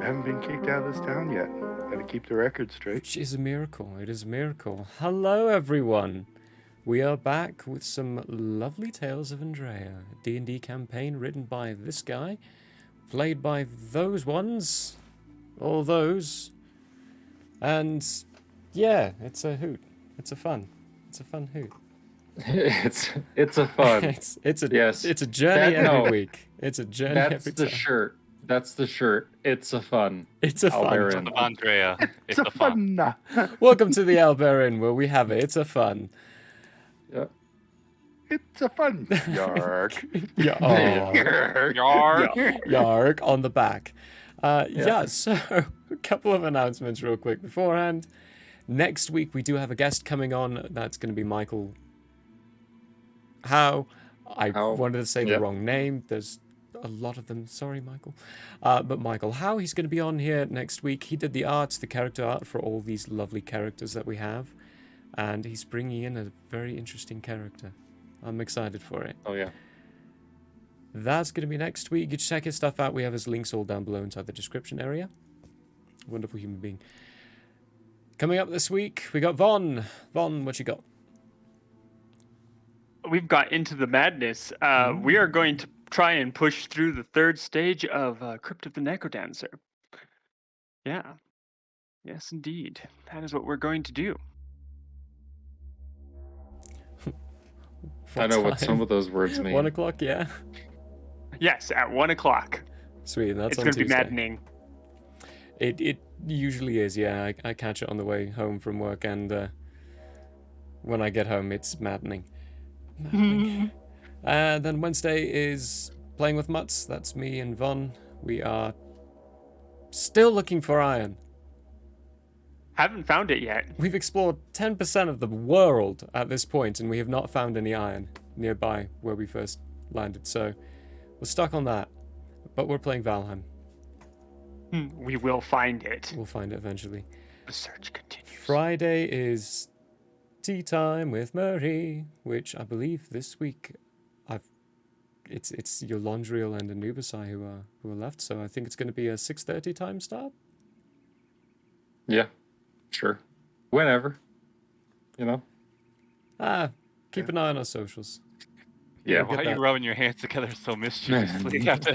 haven't been kicked out of this town yet. Got to keep the record straight. Which is a miracle. It is a miracle. Hello, everyone. We are back with some lovely tales of Andrea, a D&D campaign written by this guy, played by those ones, all those, and yeah, it's a hoot. It's a fun hoot. It's a fun. it's a yes. It's a journey every week. It's a journey every time. That's the shirt. That's the shirt. It's a fun. It's a fun. Owlbear Of Andrea. It's a fun. Welcome to the Owlbear Inn, where we have it. It's a fun. Yep. It's a fun. Yark. Yark on the back. Yeah, so a couple of announcements real quick beforehand. Next week we do have a guest coming on. That's going to be Michael Howe. I wanted to say the wrong name. There's a lot of them. Sorry, Michael. But Michael Howe, he's going to be on here next week. He did the arts, the character art for all these lovely characters that we have. And he's bringing in a very interesting character. I'm excited for it. Oh, yeah. That's going to be next week. You check his stuff out. We have his links all down below inside the description area. Wonderful human being. Coming up this week, we got Vaughn. Vaughn, what you got? We've got Into the Madness. We are going to try and push through the third stage of Crypt of the Necrodancer. Yeah. Yes, indeed. That is what we're going to do. I know what some of those words mean. 1 o'clock, yeah. Yes, at 1 o'clock. Sweet, that's it's on going to be Tuesday. maddening. It usually is, yeah. I catch it on the way home from work, and when I get home, it's maddening. And then Wednesday is Playing with Mutts. That's me and Vaughn. We are still looking for iron. Haven't found it yet. We've explored 10% of the world at this point, and we have not found any iron nearby where we first landed. So we're stuck on that. But we're playing Valheim. We will find it. We'll find it eventually. The search continues. Friday is tea time with Murray, which I believe this week it's Yolandriel and Anubisai who are left. So I think it's going to be a 6:30 time start. Yeah. Sure. Whenever. You know? Keep an eye on our socials. Yeah. Why are you rubbing your hands together so mischievously after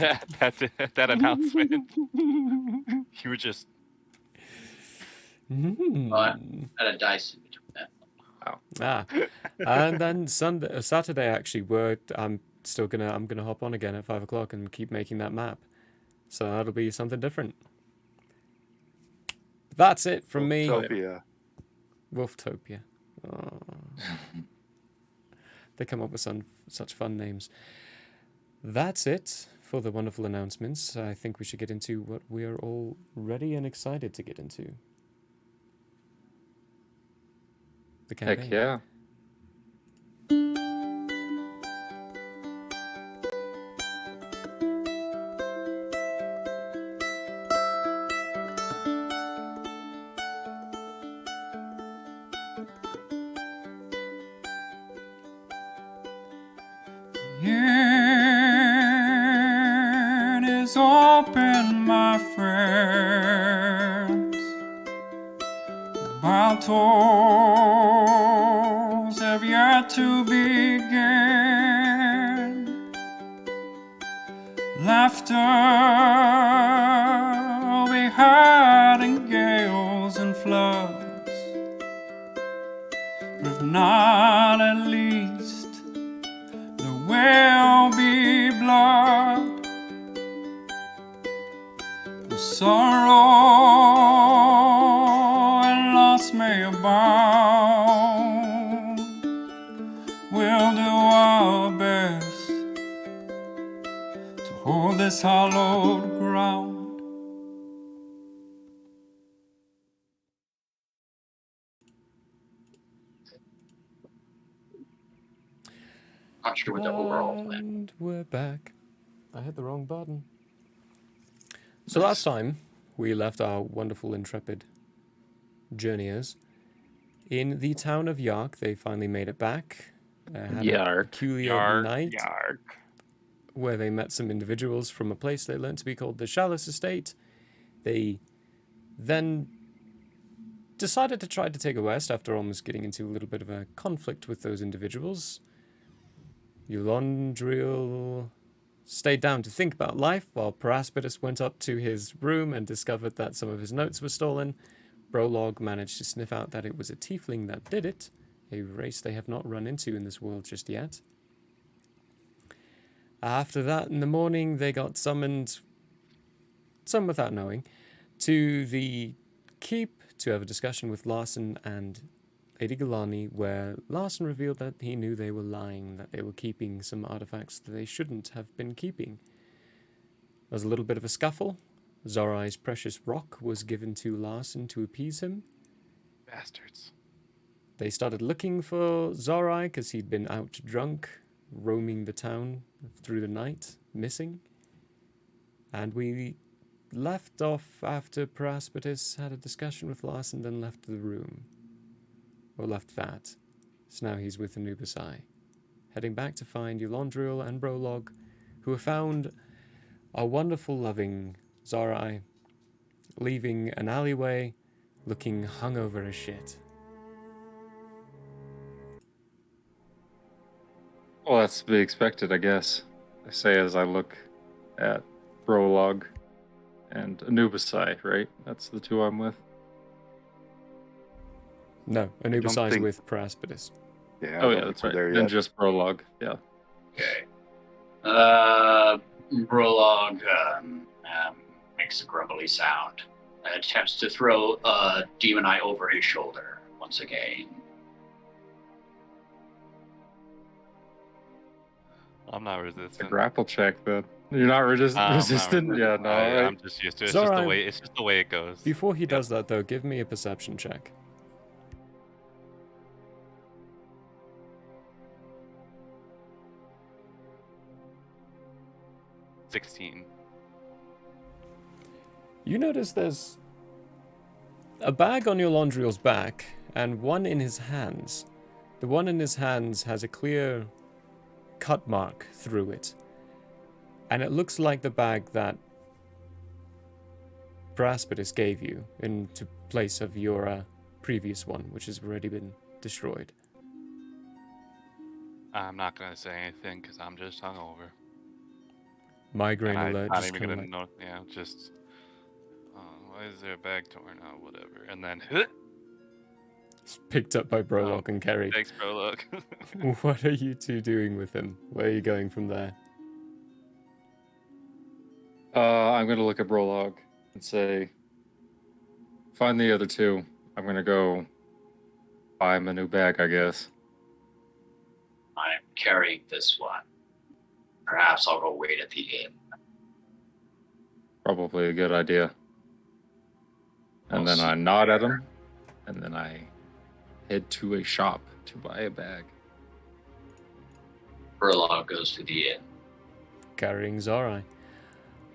that announcement? You were just... I had a dice in between that. And then Saturday actually, I'm gonna hop on again at 5 o'clock and keep making that map. So that'll be something different. That's it from me. Wolftopia. Oh. They come up with such fun names. That's it for the wonderful announcements. I think we should get into what we are all ready and excited to get into. The campaign. Heck yeah. It is open, my friends. Battles have yet to begin. Laughter will be heard in gales and floods, but if not, at least there will be blood. The sorrow and loss may abound. We'll do our best to hold this hallowed ground. Not sure what the overall plan. And we're back. I hit the wrong button. So last time we left our wonderful intrepid journeyers in the town of Yark. They finally made it back. Had a peculiar night where they met some individuals from a place they learned to be called the Chalice Estate. They then decided to try to take a rest after almost getting into a little bit of a conflict with those individuals. Eulondriel stayed down to think about life while Paraspidus went up to his room and discovered that some of his notes were stolen. Brolog managed to sniff out that it was a tiefling that did it, a race they have not run into in this world just yet. After that, in the morning, they got summoned, some without knowing, to the keep to have a discussion with Larson and Lady Galani, where Larson revealed that he knew they were lying, that they were keeping some artifacts that they shouldn't have been keeping. There was a little bit of a scuffle. Xarrai's precious rock was given to Larson to appease him. Bastards. They started looking for Xarrai because he'd been out drunk, roaming the town through the night, missing. And we left off after Paraspidus had a discussion with Larson, then left the room. Or left that. So now he's with Anubisai, heading back to find Eulondriel and Brolog, who have found a wonderful, loving Xarrai, leaving an alleyway, looking hungover as shit. Well, that's to be expected, I guess. I say as I look at Brolog and Anubisai, right? That's the two I'm with. No, Anubisai's think- with Paraspidus. Yeah. I Oh, don't yeah, think that's we're right. there Then yet. just Brolog, yeah. Okay. Brolog makes a grumbly sound. Attempts to throw Demon Eye over his shoulder once again. I'm not It's a resistant. grapple check, then. You're not I'm not resistant? Yeah, no, alright. I'm just used to it. It's It's just the alright. way. It's just the way it goes. Before he does that, though, give me a perception check. Yeah. 16. You notice there's a bag on Eulondriel's back and one in his hands. The one in his hands has a clear cut mark through it. And it looks like the bag that Paraspidus gave you into place of your previous one, which has already been destroyed. I'm not gonna say anything because I'm just hungover. Migraine And I'm alert, not just even kind gonna of like, know. Yeah, just. Why is there a bag torn? Oh, whatever. And then. picked up by Brolog and carried. Thanks, bro. Look. What are you two doing with him? Where are you going from there? I'm gonna look at Brolog and say, find the other two. I'm gonna go buy him a new bag, I guess. I'm carrying this one. Perhaps I'll go wait at the inn. Probably a good idea. And I'll then see I you nod at there. him, and then I head to a shop to buy a bag. Brolog goes to the inn. Carrying Xarrai.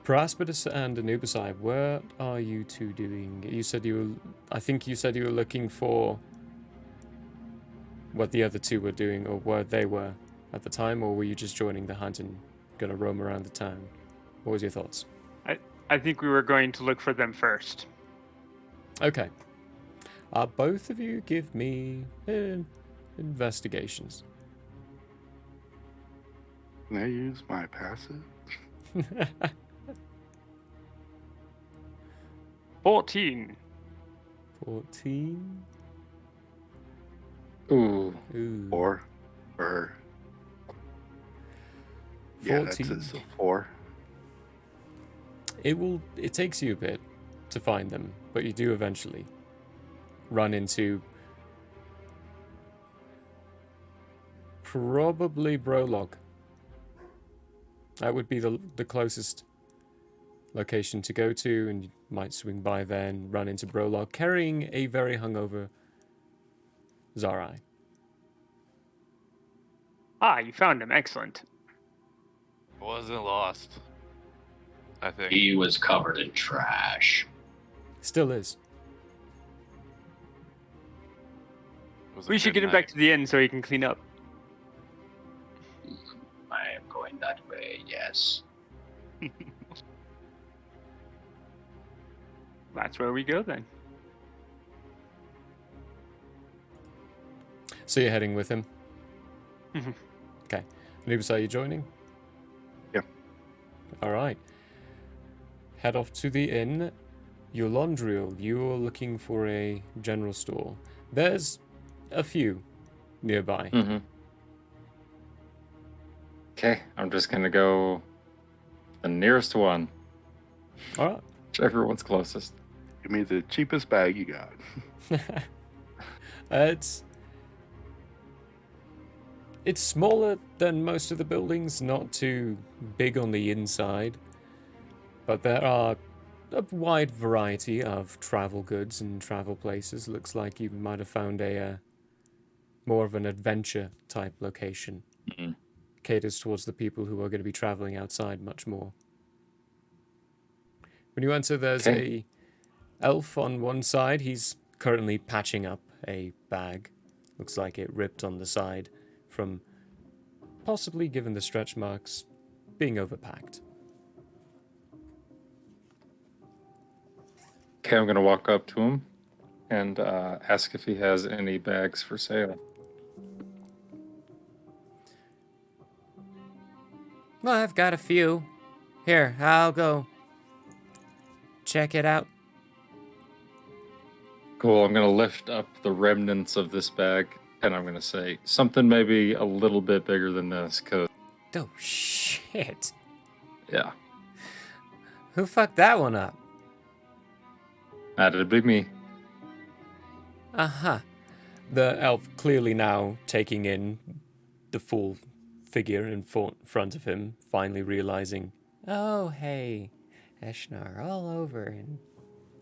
Paraspidus and Anubisai, what are you two doing? You said you were... I think you said you were looking for what the other two were doing, or where they were at the time, or were you just joining the hunt and going to roam around the town? What was your thoughts? I think we were going to look for them first. Okay. Both of you give me investigations. Can I use my passive? 14. 14. Ooh. Ooh. 4. Or... Yeah, that's 14. it. So 4. It takes you a bit to find them, but you do eventually run into probably Brolog. That would be the closest location to go to, and you might swing by there and run into Brolog carrying a very hungover Xarrai. Ah, you found him. Excellent. Wasn't lost. I think. He was covered in trash. Still is. It was a We should good get him night. back to the inn so he can clean up. I am going that way, yes. that's where we go then. So you're heading with him? Mhm. Okay. Anubis, are you joining? Yeah. All right. Head off to the inn. Eulandriel, you're looking for a general store. There's a few nearby. Mm-hmm. Okay, I'm just gonna go the nearest one, All right. whichever one's closest. Give me the cheapest bag you got. It's smaller than most of the buildings, not too big on the inside, but there are a wide variety of travel goods and travel places. Looks like you might have found a more of an adventure type location. Mhm. Caters towards the people who are going to be traveling outside much more. When you enter, there's Okay. a elf on one side. He's currently patching up a bag. Looks like it ripped on the side from possibly, given the stretch marks, being overpacked. Okay, I'm gonna walk up to him and ask if he has any bags for sale. Well, I've got a few. Here, I'll go check it out. Cool. I'm gonna lift up the remnants of this bag, and I'm gonna say something maybe a little bit bigger than this, cause Oh, shit. yeah, Who fucked that one up? that'd be me. Uh-huh. The elf clearly now taking in the full figure in front of him, finally realizing, oh, hey, Eshnar all over and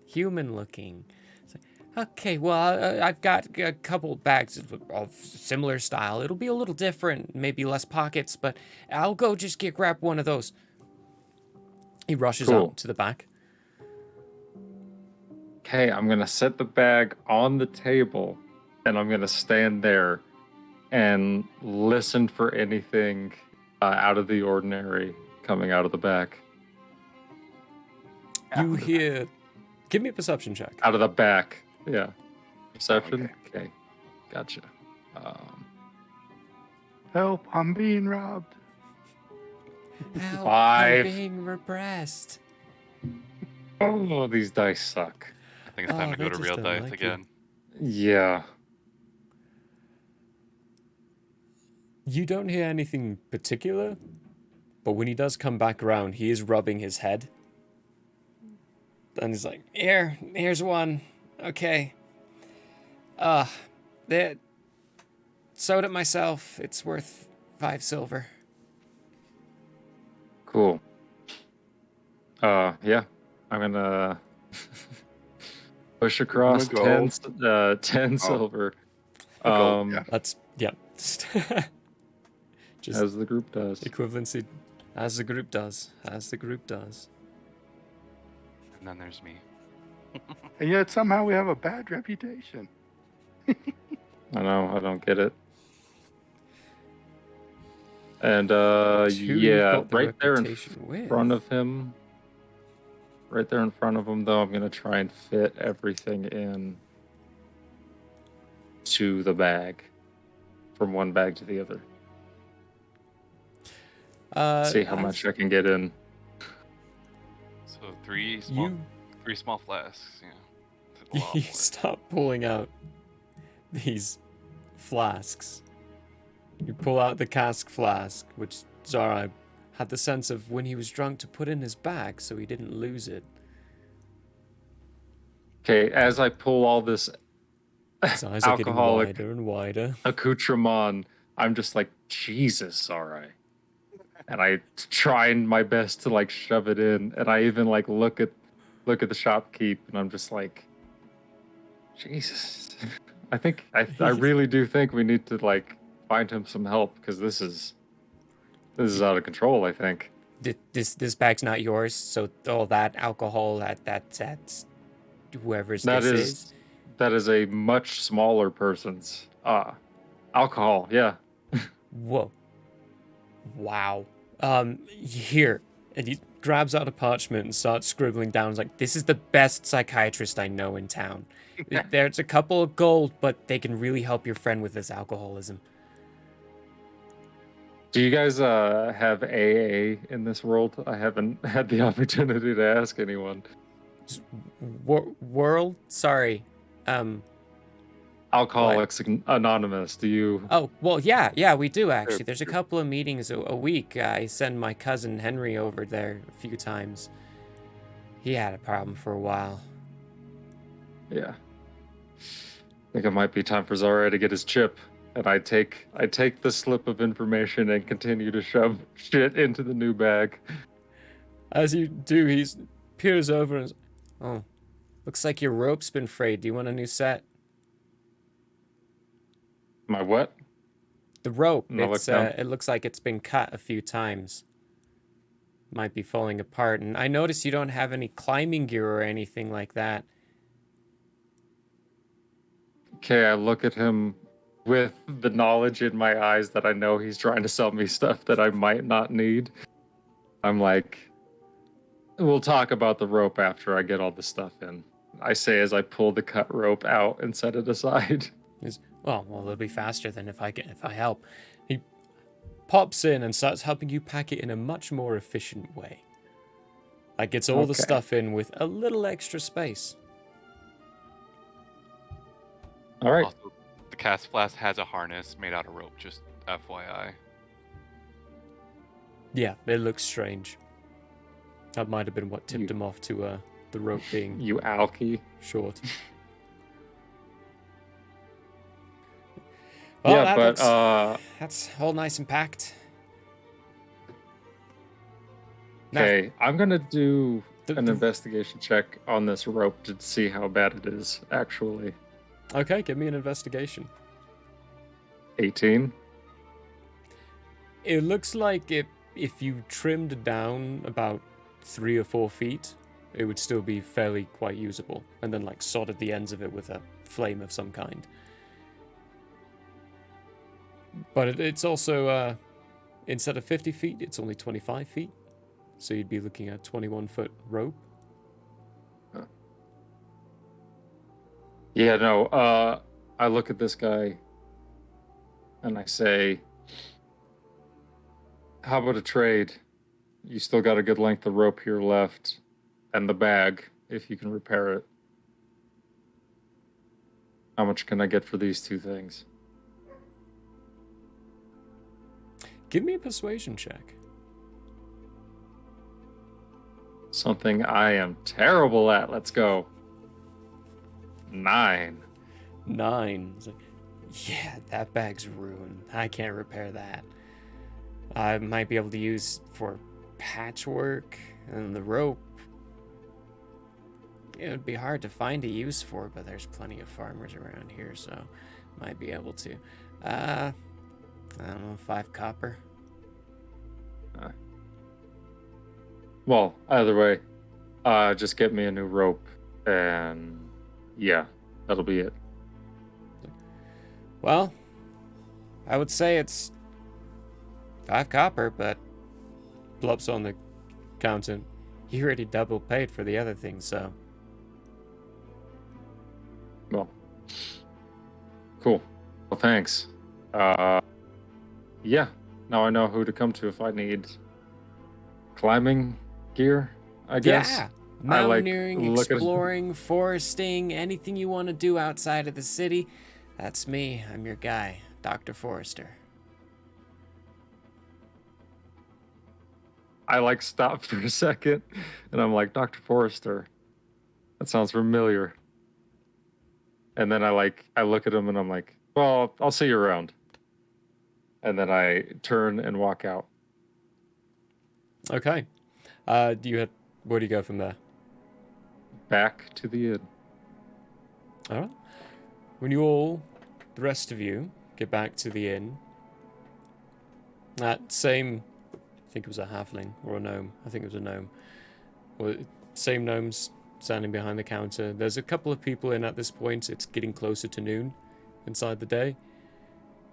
human looking. It's like, okay, well, I've got a couple bags of similar style. It'll be a little different, maybe less pockets, but I'll go just grab one of those. He rushes Cool. up to the back. Okay, I'm gonna set the bag on the table, and I'm gonna stand there and listen for anything out of the ordinary coming out of the back. You hear... Give me a perception check. Out of the back, yeah. Perception. Okay, gotcha. Help, I'm being robbed. Help, 5. I'm being repressed. Oh, these dice suck. I think it's time to they go to just real don't dice like you. again. Yeah. You don't hear anything particular, but when he does come back around, he is rubbing his head. And he's like, here's one. Okay. That sewed it myself. It's worth 5 silver. Cool. Yeah. I'm gonna push across go. 10 silver. Yeah. That's, yeah. Just As the group does. equivalency, as the group does. As the group does. And then there's me. And yet somehow we have a bad reputation. I know, I don't get it. And Who you've yeah, got the right there in reputation with. front of him. Right there in front of him, though, I'm gonna try and fit everything in to the bag, from one bag to the other. See how much I can get in. So three You small flasks. Yeah. That's a lot You more. start pulling out these flasks. You pull out the cask flask, which Xarrai had the sense of when he was drunk to put in his bag so he didn't lose it. Okay, as I pull all this His eyes are getting alcoholic wider and wider. accoutrement, I'm just like, Jesus, all right. And I trying my best to like shove it in, and I even like look at the shopkeep, and I'm just like, Jesus. I really do think we need to like find him some help, because this is out of control, I think. This bag's not yours, so all that alcohol, that's whoever's That this is that is a much smaller person's alcohol, yeah. Whoa. Wow. Here. And he grabs out a parchment and starts scribbling down. He's like, this is the best psychiatrist I know in town. There's a couple of gold, but they can really help your friend with this alcoholism. Do you guys have AA in this world? I haven't had the opportunity to ask anyone. World? Sorry. Alcoholics Anonymous, do you? Oh, well, yeah, we do actually. There's a couple of meetings a week. I send my cousin Henry over there a few times. He had a problem for a while. Yeah. I think it might be time for Xarrai to get his chip. And I take the slip of information and continue to shove shit into the new bag. As you do, he peers over and says, oh, looks like your rope's been frayed. Do you want a new set? My what? The rope. No, It looks like it's been cut a few times. Might be falling apart. And I notice you don't have any climbing gear or anything like that. Okay, I look at him with the knowledge in my eyes that I know he's trying to sell me stuff that I might not need. I'm like, we'll talk about the rope after I get all the stuff in. I say as I pull the cut rope out and set it aside. Well, it'll be faster than if I help. He pops in and starts helping you pack it in a much more efficient way. Like gets all the stuff in with a little extra space. All right. Also, the cast flask has a harness made out of rope, just FYI. Yeah, it looks strange. That might have been what tipped him off to the rope being You alky. short. Well, yeah, but that's all nice and packed. okay, I'm gonna do The- an the- investigation check on this rope to see how bad it is, actually. Okay, give me an investigation. 18. It looks like if you trimmed down about 3 or 4 feet, it would still be fairly quite usable, and then like sodded the ends of it with a flame of some kind. But it's also instead of 50 feet, it's only 25 feet, so you'd be looking at 21-foot rope. Yeah, no, I look at this guy and I say, how about a trade? You still got a good length of rope here left, and the bag, if you can repair it. How much can I get for these two things? Give me a persuasion check. Something I am terrible at. Let's go. 9. 9. It's like, yeah, that bag's ruined. I can't repair that. I might be able to use for patchwork, and the rope. It would be hard to find a use for, but there's plenty of farmers around here, so might be able to. I don't know, 5 copper. Well, either way, just get me a new rope, and yeah, that'll be it. Well, I would say it's 5 copper, but Blup's on the counter. He already double paid for the other thing, so. Well, cool. Well, thanks. Yeah, now I know who to come to if I need climbing gear, I guess. Yeah, I like mountaineering, look at- exploring, foresting, anything you want to do outside of the city. That's me. I'm your guy, Dr. Forrester. I like stop for a second, and I'm like, Dr. Forrester, that sounds familiar. And then I look at him and I'm like, well, I'll see you around. And then I turn and walk out. Okay. Where do you go from there? Back to the inn. All right. When the rest of you, get back to the inn, that same, I think it was a halfling or a gnome. I think it was a gnome. Well, same gnomes standing behind the counter. There's a couple of people in at this point. It's getting closer to noon inside the day.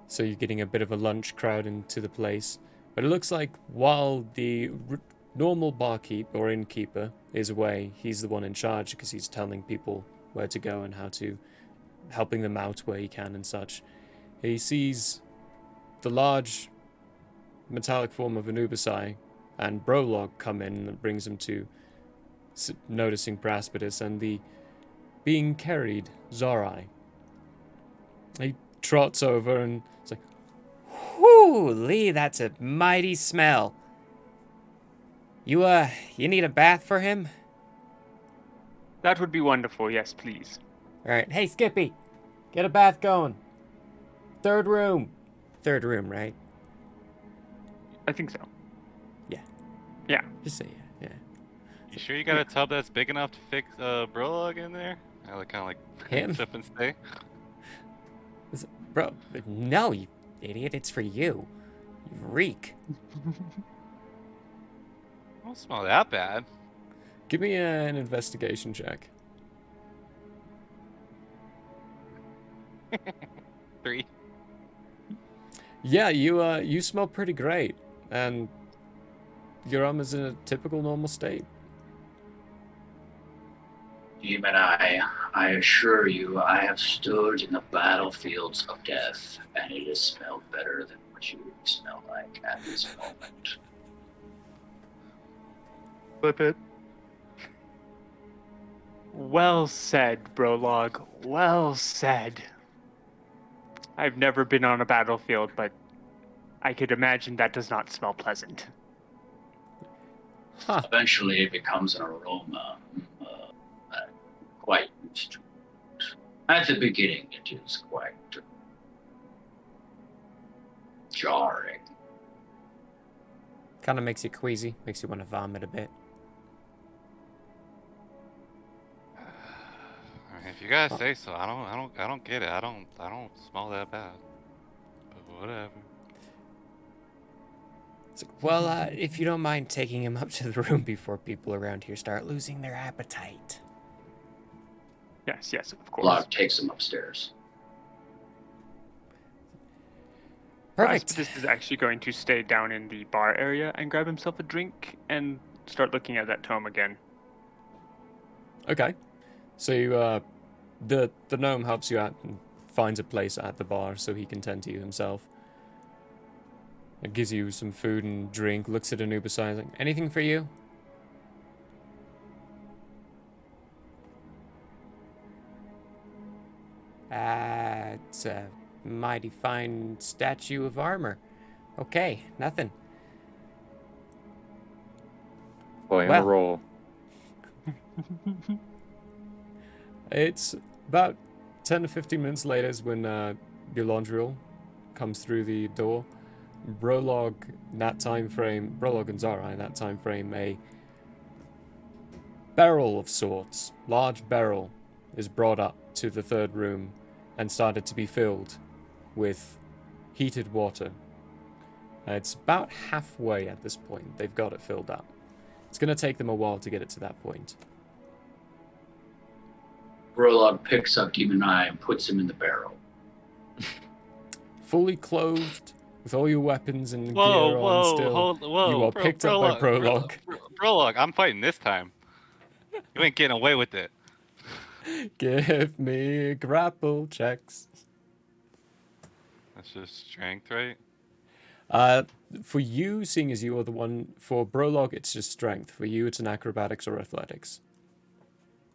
So you're getting a bit of a lunch crowd into the place. But it looks like while the normal barkeep or innkeeper is away. He's the one in charge because he's telling people where to go and how to, helping them out where he can and such. He sees the large metallic form of Anubisai and Brolog come in and brings him to noticing Praspidus and the being carried Xarrai. He trots over and it's like, Whew, Lee, that's a mighty smell. You need a bath for him? That would be wonderful. Yes, please. Alright, hey Skippy, get a bath going. Third room. Third room, right? I think so. Yeah. Yeah. Just say yeah. You sure you got a tub that's big enough to fit Brolog in there? I would kind of like Him? sip and stay. Bro, no, you idiot, it's for you. You reek. Don't smell that bad. Give me an investigation check. 3. Yeah, you smell pretty great, and your arm is in a typical normal state. Demon Eye, I assure you, I have stood in the battlefields of death, and it has smelled better than what you smell like at this moment. Flip it. Well said, Brolog. Well said. I've never been on a battlefield, but I could imagine that does not smell pleasant. Huh. Eventually, it becomes an aroma quite used to it. At the beginning, it is quite jarring. Kind of makes you queasy, makes you want to vomit a bit. I mean, if you guys say so, I don't get it. I don't smell that bad. But whatever. It's like, well, if you don't mind taking him up to the room before people around here start losing their appetite. Yes, of course. Locke takes him upstairs. Perfect. This is actually going to stay down in the bar area and grab himself a drink and start looking at that tome again. Okay. So you, the gnome helps you out and finds a place at the bar so he can tend to you himself. It gives you some food and drink, looks at Anubisai, like, anything for you? It's a mighty fine statue of armor. Okay, nothing. Playing Well. a role. It's about 10 to 15 minutes later is when Belandriel comes through the door. Brolog, that time frame, Brolog and Xarrai, that time frame, a barrel of sorts, large barrel, is brought up to the third room and started to be filled with heated water. It's about halfway at this point. They've got it filled up. It's going to take them a while to get it to that point. Brolog picks up Demon Eye and puts him in the barrel. Fully clothed, with all your weapons and Whoa, gear whoa, on still, whoa! you are picked up by Prologue. Prologue, I'm fighting this time. You ain't getting away with it. Give me grapple checks. That's just strength, right? For you, seeing as you are the one, for Brolog, it's just strength. For you, it's an acrobatics or athletics.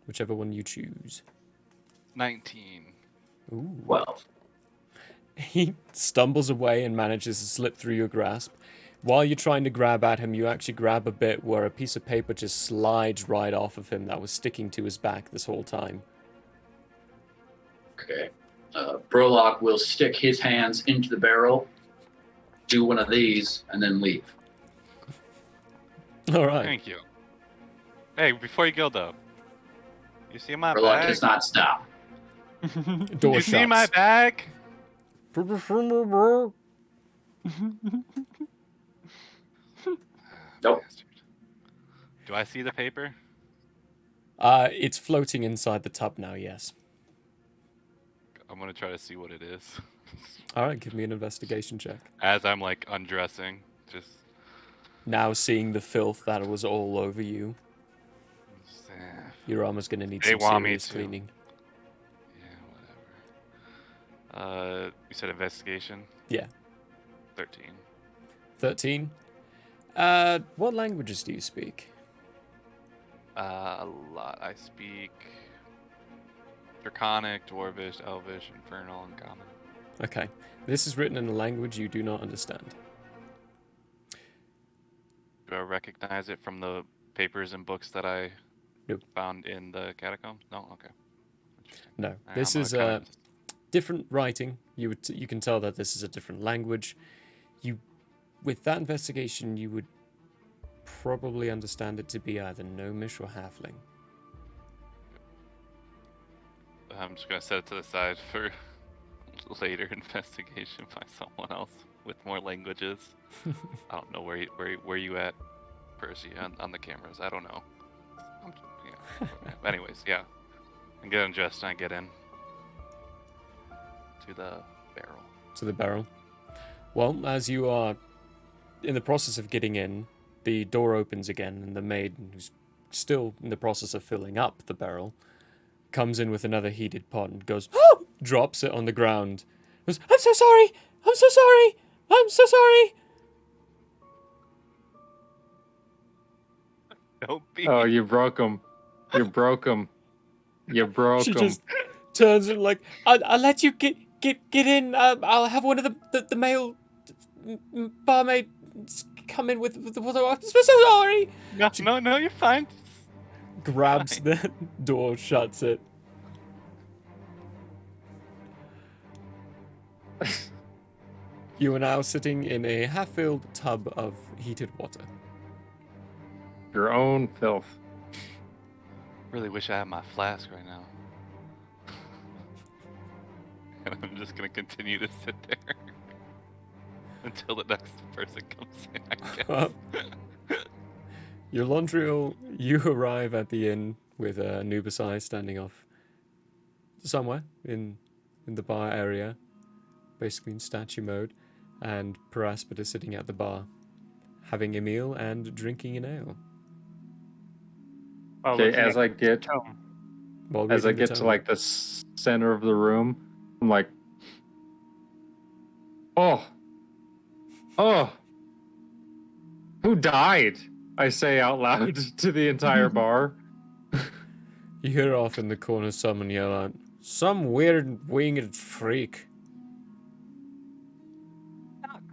Whichever one you choose. 19. Ooh. 12. He stumbles away and manages to slip through your grasp. While you're trying to grab at him, you actually grab a bit where a piece of paper just slides right off of him that was sticking to his back this whole time. Okay. Brolog will stick his hands into the barrel, do one of these, and then leave. All right. Thank you. Hey, before you go though, you see my Brolog bag? does not stop. Door You shuts. see my bag? Nope. Do I see the paper? It's floating inside the tub now, yes. I'm gonna try to see what it is. All right, give me an investigation check. As I'm like undressing, just Now seeing the filth that was all over you, your armor's gonna need They some want me serious to. cleaning. Yeah, whatever. You said investigation? Yeah. 13. 13. What languages do you speak? A lot. I speak Draconic, Dwarvish, Elvish, Infernal, and Common. Okay. This is written in a language you do not understand. Do I recognize it from the papers and books that I Nope. found in the catacombs? No? Okay. Interesting. No. Alright, This I'm is gonna kinda different writing. You can tell that this is a different language. With that investigation, you would probably understand it to be either gnomish or halfling. I'm just gonna set it to the side for later investigation by someone else with more languages. I don't know where you at, Percy, on the cameras. I don't know. Anyways, yeah. I'm getting dressed and I get in to the barrel. To the barrel. Well, as you are in the process of getting in, the door opens again, and the maid, who's still in the process of filling up the barrel, comes in with another heated pot and goes, oh! Drops it on the ground. Goes, I'm so sorry! I'm so sorry! I'm so sorry! Don't be. Oh, you broke him. You broke him. You broke She him. just turns and like, I'll let you get in. I'll have one of the male barmaid come in with the water. I'm so sorry. No, you're fine. Grabs the door, shuts it. You are now sitting in a half-filled tub of heated water. Your own filth. Really wish I had my flask right now. And I'm just gonna continue to sit there until the next person comes in, I guess. Your Londriel, you arrive at the inn with Nubasai standing off somewhere in the bar area, basically in statue mode, and Paraspita sitting at the bar, having a meal and drinking an ale. While Okay, looking as at I the get tome. While as I reading the get to tome. like the center of the room, I'm like, oh, who died? I say out loud to the entire bar. You hear off in the corner someone yell out, some weird winged freak.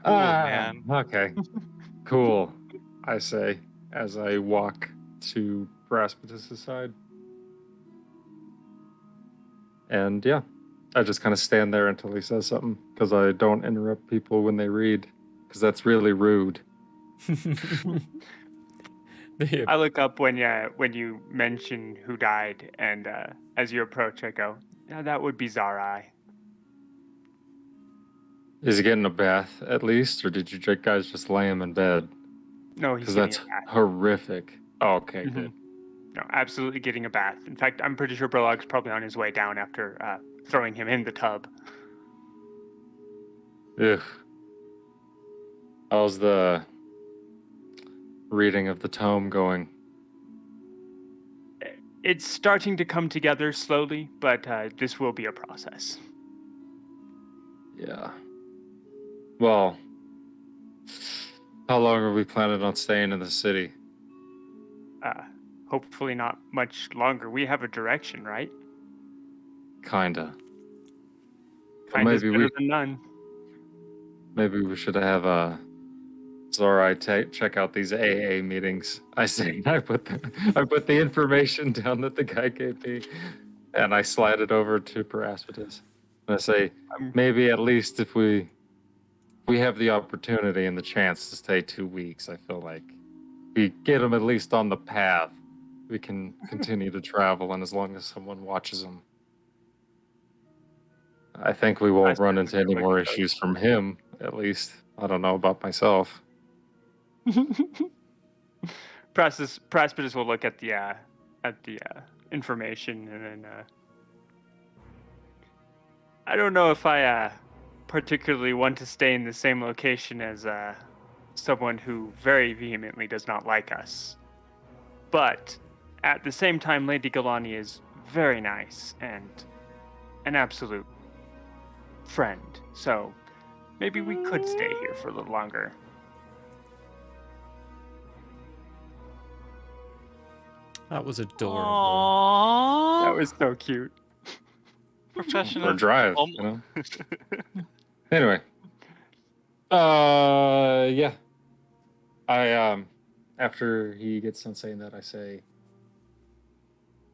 Cool, man. Okay, cool. I say as I walk to Braspitus' side. And yeah, I just kind of stand there until he says something, because I don't interrupt people when they read, because that's really rude. I look up when you mention who died, and as you approach, I go, "Yeah, that would be Xarrai." Is he getting a bath at least, or did you guys just lay him in bed? No, he's Because getting that's a bath. horrific. Oh, okay, Mhm. good. No, absolutely getting a bath. In fact, I'm pretty sure Burlog's probably on his way down after throwing him in the tub. Ugh. How's the reading of the tome going? It's starting to come together slowly, but this will be a process. Yeah. Well, how long are we planning on staying in the city? Hopefully not much longer. We have a direction, right? Kinda. Kind is maybe better we than none. maybe we should have Xarrai check out these AA meetings. I say I put the information down that the guy gave me, and I slide it over to Paraspidus. And I say, maybe at least if we have the opportunity and the chance to stay 2 weeks, I feel like we get him at least on the path. We can continue to travel, and as long as someone watches him, I think we won't run into any more issues from him. At least I don't know about myself. Praspidus will look at the information, and then I don't know if I particularly want to stay in the same location as someone who very vehemently does not like us. But at the same time, Lady Galani is very nice and an absolute friend. So maybe we could stay here for a little longer. That was adorable. Aww. That was so cute. Professional. For a drive, Om- you know. Anyway. Yeah. I after he gets done saying that, I say,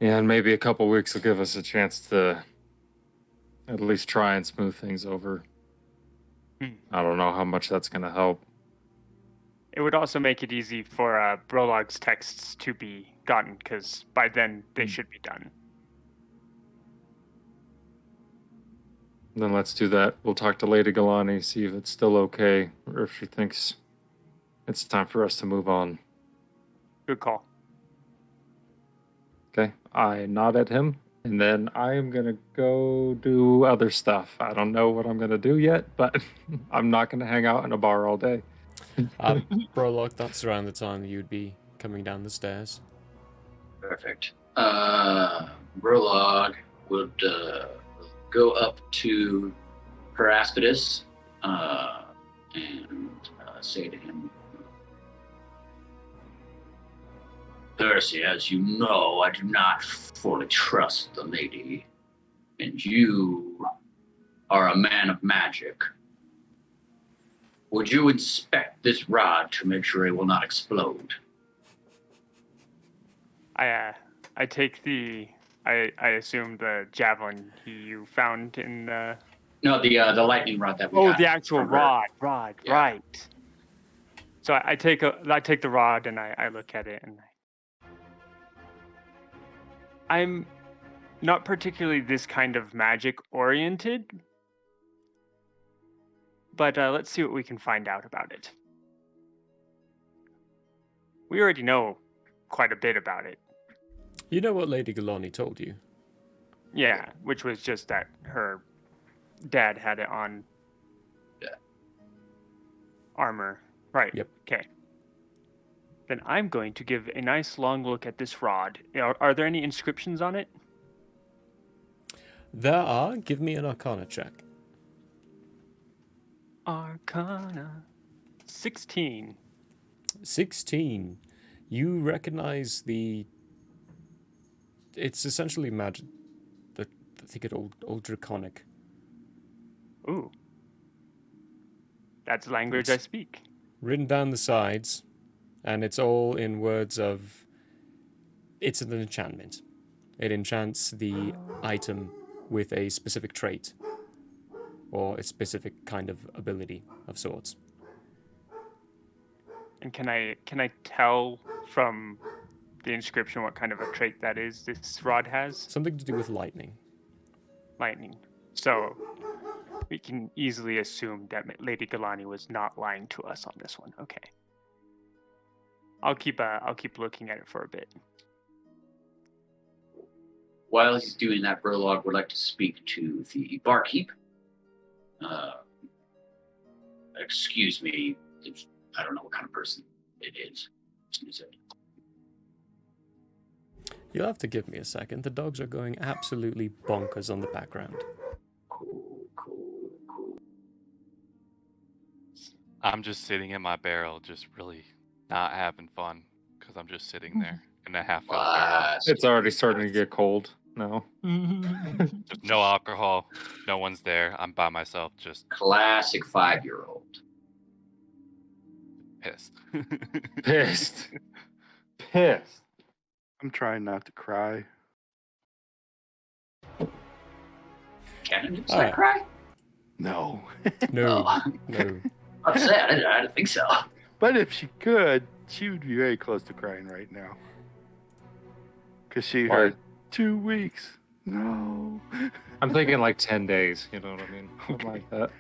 yeah, and maybe a couple weeks will give us a chance to at least try and smooth things over. I don't know how much that's gonna help. It would also make it easy for Brolog's texts to be gotten, because by then they should be done. Then let's do that. We'll talk to Lady Galani, see if it's still okay, or if she thinks it's time for us to move on. Good call. Okay. I nod at him, and then I am gonna go do other stuff. I don't know what I'm gonna do yet, but I'm not gonna hang out in a bar all day. Brolock, that's around the time that you'd be coming down the stairs. Perfect. Brolog would go up to Paraspidus and say to him, Percy, as you know, I do not fully trust the lady, and you are a man of magic. Would you inspect this rod to make sure it will not explode? I take I assume the javelin you found in the... No, the lightning rod that we Oh, got the actual from her. rod, Yeah. right. So I take the rod and I look at it, and I'm not particularly this kind of magic oriented, but let's see what we can find out about it. We already know quite a bit about it. You know what Lady Galani told you? Yeah, which was just that her dad had it on armor. Right. Yep. Okay. Then I'm going to give a nice long look at this rod. Are there any inscriptions on it? There are. Give me an Arcana check. Arcana 16. 16. You recognize it's essentially magic. I think it old draconic. Ooh. That's language I speak. Written down the sides, and it's all in words of... It's an enchantment. It enchants the item with a specific trait, or a specific kind of ability of sorts. And can I tell from the inscription what kind of a trait that is this rod has? Something to do with lightning. Lightning. So we can easily assume that Lady Galani was not lying to us on this one. Okay. I'll keep looking at it for a bit. While he's doing that, Brolog would like to speak to the barkeep. Excuse me, I don't know what kind of person it is. You'll have to give me a second. The dogs are going absolutely bonkers on the background. Cool. I'm just sitting in my barrel, just really not having fun, because I'm just sitting there in a half-filled barrel. It's already starting to get cold now. There's no alcohol. No one's there. I'm by myself, just Classic 5-year-old. pissed. Pissed. I'm trying not to cry. Can you Alright. cry? No. No, Oh. no. Upset. I didn't think so. But if she could, she would be very close to crying right now. Because she Why? heard 2 weeks. No. I'm thinking like 10 days, you know what I mean? Something like that.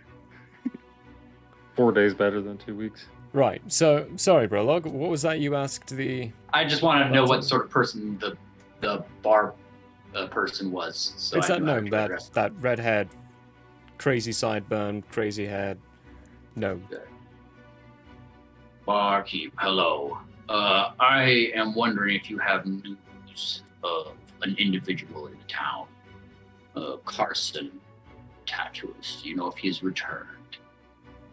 4 days better than 2 weeks. Right, so, sorry, Brolog, what was that you asked the... I just wanted to know what sort of person the bar person was. So it's I that knew how gnome, to that, address that red-haired, crazy sideburn, crazy haired gnome. Barkeep, hello. I am wondering if you have news of an individual in the town. Carson, tattooist. Do you know if he's returned?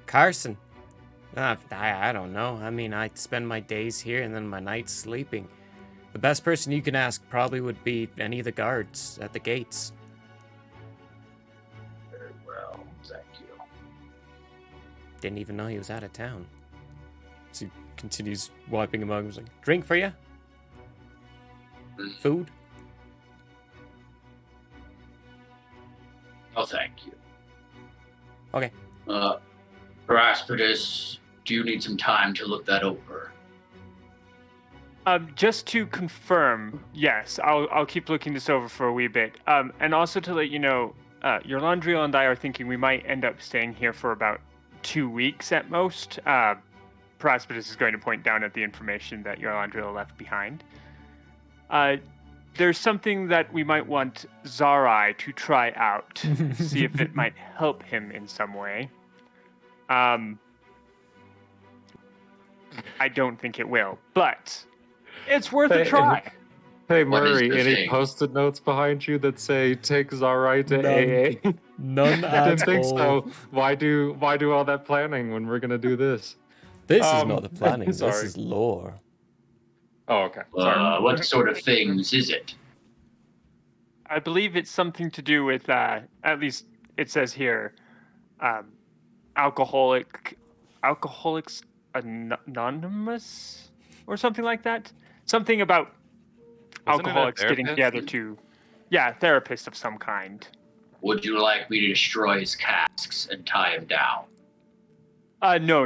Carson. I don't know. I mean, I spend my days here and then my nights sleeping. The best person you can ask probably would be any of the guards at the gates. Very well, thank you. Didn't even know he was out of town. So he continues wiping a mug. He's like, drink for you? Food? Oh, thank you. Okay. Paraspidus, do you need some time to look that over? Just to confirm, yes, I'll keep looking this over for a wee bit. And also to let you know, Yolanda and I are thinking we might end up staying here for about 2 weeks at most. Paraspidus is going to point down at the information that Yolanda left behind. There's something that we might want Xarrai to try out, see if it might help him in some way. I don't think it will, but it's worth a try. Hey What is Murray, the any thing? post-it notes behind you that say "Take Xarrai to AA"? None I at didn't think all. so. Why do all that planning when we're gonna do this? This is not the planning. This sorry. is lore. Oh, okay. Sorry. What sort of things is it? I believe it's something to do with, at least it says here, Alcoholics Anonymous or something like that. Something about Wasn't it a alcoholics getting therapist? together to, therapist of some kind. Would you like me to destroy his casks and tie him down? No,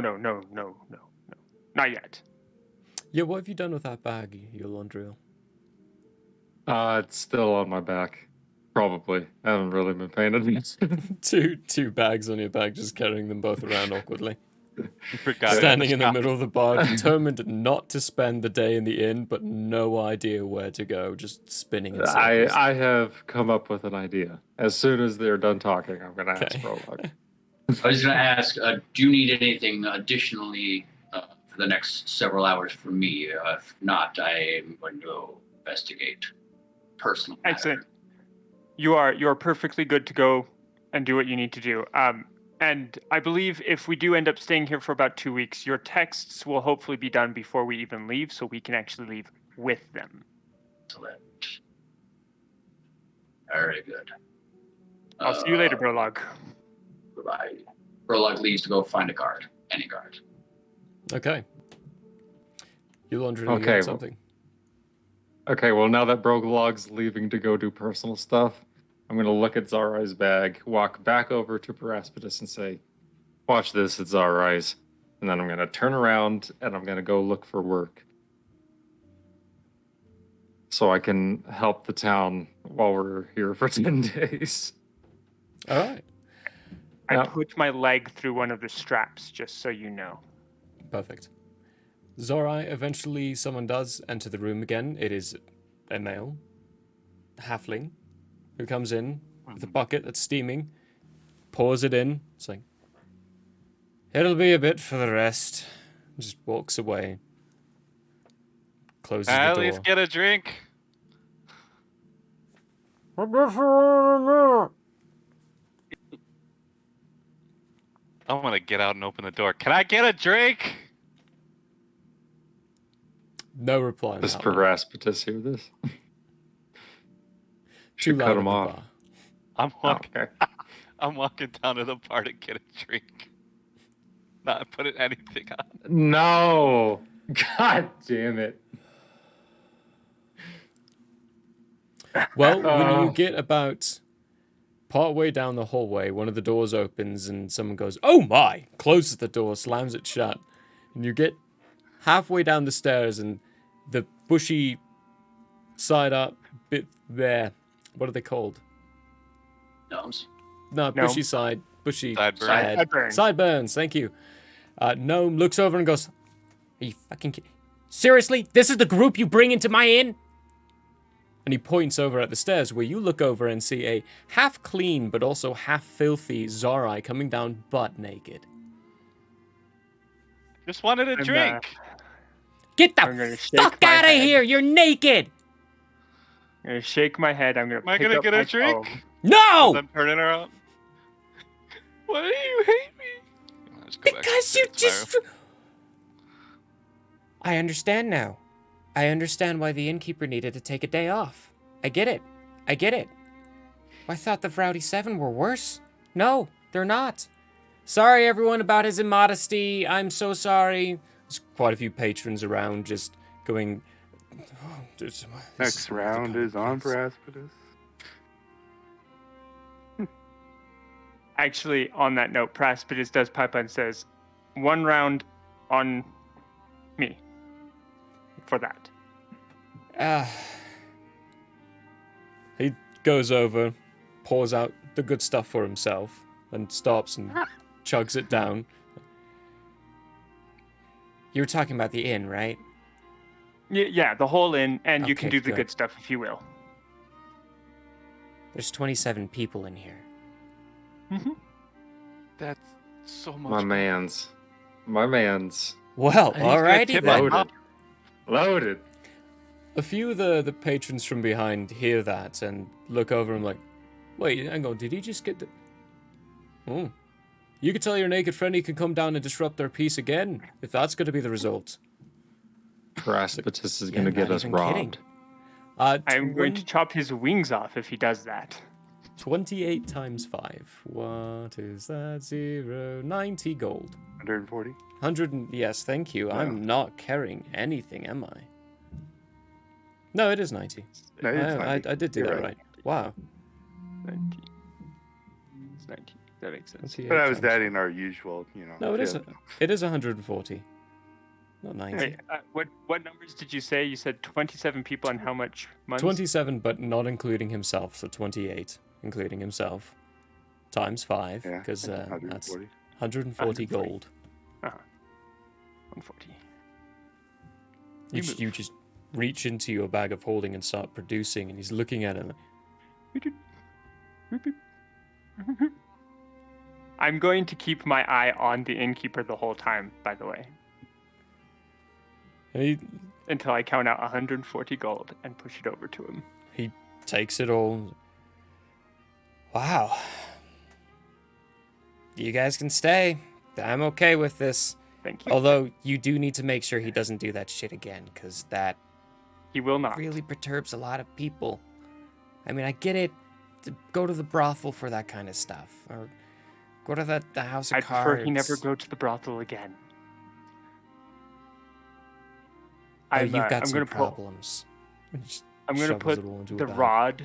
not yet. Yeah, what have you done with that bag, Yolanda? It's still on my back. Probably. I haven't really been paying attention. Two bags on your back, just carrying them both around awkwardly. Forgot Standing in the middle of the bar, determined not to spend the day in the inn, but no idea where to go, just spinning in circles. I have come up with an idea. As soon as they're done talking, I'm gonna ask Prologue. I was going to ask, do you need anything additionally for the next several hours from me? If not, I am going to investigate personal matter. Excellent. You're perfectly good to go and do what you need to do. And I believe if we do end up staying here for about 2 weeks, your texts will hopefully be done before we even leave, so we can actually leave with them. Excellent. Very good. I'll see you later, Brolog. Goodbye. Prologue leaves to go find a guard. Any guard. Okay. Yolanda, you Okay, got well- something? Okay, well, now that Prologue's leaving to go do personal stuff, I'm gonna look at Xarai's bag, walk back over to Paraspidus and say, watch this, it's Xarai's. And then I'm gonna turn around and I'm gonna go look for work. So I can help the town while we're here for 10 days. All right. I Yeah. put my leg through one of the straps, just so you know. Perfect. Xarrai, eventually someone does enter the room again. It is a male, halfling, who comes in with a bucket that's steaming, pours it in. It's like, it'll be a bit for the rest. Just walks away. Closes the At door. least get a drink. I want to get out and open the door. Can I get a drink? No reply. on Does that one. Paraspidus hear this? Too Should loud cut in him the off. bar. I'm Oh, walking. okay. I'm walking down to the bar to get a drink. Not putting anything on. No! God damn it. Well, when Oh. you get about partway down the hallway, one of the doors opens and someone goes, "Oh my!" closes the door, slams it shut. And you get halfway down the stairs and the bushy side up bit there. What are they called? Gnomes. No, bushy side, bushy Sideburns. head. Sideburns. Sideburns, thank you. Gnome looks over and goes, "Are you fucking seriously? This is the group you bring into my inn?" And he points over at the stairs where you look over and see a half clean but also half filthy Xarrai coming down butt naked. Just wanted a I'm, drink. Get I'm gonna the shake fuck my out of head. here! You're naked! I'm gonna shake my head. I'm gonna Am I pick gonna up get my a drink? phone. No! As I'm turning around. Why do you hate me? I'll just go back Because you upstairs to my just... I understand now. I understand why the innkeeper needed to take a day off. I get it. I get it. I thought the Rowdy Seven were worse. No, they're not. Sorry, everyone, about his immodesty. I'm so sorry. There's quite a few patrons around just going... "Oh, this Next not the round kind is of on place." Praspidus. Actually, on that note, Praspidus does pipe and says, 1 round on me for that. He goes over, pours out the good stuff for himself, and stops and chugs it down. You were talking about the inn, right? Yeah, the whole inn, and you can Okay, do the good. good stuff if you will. There's 27 people in here. Mm-hmm. That's so much. My man's Well, And he's gonna alrighty tip then. loaded. Loaded. A few of the patrons from behind hear that and look over and like, wait, hang on, did he just get the... Oh. You could tell your naked friend he can come down and disrupt their peace again, if that's going to be the result. Praspidus is Yeah, gonna not get us even kidding. robbed. I'm going to chop his wings off if he does that. 28 times 5. What is that? 0. 90 gold. 140. 100 and... Yes, thank you. No. I'm not carrying anything, am I? No, it is 90. No, it's 90. I did do You're that right. Wow. 19. It's 19. That makes sense. 28 But I was times adding our usual, No, it is. tip. It is 140. Not 90. Wait, what numbers did you say? You said 27 people and how much months? 27, but not including himself, so 28, including himself. Times 5, Yeah, because that's 140. 140 gold. 140. You just reach into your bag of holding and start producing, and he's looking at it. I'm going to keep my eye on the innkeeper the whole time, by the way, And until I count out 140 gold and push it over to him. he takes it all. Wow. You guys can stay. I'm okay with this. Thank you. Although, you do need to make sure he doesn't do that shit again, because that He will not. really perturbs a lot of people. I mean, I get it. To go to the brothel for that kind of stuff. Or go to the house of I'd cards. prefer he never go to the brothel again. Oh, you've got I'm some gonna put problems. I'm gonna Shovels put it all into a the bag. rod.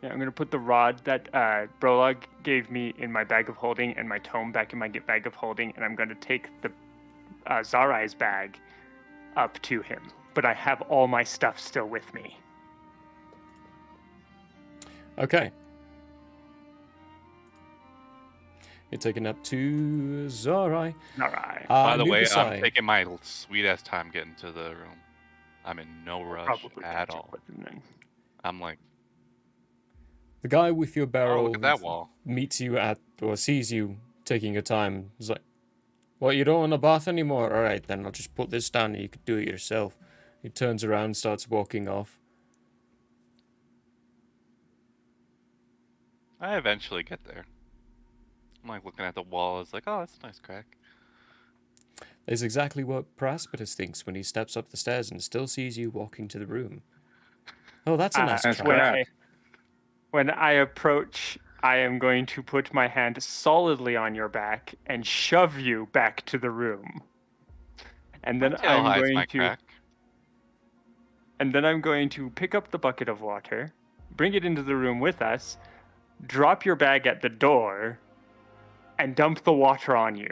Yeah, I'm gonna put the rod that Brolog gave me in my bag of holding and my tome back in my bag of holding, and I'm gonna take the Xarrai's bag up to him. But I have all my stuff still with me. Okay. You're taken up to Xarrai. Xarrai. By the way, Nubisai. I'm taking my sweet ass time getting to the room. I'm in no rush Probably at catch up all. with him then. I'm like, The guy with your barrel oh, look at that wall. meets you at, or sees you taking your time. He's like, what, you don't want a bath anymore? Alright, then I'll just put this down and you can do it yourself. He turns around, starts walking off. I eventually get there. I'm like looking at the wall. It's like, oh, that's a nice crack. That's exactly what Praspidus thinks when he steps up the stairs and still sees you walking to the room. Oh, that's a nice Nice crack. When I approach, I am going to put my hand solidly on your back and shove you back to the room. And then Tail hides my I'm crack. going to pick up the bucket of water, bring it into the room with us, drop your bag at the door, and dump the water on you.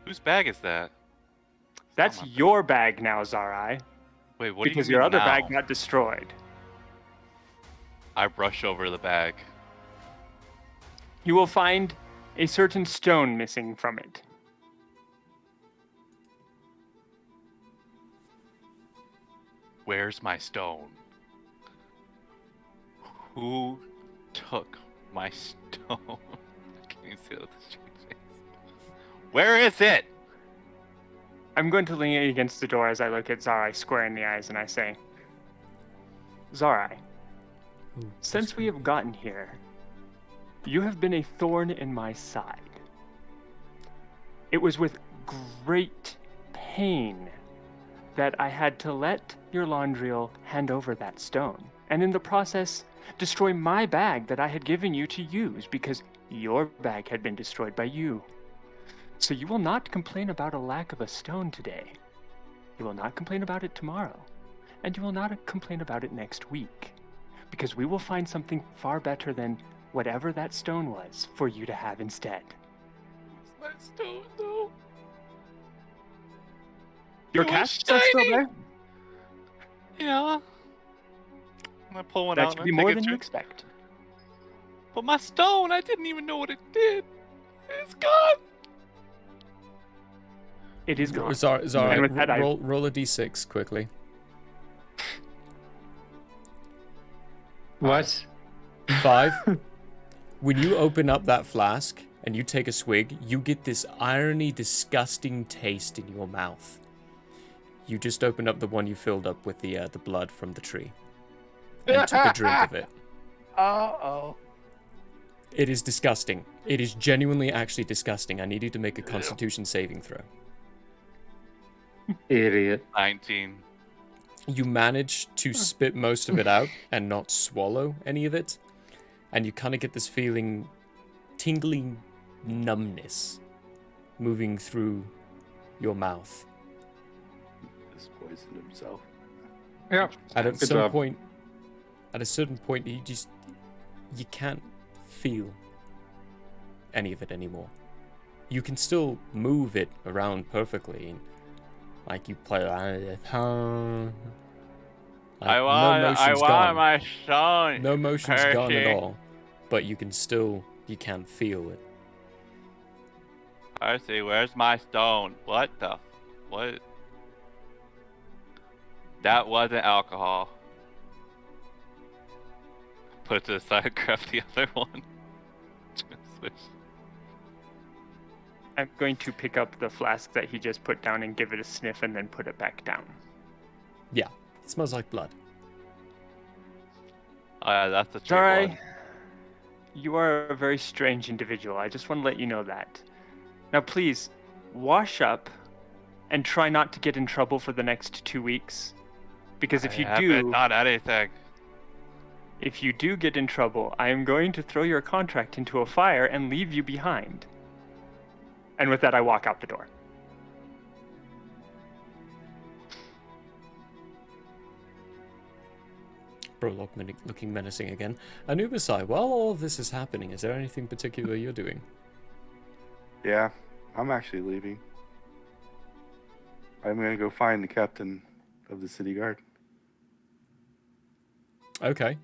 Whose bag is that? That's Oh my- your bag now, Xarrai, Wait, what because do you your mean other now? bag got destroyed. I brush over the bag. You will find a certain stone missing from it. Where's my stone? Who took my stone? Can you see that with the straight face? Where is it? I'm going to lean against the door as I look at Xarrai square in the eyes and I say, Xarrai, Ooh, since we have gotten here, you have been a thorn in my side. It was with great pain that I had to let your Laundriel hand over that stone, and in the process, destroy my bag that I had given you to use because your bag had been destroyed by you. So you will not complain about a lack of a stone today. You will not complain about it tomorrow. And you will not complain about it next week. Because we will find something far better than whatever that stone was for you to have instead. My stone, though. Your It was cast is still shiny! there? Yeah. I'm gonna pull one That out should and be take more a than you drink. expect. But my stone, I didn't even know what it did. It's gone. It is gone. Xarrai, And with that, roll a d6 quickly. What? 5. When you open up that flask and you take a swig, you get this irony, disgusting taste in your mouth. You just opened up the one you filled up with the blood from the tree and took a drink of it. Uh-oh. It is disgusting. It is genuinely actually disgusting. I need you to make a Constitution saving throw. Idiot. 19. You manage to spit most of it out and not swallow any of it. And you kind of get this feeling, tingling numbness moving through your mouth. He's poisoned himself. Yeah. At a Good certain job. point, you can't feel any of it anymore. You can still move it around perfectly, and like you play I want my stone. No motion's gone at Percy. all, but you can't feel it. Percy, where's my stone? What? That wasn't alcohol. Put it to the side, grab the other one. Switch. I'm going to pick up the flask that he just put down and give it a sniff and then put it back down. Yeah, it smells like blood. Oh yeah, that's a tree Xarrai, blood. you are a very strange individual. I just want to let you know that. Now please, wash up and try not to get in trouble for the next 2 weeks. Because if you do, not anything. if you do get in trouble, I am going to throw your contract into a fire and leave you behind. And with that, I walk out the door. Prologue looking menacing again. Anubisai, while all of this is happening, is there anything particular you're doing? Yeah, I'm actually leaving. I'm gonna go find the captain of the city guard. Okay.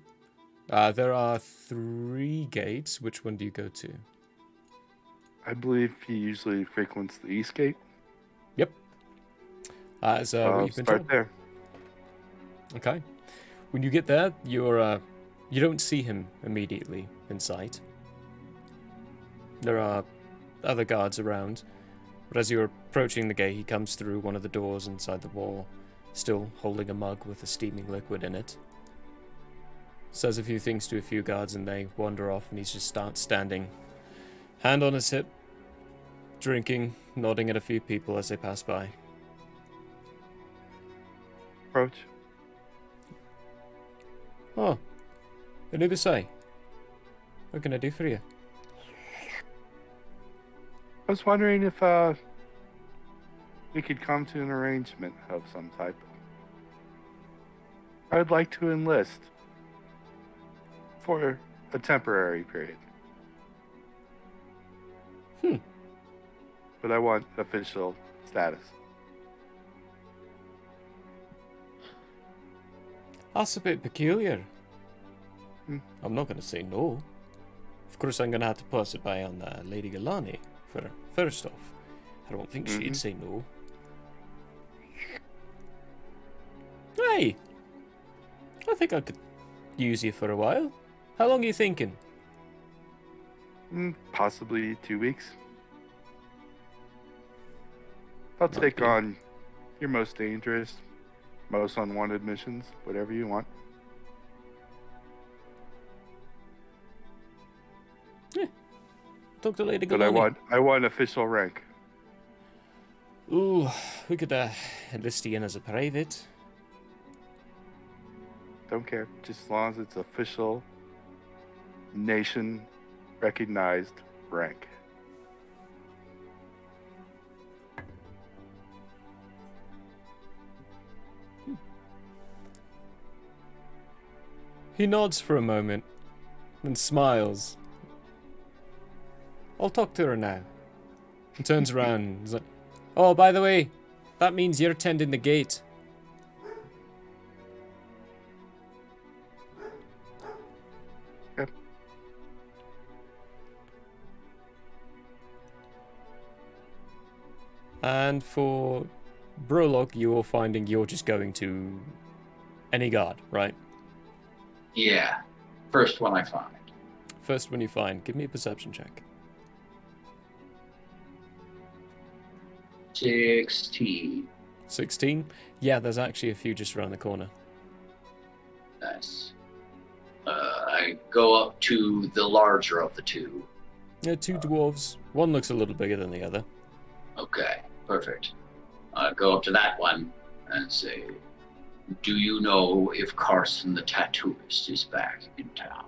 There are 3 gates. Which one do you go to? I believe he usually frequents the East Gate. Yep. What I'll you've been start told. there. Okay. When you get there, you don't see him immediately in sight. There are other guards around, but as you're approaching the gate, he comes through one of the doors inside the wall, still holding a mug with a steaming liquid in it. Says a few things to a few guards and they wander off, and he just starts standing, hand on his hip, drinking, nodding at a few people as they pass by. Approach. Oh, Anubisai, what can I do for you? I was wondering if we could come to an arrangement of some type. I would like to enlist for a temporary period. But I want official status. That's a bit peculiar. Hmm. I'm not going to say no. Of course, I'm going to have to pass it by on Lady Galani first off. I don't think she'd say no. Hey! I think I could use you for a while. How long are you thinking? Possibly 2 weeks. I'll Might take be. on your most dangerous, most unwanted missions, whatever you want. Talk to Lady But Galani. I want official rank. Ooh, we could enlist you in as a private. Don't care, just as long as it's official, nation recognized rank. He nods for a moment and smiles. I'll talk to her now. He turns around and he's like, oh, by the way, that means you're tending the gate. Yep. And for Brolog, you're finding you're just going to any guard, right? Yeah. First one I find. First one you find. Give me a perception check. 16. 16? Yeah, there's actually a few just around the corner. Nice. I go up to the larger of the two. Yeah, two dwarves. One looks a little bigger than the other. Okay, perfect. Go up to that one and say, do you know if Carson the tattooist is back in town?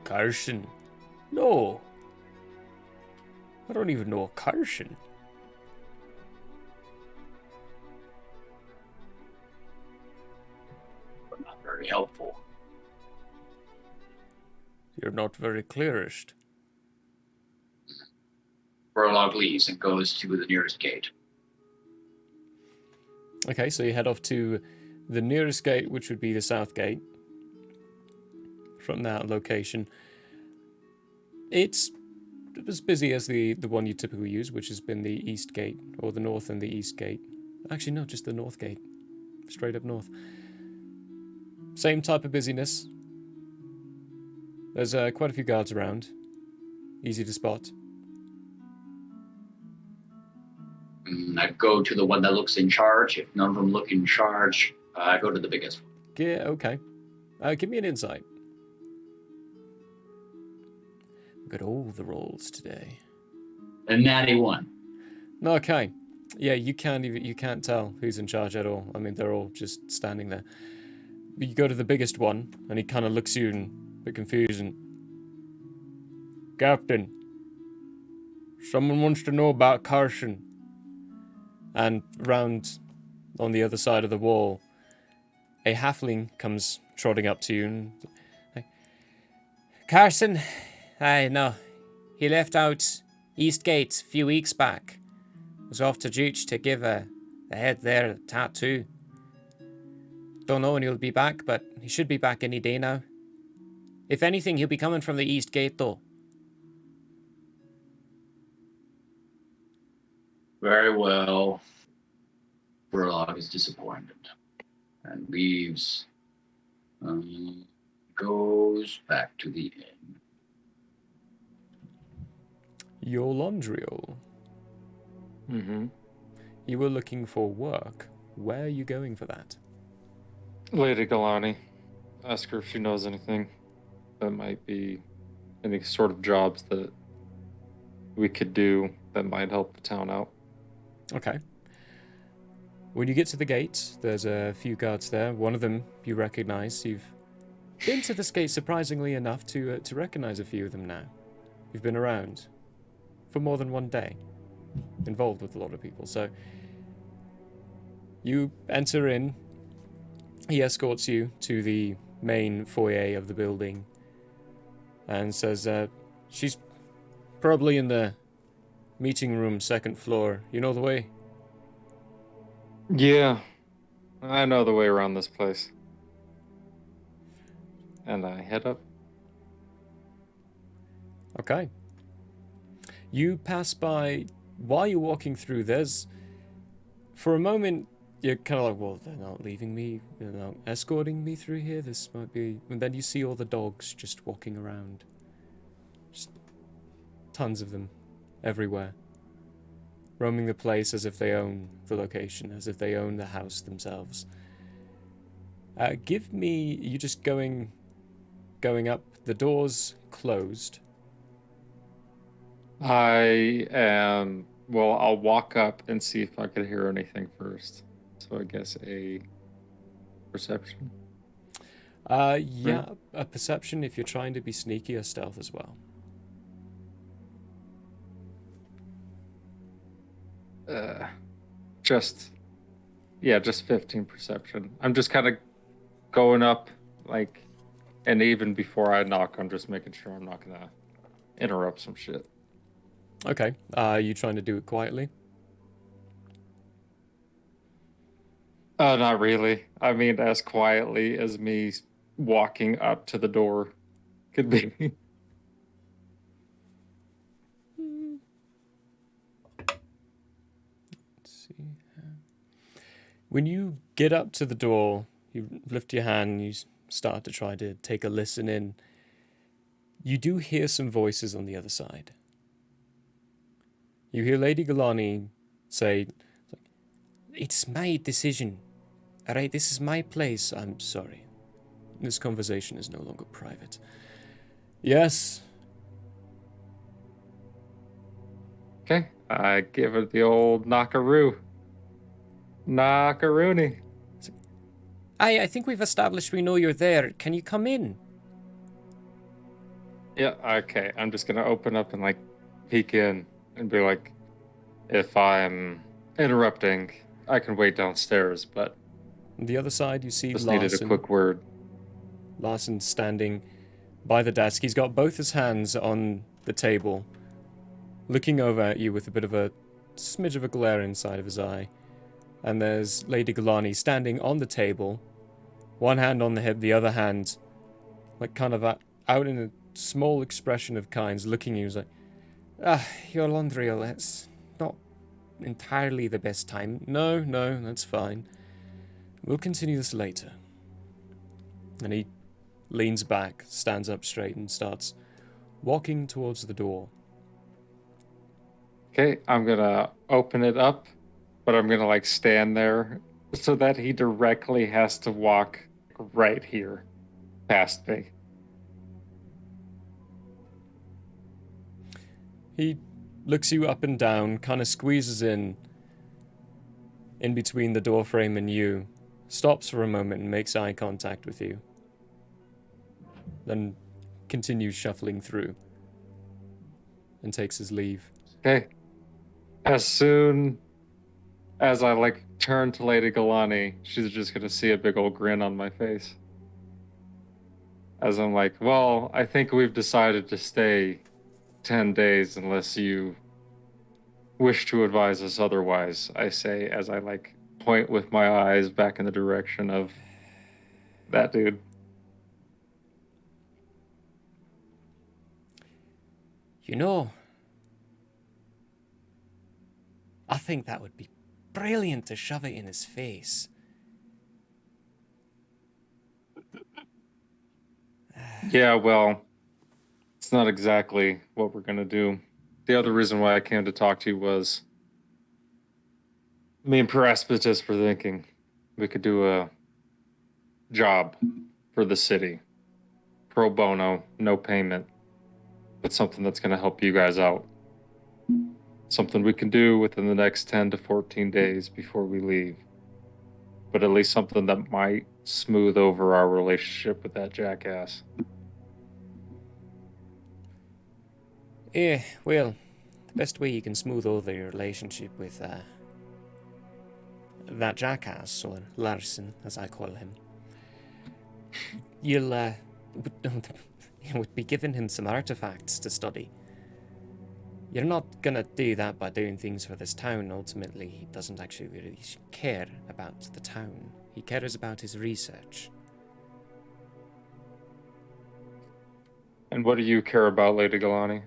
Carson? No. I don't even know a Carson. Not very helpful. You're not very clearest. Burlog leaves and goes to the nearest gate. Okay, so you head off to the nearest gate, which would be the south gate. From that location. It's as busy as the one you typically use, which has been the east gate, or the north and the east gate. Actually, no, just the north gate. Straight up north. Same type of busyness. There's quite a few guards around. Easy to spot. I go to the one that looks in charge. If none of them look in charge, I go to the biggest one. Yeah, okay. Give me an insight. We've got all the rolls today. A natty one. Okay. Yeah, you can't tell who's in charge at all. I mean, they're all just standing there. But you go to the biggest one, and he kind of looks at you and a bit confused and... Captain, someone wants to know about Carson. And round on the other side of the wall, a halfling comes trotting up to you and... Carson? I know. He left out East Gate a few weeks back. Was off to Juch to give the head there a tattoo. Don't know when he'll be back, but he should be back any day now. If anything, he'll be coming from the East Gate, though. Very well. Burlog is disappointed and leaves. Goes back to the inn. Yolandriel, Mm-hmm. you were looking for work. Where are you going for that? Lady Galani. Ask her if she knows anything that might be any sort of jobs that we could do that might help the town out. Okay. When you get to the gate, there's a few guards there. One of them you recognize. You've been to this gate surprisingly enough to recognize a few of them now. You've been around for more than one day, involved with a lot of people. So you enter in. He escorts you to the main foyer of the building and says, she's probably in the meeting room, second floor. You know the way? Yeah, I know the way around this place. And I head up. Okay. You pass by, while you're walking through, for a moment, you're kind of like, well, they're not leaving me, they're not escorting me through here, this might be... And then you see all the dogs just walking around. Just tons of them, everywhere. roaming the place as if they own the location, as if they own the house themselves. Give me... You just going up, the door's closed. I am... Well, I'll walk up and see if I could hear anything first. So I guess a perception. Yeah, a perception if you're trying to be sneaky, or stealth as well. Just 15 perception. I'm just kind of going up, like, and even before I knock, I'm just making sure I'm not gonna interrupt some shit. Okay, are you trying to do it quietly? Not really. I mean, as quietly as me walking up to the door could be. Let's see. When you get up to the door, you lift your hand, you start to try to take a listen in. You do hear some voices on the other side. You hear Lady Galani say, "It's my decision. Alright, this is my place. I'm sorry. This conversation is no longer private." Yes. Okay, I give it the old knockaroo. Knockaroony. I think we've established we know you're there. Can you come in? Yeah, okay. I'm just gonna open up and like peek in and be like, if I'm interrupting, I can wait downstairs, but On the other side, you see just Larson. needed a quick word. Larson standing by the desk. He's got both his hands on the table, looking over at you with a bit of a smidge of a glare inside of his eye. And there's Lady Galani standing on the table, one hand on the hip, the other hand, like kind of out in a small expression of kinds, looking at you. He's like, Your laundry, it's not entirely the best time. No, that's fine. We'll continue this later. And he leans back, stands up straight, and starts walking towards the door. Okay, I'm gonna open it up, but I'm gonna like stand there so that he directly has to walk right here past me. He looks you up and down, kind of squeezes in between the doorframe and you, stops for a moment and makes eye contact with you, then continues shuffling through and takes his leave. Okay. As soon as I like turn to Lady Galani, she's just gonna see a big old grin on my face. As I'm like, well, I think we've decided to stay 10 days unless you wish to advise us otherwise, I say as I like point with my eyes back in the direction of that dude. You know, I think that would be brilliant to shove it in his face. Yeah, well, it's not exactly what we're gonna do. The other reason why I came to talk to you was me and Paraspetus were thinking we could do a job for the city. Pro bono, no payment. But something that's gonna help you guys out. Something we can do within the next 10 to 14 days before we leave. But at least something that might smooth over our relationship with that jackass. Well, the best way you can smooth over your relationship with that jackass, or Larson, as I call him, you'll would be giving him some artifacts to study. You're not gonna do that by doing things for this town. Ultimately, he doesn't actually really care about the town. He cares about his research. And what do you care about, Lady Galani?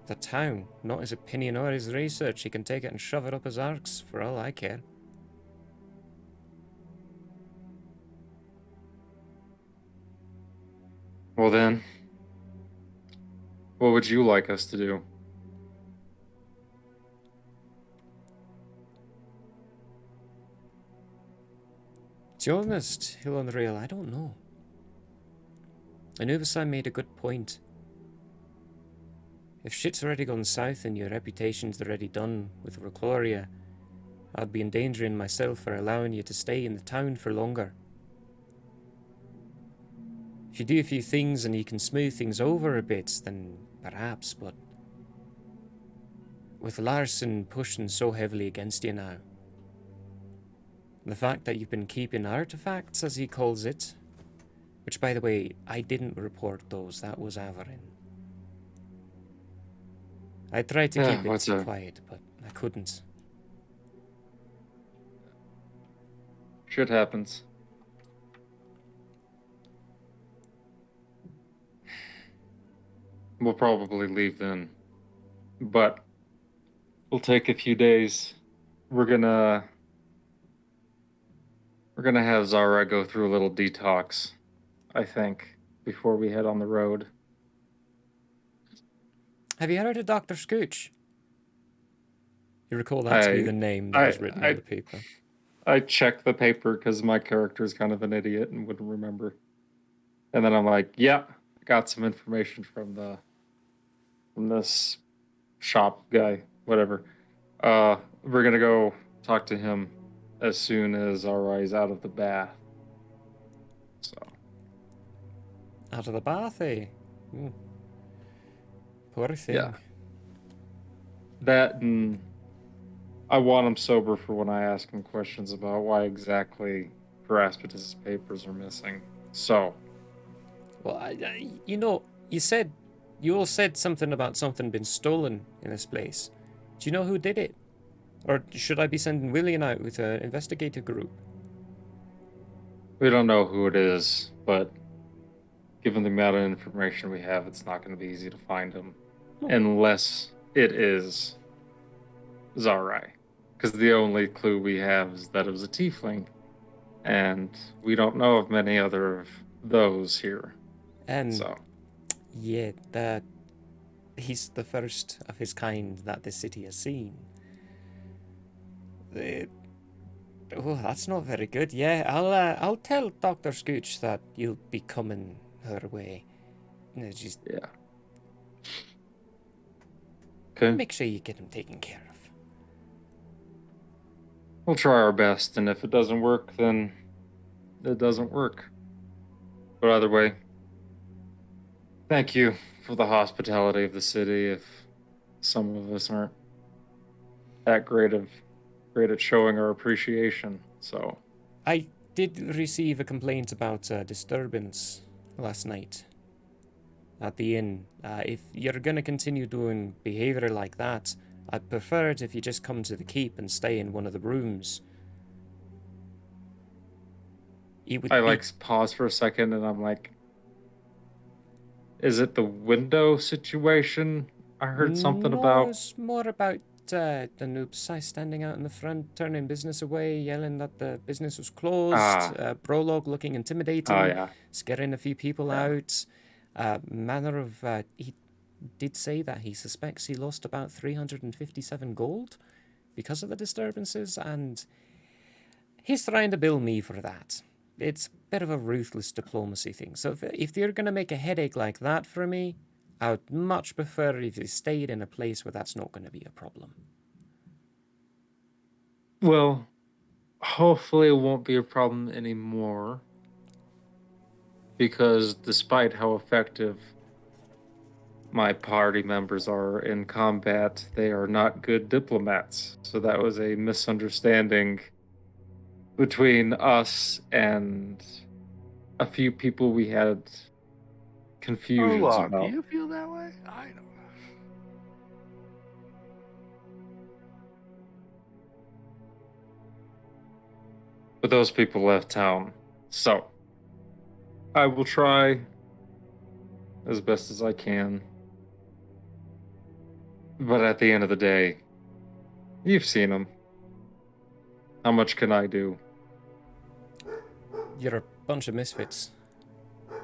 The town, not his opinion or his research. He can take it and shove it up his arse, for all I care. Well then, what would you like us to do? To be honest, Hill on the Rail, I don't know. Anubis-san made a good point. If shit's already gone south and your reputation's already done with Recloria, I'd be endangering myself for allowing you to stay in the town for longer. If you do a few things and you can smooth things over a bit, then perhaps, but with Larson pushing so heavily against you now, the fact that you've been keeping artifacts, as he calls it, which, by the way, I didn't report those, that was Averin. I tried to keep it quiet, but I couldn't. Shit happens. We'll probably leave then. But we'll take a few days. We're gonna have Xarrai go through a little detox, I think, before we head on the road. Have you heard of Dr. Scooch? You recall that to be the name that was written on the paper. I checked the paper because my character is kind of an idiot and wouldn't remember. And then I'm like, yeah, I got some information from this shop guy, whatever. We're gonna go talk to him as soon as Xarrai's out of the bath. So. Out of the bath, eh? Mm. Poor thing. Yeah. That, and I want him sober for when I ask him questions about why exactly Peraspitus' papers are missing. So. Well, you know, you all said something about something being stolen in this place. Do you know who did it? Or should I be sending William out with an investigator group? We don't know who it is, but given the amount of information we have, it's not going to be easy to find him. Unless it is Xarrai. Because the only clue we have is that it was a tiefling. And we don't know of many other of those here. So. Yeah, he's the first of his kind that this city has seen. Oh, that's not very good. Yeah, I'll tell Dr. Scooch that you'll be coming her way. Yeah. Okay. Make sure you get him taken care of. We'll try our best, and if it doesn't work, then it doesn't work. But either way, thank you for the hospitality of the city. If some of us aren't that great at showing our appreciation, so. I did receive a complaint about disturbance last night at the inn. If you're going to continue doing behavior like that, I'd prefer it if you just come to the keep and stay in one of the rooms. I pause for a second and I'm like, is it the window situation? I heard something about. No, it's more about the noobs standing out in the front, turning business away, yelling that the business was closed. Prologue looking intimidating, scaring a few people out. Manner of he did say that he suspects he lost about 357 gold because of the disturbances, and he's trying to bill me for that. It's a bit of a ruthless diplomacy thing. So if you're going to make a headache like that for me, I would much prefer if you stayed in a place where that's not going to be a problem. Well, hopefully it won't be a problem anymore. Because despite how effective my party members are in combat, they are not good diplomats. So that was a misunderstanding between us and a few people we had confusions about. Do you feel that way? I don't know. But those people left town. So I will try as best as I can. But at the end of the day, you've seen them. How much can I do? You're a bunch of misfits. I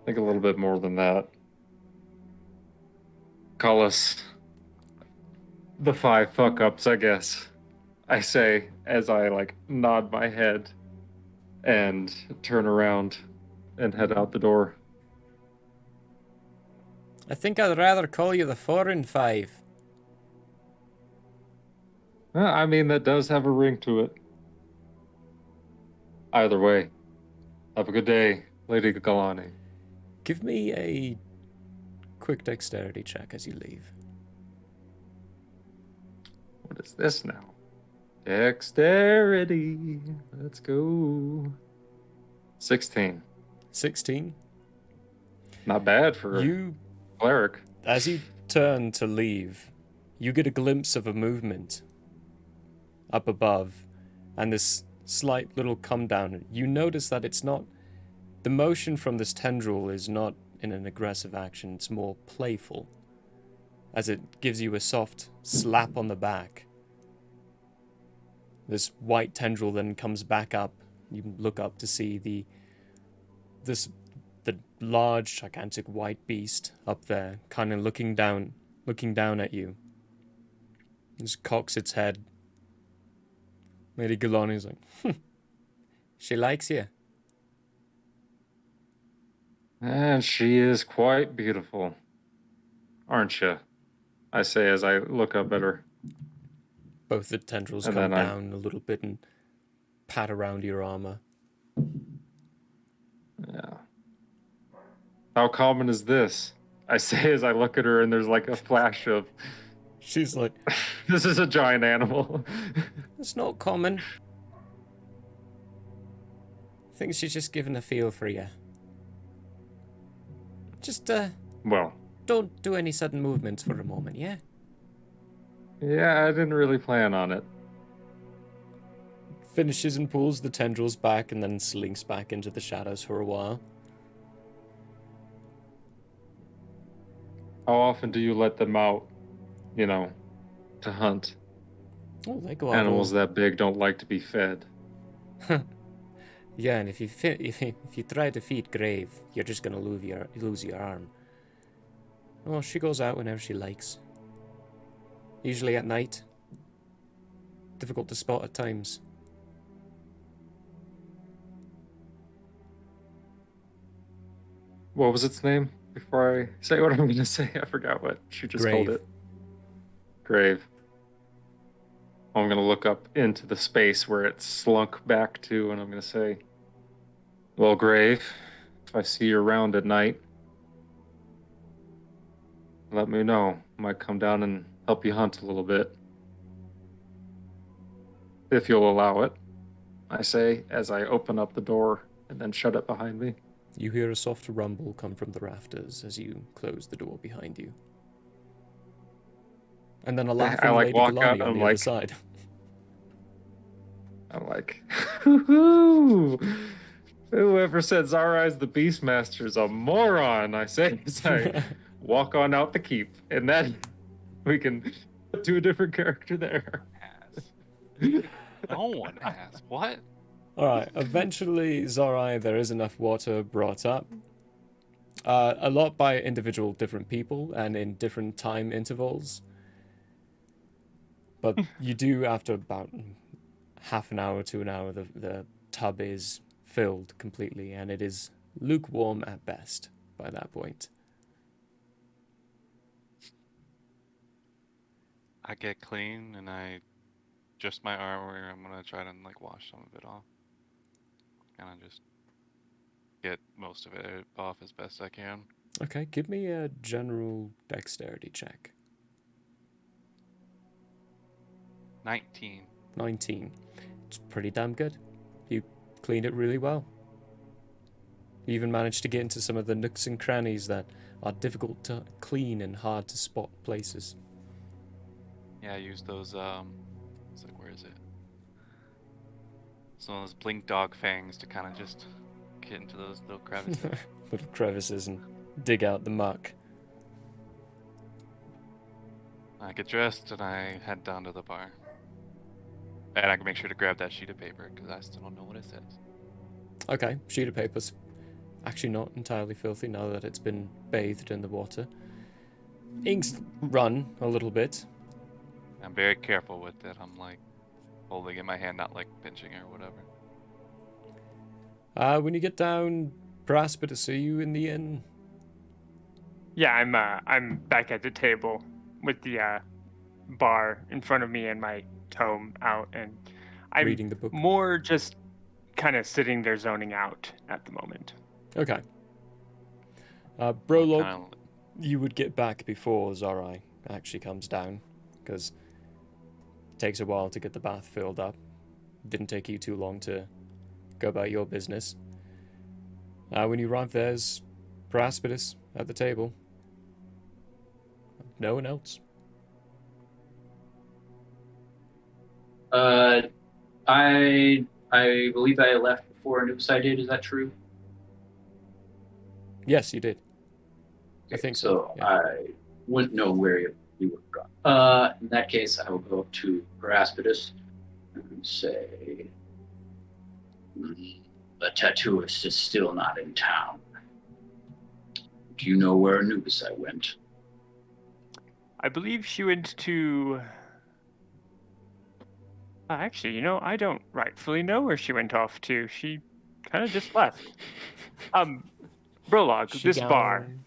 think a little bit more than that. Call us the 5 fuck-ups, I guess. I say as I like nod my head and turn around and head out the door. I think I'd rather call you the 4 and 5. I mean, that does have a ring to it. Either way, have a good day, Lady Galani. Give me a quick dexterity check as you leave. What is this now? Dexterity. Let's go. 16. 16. Not bad for You, a cleric. as you turn to leave, you get a glimpse of a movement up above, and this slight little come down. You notice that it's not, the motion from this tendril is not in an aggressive action, it's more playful, as it gives you a soft slap on the back. This white tendril then comes back up. You look up to see the large, gigantic white beast up there, kind of looking down at you. It just cocks its head. Lady Galani's like, she likes you. And she is quite beautiful, aren't you? I say as I look up at her. Both the tendrils And come then I- down a little bit and pat around your armor. Yeah. How common is this? I say as I look at her, and there's like a flash of, She's like, this is a giant animal. it's not common. I think she's just giving a feel for you. Just, Well, don't do any sudden movements for a moment, yeah? yeah, I didn't really plan on it. Finishes and pulls the tendrils back and then slinks back into the shadows for a while. How often do you let them out, to hunt? Oh, they go out Animals that big don't like to be fed. Yeah, and if you try to feed Grave, you're just gonna lose your arm. Well, she goes out whenever she likes. Usually at night. Difficult to spot at times. What was its name? Before I say what I'm going to say, I forgot what she just Grave. called it. Grave. I'm going to look up into the space where it slunk back to, and I'm going to say, well, Grave, if I see you around at night, let me know. I might come down and help you hunt a little bit. If you'll allow it, I say, as I open up the door and then shut it behind me. You hear a soft rumble come from the rafters as you close the door behind you. And then a laughing Lady walk out Galani on and the other side. I'm like, hoo-hoo! Whoever said Xarrai's the Beastmaster's a moron, I say as I walk on out the keep. And then we can do a different character there. No one has. What? Alright, eventually, Xarrai, there is enough water brought up. A lot by individual different people and in different time intervals. But you do, after about half an hour to an hour, the tub is filled completely, and it is lukewarm at best by that point. I get clean and I just my armor. I'm gonna try to wash some of it off. Kind of just get most of it off as best I can. Okay, give me a general dexterity check. 19. 19. It's pretty damn good. You cleaned it really well. You even managed to get into some of the nooks and crannies that are difficult to clean and hard to spot places. Yeah, I use those. It's like, where is it? Some of those blink dog fangs to kind of just get into those little crevices. Little crevices and dig out the muck. I get dressed and I head down to the bar. And I can make sure to grab that sheet of paper because I still don't know what it says. Okay, sheet of paper's actually not entirely filthy now that it's been bathed in the water. Ink's run a little bit. I'm very careful with it. I'm like, holding in my hand, not like pinching or whatever. When you get down, Praspidus, are you in the inn? Yeah, I'm back at the table with the bar in front of me and my tome out, and I'm Reading the book. more just kind of sitting there zoning out at the moment. Okay. Brolog, Kinda- you would get back before Xarrai actually comes down, because it takes a while to get the bath filled up. Didn't take you too long to go about your business. When you arrive, there's Praspidus at the table. No one else. I believe I left before Anubis did. Is that true? Yes, you did. I think so. Yeah. I wouldn't know where you would have gone. In that case, I will go up to Paraspidus and say, the tattooist is still not in town. Do you know where Anubis went? I believe she went to. Actually, I don't rightfully know where she went off to. She kind of just left. Brolog, She this bar. gone.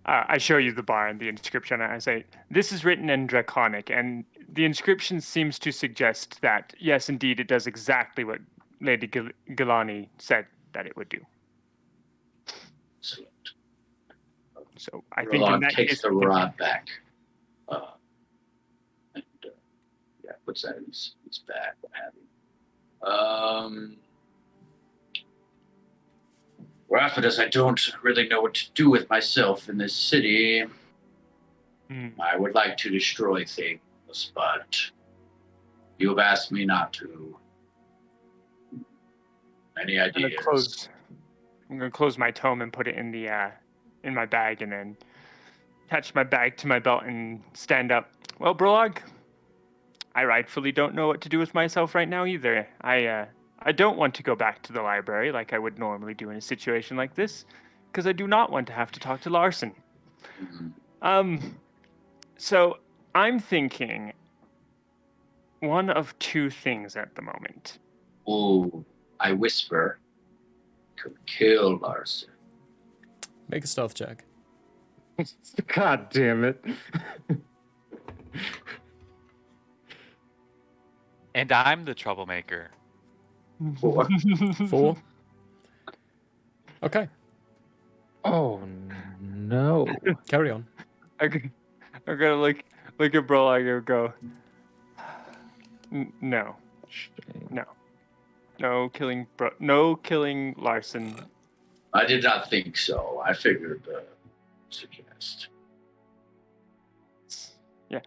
I show you the bar and the inscription. And I say, this is written in Draconic, and the inscription seems to suggest that, yes, indeed, it does exactly what Lady Ghelfi said that it would do. Excellent. So I think in Rod that takes case, the we can- rod back. And puts that in his bag, what have you. Rapidus, I don't really know what to do with myself in this city. I would like to destroy things, but you have asked me not to. Any ideas? I'm gonna close my tome and put it in the in my bag, and then attach my bag to my belt and stand up. Well, Brolog, I rightfully don't know what to do with myself right now either. I don't want to go back to the library like I would normally do in a situation like this, because I do not want to have to talk to Larson. So I'm thinking one of two things at the moment. Oh, I whisper, could kill Larson. Make a stealth check. God damn it. And I'm the troublemaker. 4. 4. Okay, Oh no. carry on. I'm gonna look at Brolog and go, no, Shame. no killing Larson. I did not think so. I figured suggest. Yeah.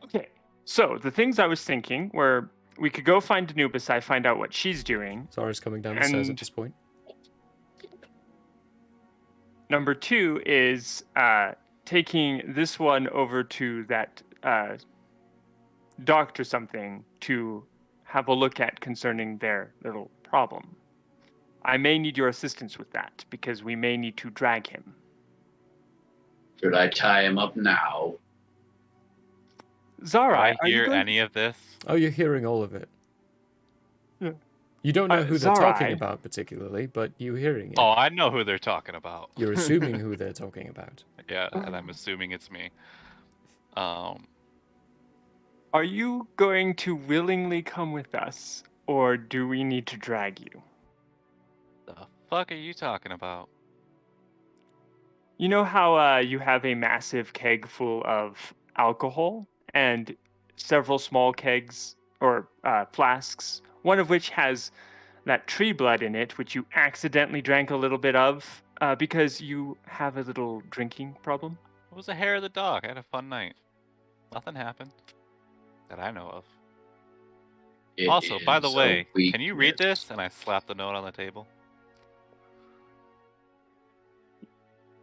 Okay. So the things I was thinking were we could go find Anubis, find out what she's doing. Zara's coming down the stairs at And- this point. Number 2 is taking this one over to that doctor something to have a look at concerning their little problem. I may need your assistance with that because we may need to drag him. Should I tie him up now? Xarrai, I hear any of this? Oh, you're hearing all of it. Yeah. You don't know who they're talking Xarrai. about particularly, but you're hearing it. Oh, I know who they're talking about. You're assuming who they're talking about. Yeah, and I'm assuming it's me. Are you going to willingly come with us, or do we need to drag you? The fuck are you talking about? You know how you have a massive keg full of alcohol and several small kegs or flasks, one of which has that tree blood in it, which you accidentally drank a little bit of because you have a little drinking problem? It was a hair of the dog. I had a fun night. Nothing happened that I know of. It Also, by the is a way, can you read weakness. this? And I slap the note on the table.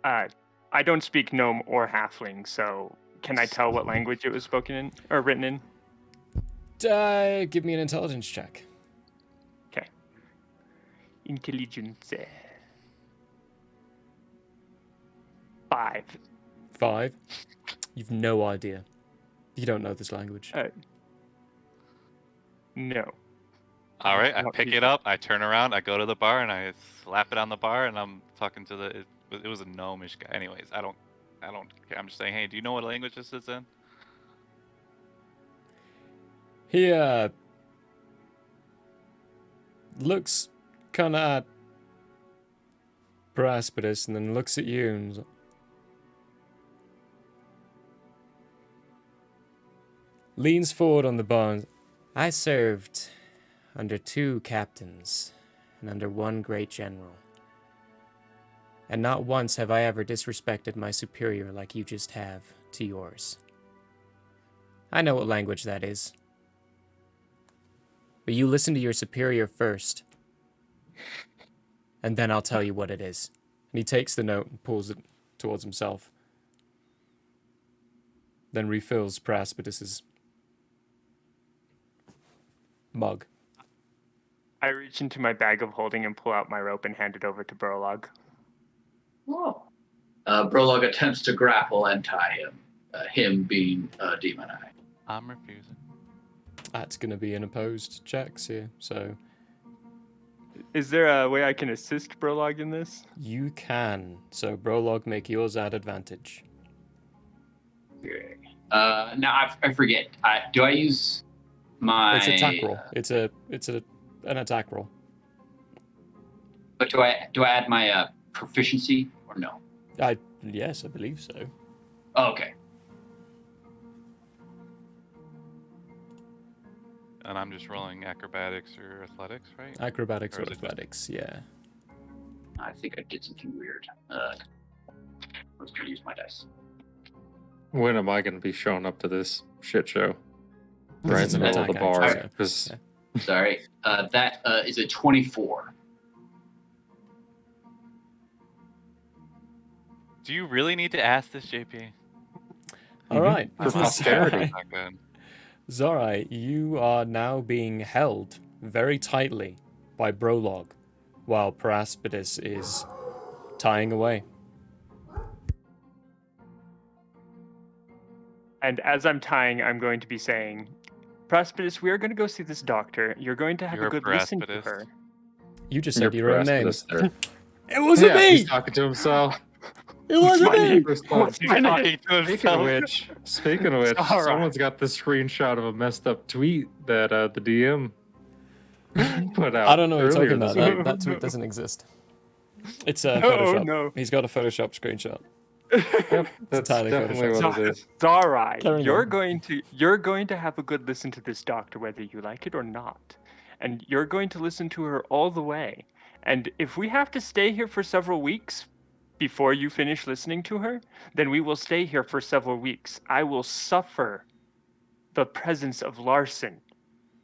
I don't speak gnome or halfling, so can I tell what language it was spoken in or written in? Give me an intelligence check. Okay. Intelligence. 5. 5. You've no idea. You don't know this language. No. All right, I What pick you it said. up. I turn around. I go to the bar and I slap it on the bar. And I'm talking to it was a gnomish guy. Anyways, I don't care. I'm just saying, hey, do you know what language this is in? He looks kind of at Praspidus and then looks at you and is like, leans forward on the bar. And, I served under 2 captains and under 1 great general. And not once have I ever disrespected my superior like you just have to yours. I know what language that is. But you listen to your superior first. And then I'll tell you what it is. and he takes the note and pulls it towards himself. Then refills Praspidus's mug. I reach into my bag of holding and pull out my rope and hand it over to Burlog. Whoa. Brolog attempts to grapple and tie him, him being Demon Eye. I'm refusing. That's going to be an opposed checks here, so Is there a way I can assist Burlog in this? you can. So Brolog, make yours at advantage. Okay. Now I forget. Do I use my? It's an attack roll. It's an attack roll. But do I add my proficiency or no? Yes, I believe so. Oh, okay. And I'm just rolling acrobatics or athletics, right? Acrobatics Or or is it just- athletics, yeah. I think I did something weird. Let's try to use my dice. When am I going to be showing up to this shit show? This Right is in the an middle of the attack bar. action, so- 'Cause yeah. Sorry. That is a 24. Do you really need to ask this, JP? All right. For posterity. Not good. Xarrai, you are now being held very tightly by Brolog, while Praspidus is tying away. And as I'm tying, I'm going to be saying, Praspidus, we are going to go see this doctor. You're going to have You're a a good listen to Praspidus. her. You just said your own name. Praspidus there. It wasn't Yeah, me! he's talking to himself. It wasn't my me! name? Response. He's talking to Speaking of which, All right. someone's got the screenshot of a messed up tweet that the DM put out. I don't know what you're earlier talking about. this week. That tweet doesn't exist. It's a No, Photoshop. no. He's got a Photoshop screenshot. Yep, that's entirely definitely Photoshop. what it is. Xarrai, Carry you're on. going to have a good listen to this doctor, whether you like it or not. And you're going to listen to her all the way. And if we have to stay here for several weeks before you finish listening to her, then we will stay here for several weeks. I will suffer the presence of Larson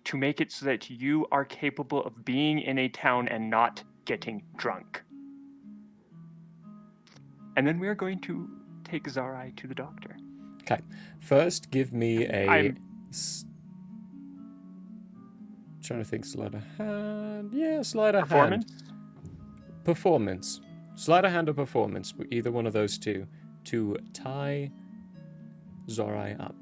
to make it so that you are capable of being in a town and not getting drunk. And then we are going to take Xarrai to the doctor. Okay. First, give me a... I'm- Trying to think, sleight of hand. Yeah, sleight of Performance? hand. Performance. Sleight of hand or performance, either one of those two, to tie Xarrai up.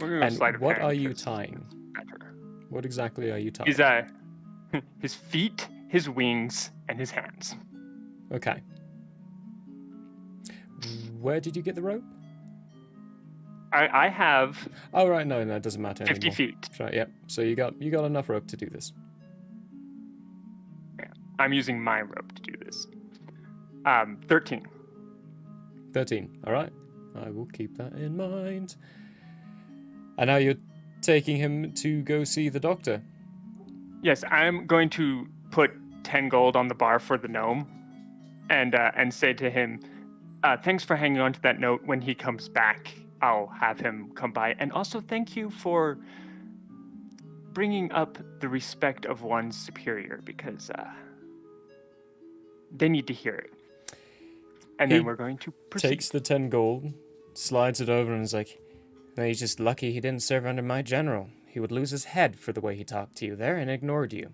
We're going to And sleight of what hand are you 'cause tying? it's better. What exactly are you tying? He's his feet, his wings, and his hands. Okay. Where did you get the rope? I have Oh, right, no, it doesn't matter 50 anymore. feet. Right, yep. So you got enough rope to do this. I'm using my rope to do this. 13. 13. All right. I will keep that in mind. And now you're taking him to go see the doctor. Yes, I'm going to put 10 gold on the bar for the gnome, and say to him, "Thanks for hanging on to that note. When he comes back, I'll have him come by. And also, thank you for bringing up the respect of one's superior, because they need to hear it." And He then we're going to proceed. Takes the 10 gold, slides it over, and is like, No, he's just lucky he didn't serve under my general. He would lose his head for the way he talked to you there and ignored you.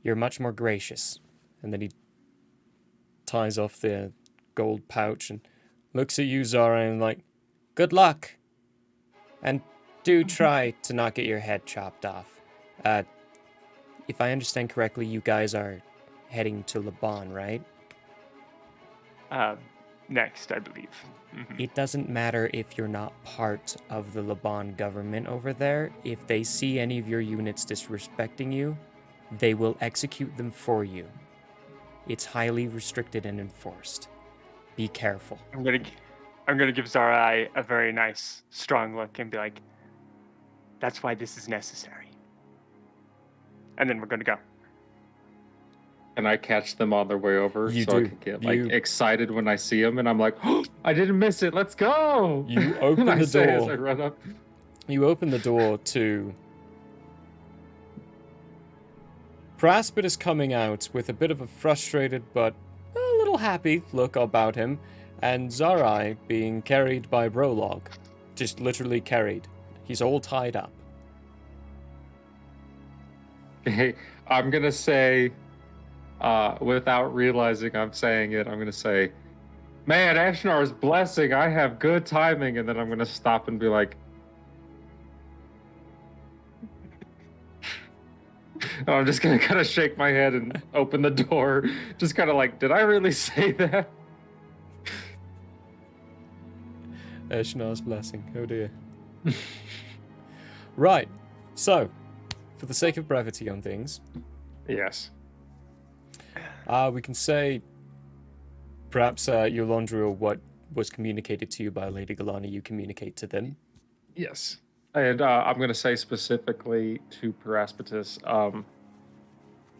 You're much more gracious. and then he ties off the gold pouch and looks at you, Xarrai, and like, good luck. And do try to not get your head chopped off. If I understand correctly, you guys are heading to Laban, right? Next, I believe. It doesn't matter if you're not part of the Laban government over there. If they see any of your units disrespecting you, they will execute them for you. It's highly restricted and enforced. Be careful. I'm gonna give Xarrai a very nice, strong look and be like, "That's why this is necessary." And then we're gonna go. And I catch them on their way over, You so do. I can get You- excited when I see them, and I'm like, oh, I didn't miss it. Let's go! You open And I the say as door. I run up. You open the door to Praspidus coming out with a bit of a frustrated but a little happy look about him, and Xarrai being carried by Brolog. Just literally carried. He's all tied up. Hey, I'm gonna say, without realizing I'm saying it, I'm gonna say, man, Ashnar's blessing, I have good timing, and then I'm gonna stop and be like, and I'm just gonna kind of shake my head and open the door, just kind of like, did I really say that? Eshnar's blessing. Oh dear. Right. So, for the sake of brevity on things, Yes. we can say perhaps Yolandriel, what was communicated to you by Lady Galani, you communicate to them. Yes. And I'm going to say specifically to Paraspitus,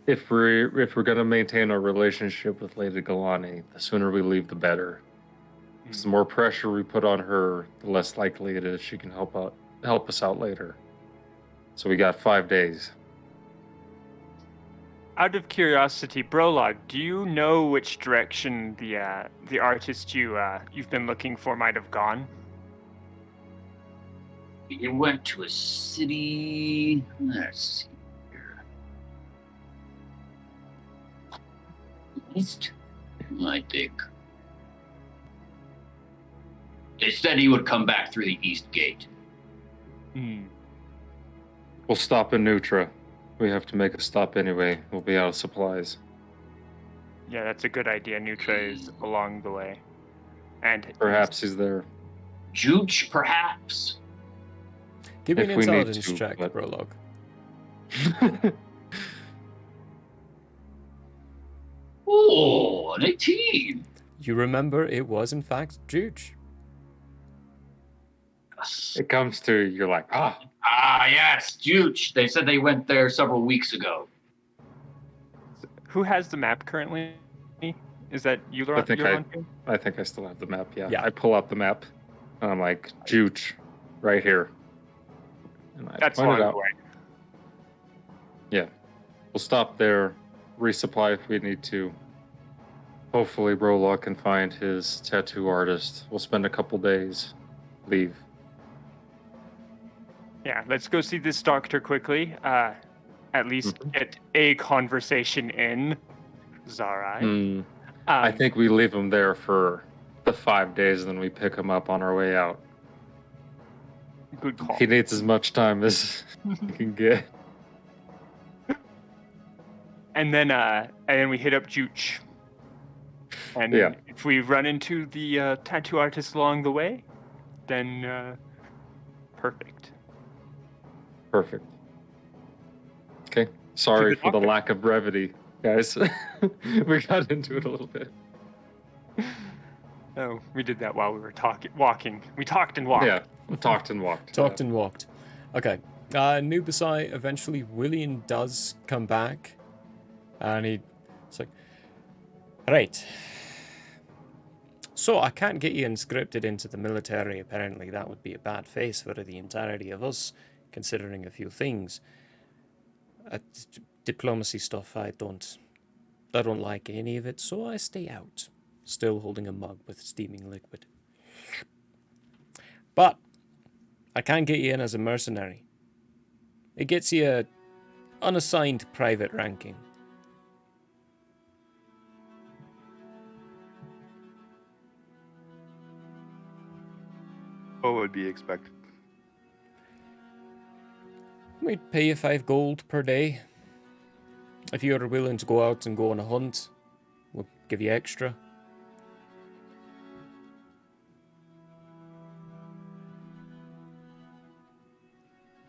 if we're going to maintain a relationship with Lady Galani, the sooner we leave, the better. Because the more pressure we put on her, the less likely it is she can help us out later. So we got 5 days. Out of curiosity, Brolog, do you know which direction the artist you've been looking for might have gone? It went to a city. Let's see here. East, I think. They said he would come back through the east gate. We'll stop in Nutra. We have to make a stop anyway. We'll be out of supplies. Yeah, that's a good idea. Nutra is along the way. And Perhaps he's there. Juge, perhaps? Give me an If we need intelligence to, check, but- Brolog. Oh, an 18. You remember it was in fact Juge. It comes to, you're like, ah. Ah, yes, Juge. They said they went there several weeks ago. who has the map currently? Is that you, I think Yolanda? I think I still have the map, yeah. Yeah. I pull out the map, and I'm like, Juch, right here. And I That's point far it out. away. Yeah. We'll stop there, resupply if we need to. Hopefully Brolock can find his tattoo artist. We'll spend a couple days, leave. Yeah, let's go see this doctor quickly. At least get a conversation in. Xarrai. I think we leave him there for the 5 days, and then we pick him up on our way out. Good call. He needs as much time as he can get. And then we hit up Juch. And Yeah. if we run into the tattoo artist along the way, then perfect. Perfect. Okay. Sorry the for the doctor. lack of brevity, guys. We got into it a little bit. Oh, we did that while we were walking. We talked and walked. Yeah. Talked and walked. Talked and walked. Okay. Nubisai, eventually William does come back. And it's like, right. So I can't get you inscripted into the military. Apparently that would be a bad face for the entirety of us, considering a few things. Diplomacy stuff, I don't like any of it, so I stay out. Still holding a mug with steaming liquid. But I can get you in as a mercenary. It gets you a unassigned private ranking. What would be expected? We'd pay you 5 gold per day. If you are willing to go out and go on a hunt, we'll give you extra.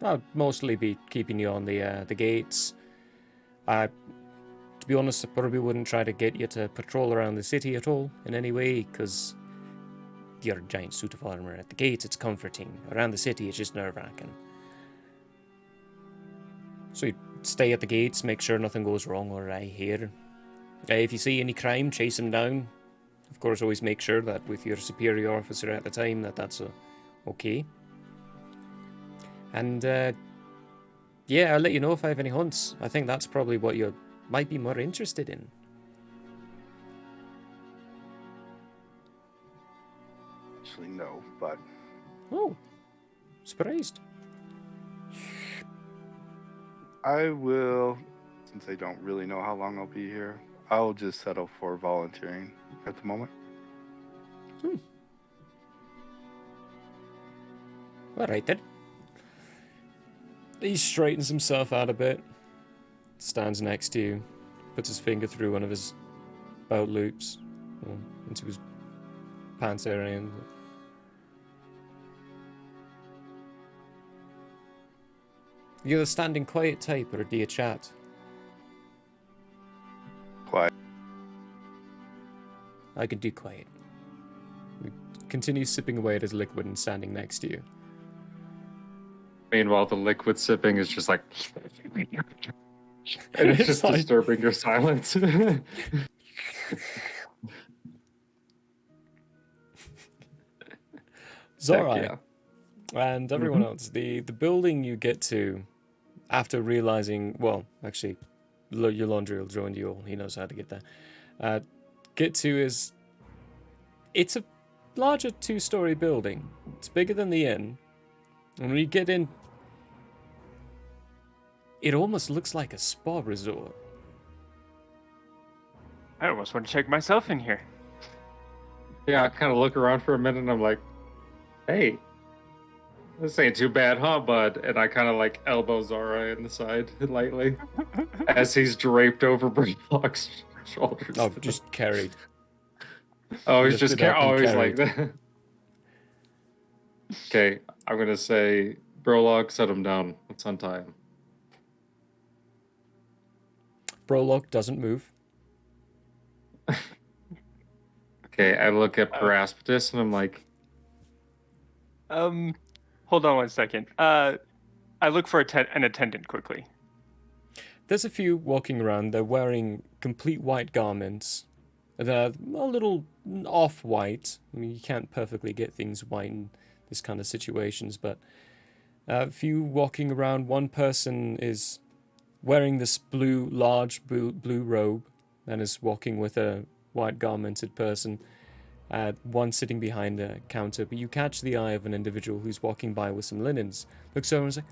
I'll mostly be keeping you on the gates. To be honest, I probably wouldn't try to get you to patrol around the city at all in any way, because you're a giant suit of armor. At the gates, it's comforting. Around the city, it's just nerve-wracking. So you stay at the gates, make sure nothing goes wrong or right here. If you see any crime, chase them down. Of course, always make sure that with your superior officer at the time that's okay. And yeah, I'll let you know if I have any hunts. I think that's probably what you might be more interested in. Actually, no, but Oh, surprised. I will, since I don't really know how long I'll be here, I'll just settle for volunteering at the moment. Alright then. He straightens himself out a bit, stands next to you, puts his finger through one of his belt loops into his pants area. And you're the standing quiet type, or do you chat? Quiet. I can do quiet. He continues sipping away at his liquid and standing next to you. Meanwhile, the liquid sipping is just like, and it's just fine. disturbing your silence. Xarrai yeah. and everyone else, the building you get to after realizing, well, actually, your laundry will join you all. He knows how to get there. Get to is, it's a larger 2-story building. It's bigger than the inn. And when you get in, it almost looks like a spa resort. I almost want to check myself in here. Yeah, I kind of look around for a minute and I'm like, hey, this ain't too bad, huh, bud? And I kind of like elbow Xarrai in the side lightly as he's draped over Bricklock's shoulders. Oh, just carried. Oh, he's Lifted just up and always like that. Okay, I'm gonna say, Brolock, set him down. Let's untie him. Brolock doesn't move. Okay, I look at Paraspatus and I'm like, Hold on one second. I look for an attendant quickly. There's a few walking around. They're wearing complete white garments. They're a little off-white. I mean, you can't perfectly get things white in this kind of situations, but a few walking around. One person is wearing this large blue robe and is walking with a white garmented person. One sitting behind a counter, but you catch the eye of an individual who's walking by with some linens. Looks over and is like,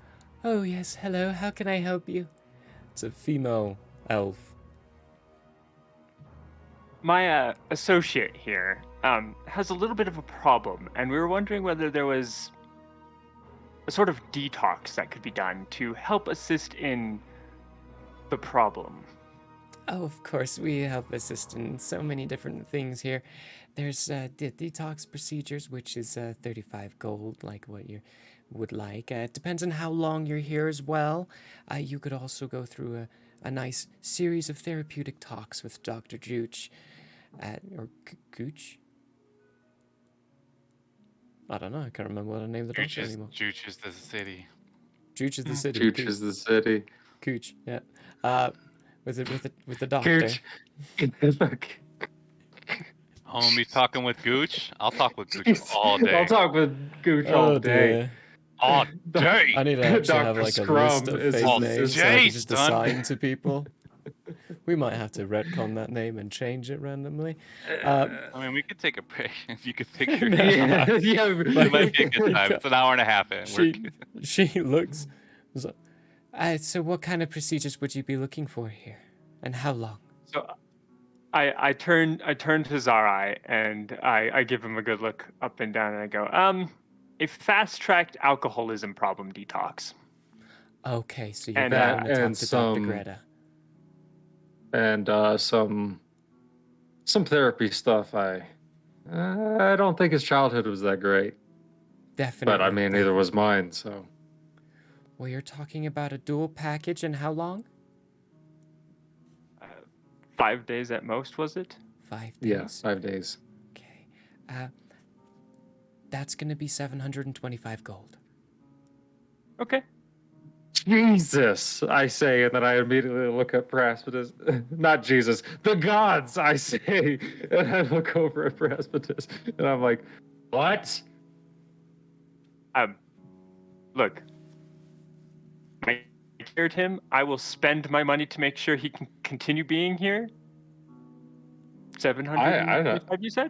"Oh yes, hello, how can I help you?" It's a female elf. My associate here has a little bit of a problem, and we were wondering whether there was a sort of detox that could be done to help assist in the problem. Oh, of course, we help assist in so many different things here. There's detox procedures, which is 35 gold, like what you would like. It depends on how long you're here as well. You could also go through a nice series of therapeutic talks with Dr. Jooch. Or Gooch? I don't know, I can't remember what I named the doctor anymore. Jooch is the city. Jooch is the city. Cooch is the city. Cooch, yeah. With the doctor. Cooch. Homie talking with Gooch? I'll talk with Gooch all day. I'll talk with Gooch all day. Dear. All day. I need to actually have Dr. like Scrum a list of is fake his- names so I can Jay, just son. assign to people. We might have to retcon that name and change it randomly. I mean, we could take a break. You could figure it Yeah, out. yeah. It might be a good time. It's an hour and a half in. She looks. So what kind of procedures would you be looking for here? And how long? So I turn to Xarrai and I give him a good look up and down and I go, a fast-tracked alcoholism problem detox. Okay, so you're And, going to that want to talk and to Dr. some- Greta. And some therapy stuff. I don't think his childhood was that great. Definitely. But I mean, neither was mine. So Well, you're talking about a dual package, and how long? 5 days at most, was it? 5 days. yeah, 5 days. Okay. That's going to be 725 gold. Okay. Jesus, I say, and then I immediately look at Praspitus. Not Jesus, the gods, I say. And I look over at Praspitus, and I'm like, what? Look. I cleared him. I will spend my money to make sure he can continue being here. 725, you said?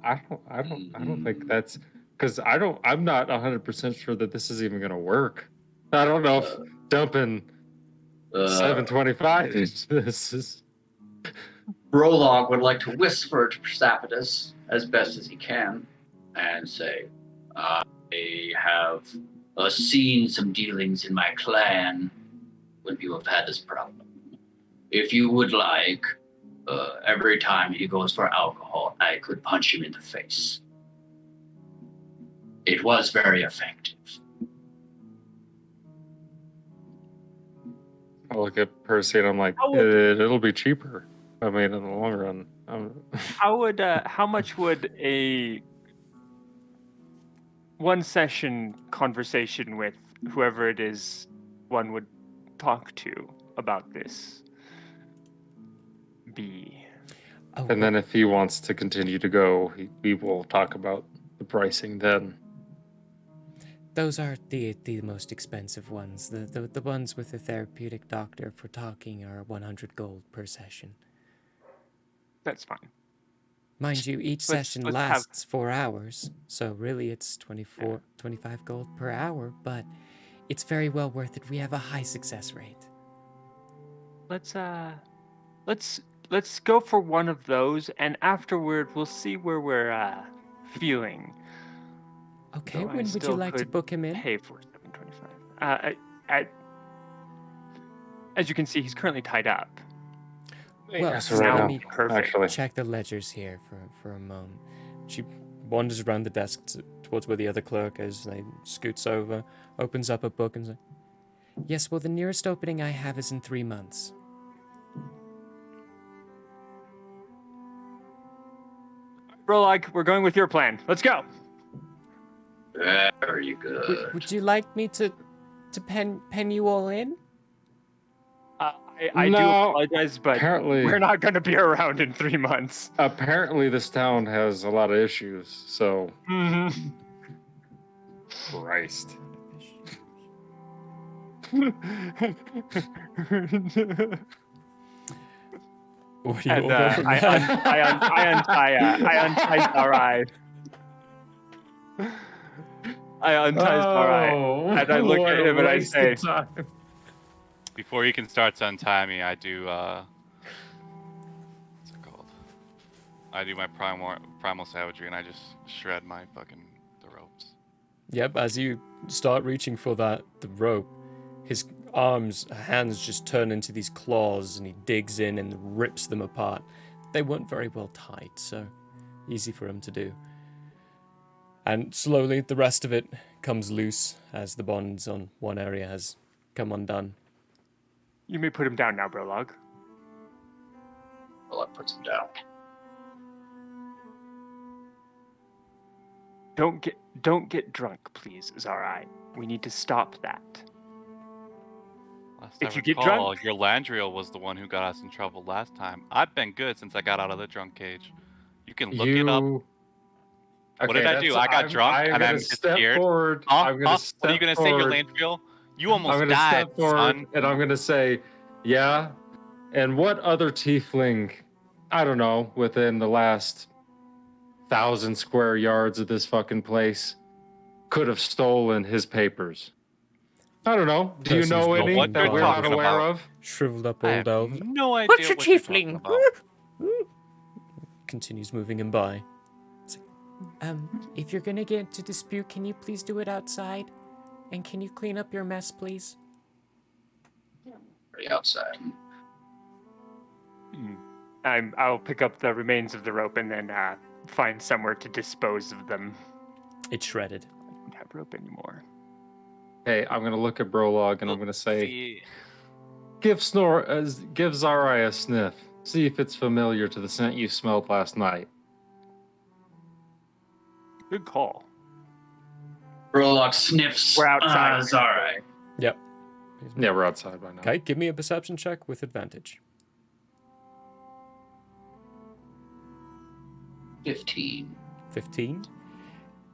I don't think that's because I'm not 100% sure that this is even gonna work. I don't know if dumping 725 is this is. Brolog would like to whisper to Persepolis as best as he can and say, I have seen some dealings in my clan when you have had this problem. If you would like, every time he goes for alcohol, I could punch him in the face. It was very effective. I look at Percy and I'm like, it'll be cheaper. I mean, in the long run. How much would a one session conversation with whoever it is one would talk to about this be? Oh, And then if he wants to continue to go, we will talk about the pricing then. those are the most expensive ones. The ones with the therapeutic doctor for talking are 100 gold per session. That's fine. Mind you, each session let's lasts 4 hours, so really it's 25 gold per hour, but it's very well worth it. We have a high success rate. Let's go for one of those, and afterward we'll see where we're feeling. Okay, Though I when would you still like to could book him in? Pay for 725. As you can see, he's currently tied up. Well, Yes, just right let now, me actually. check the ledgers here for a moment. She wanders around the desk towards where the other clerk is, and scoots over, opens up a book and says, yes, well, the nearest opening I have is in 3 months. Brolog, we're going with your plan. Let's go. Very good. Would you like me to pen you all in? I do No, apologize, but apparently- we're not going to be around in 3 months. Apparently, this town has a lot of issues, so. Mm-hmm. Christ. What do you And order from I that? untie Xarrai. I untie Xarrai, and I look what at a him and I waste of say, time. Before you can start to untie me, I do what's it called? I do my primal savagery and I just shred the ropes. Yep, as you start reaching for the rope, his hands just turn into these claws, and he digs in and rips them apart. They weren't very well tied, so easy for him to do. And slowly, the rest of it comes loose as the bonds on one area has come undone. you may put him down now, Brolog. Well, that puts him down. Don't get drunk, please, Xarrai. We need to stop that. Last If I you get recall, drunk- your Landriel was the one who got us in trouble last time. I've been good since I got out of the drunk cage. You can look it up. What did I do? I got drunk I'm and gonna then step disappeared? forward. Huh? I'm gonna Huh? step What are you gonna forward. say, your Landriel? You almost I'm gonna died, step forward, son. and I'm gonna say, yeah. And what other tiefling, I don't know, within the last 1,000 square yards of this fucking place, could have stolen his papers? I don't know. Do you Person's know not any what that you're we're not talking aware about. of? Shriveled up I old have elf no idea What's a what you're talking tiefling? about. continues moving him by. If you're gonna get into dispute, can you please do it outside? And can you clean up your mess, please? Right outside. I'll pick up the remains of the rope and then find somewhere to dispose of them. It's shredded. I don't have rope anymore. Hey, I'm gonna look at Brolog and I'm gonna say, See, give Xarrai a sniff. See if it's familiar to the scent you smelled last night. Good call. Burlock sniffs. We're outside. Xarrai. Yep. Yeah, we're outside by now. Okay, give me a perception check with advantage. 15. 15.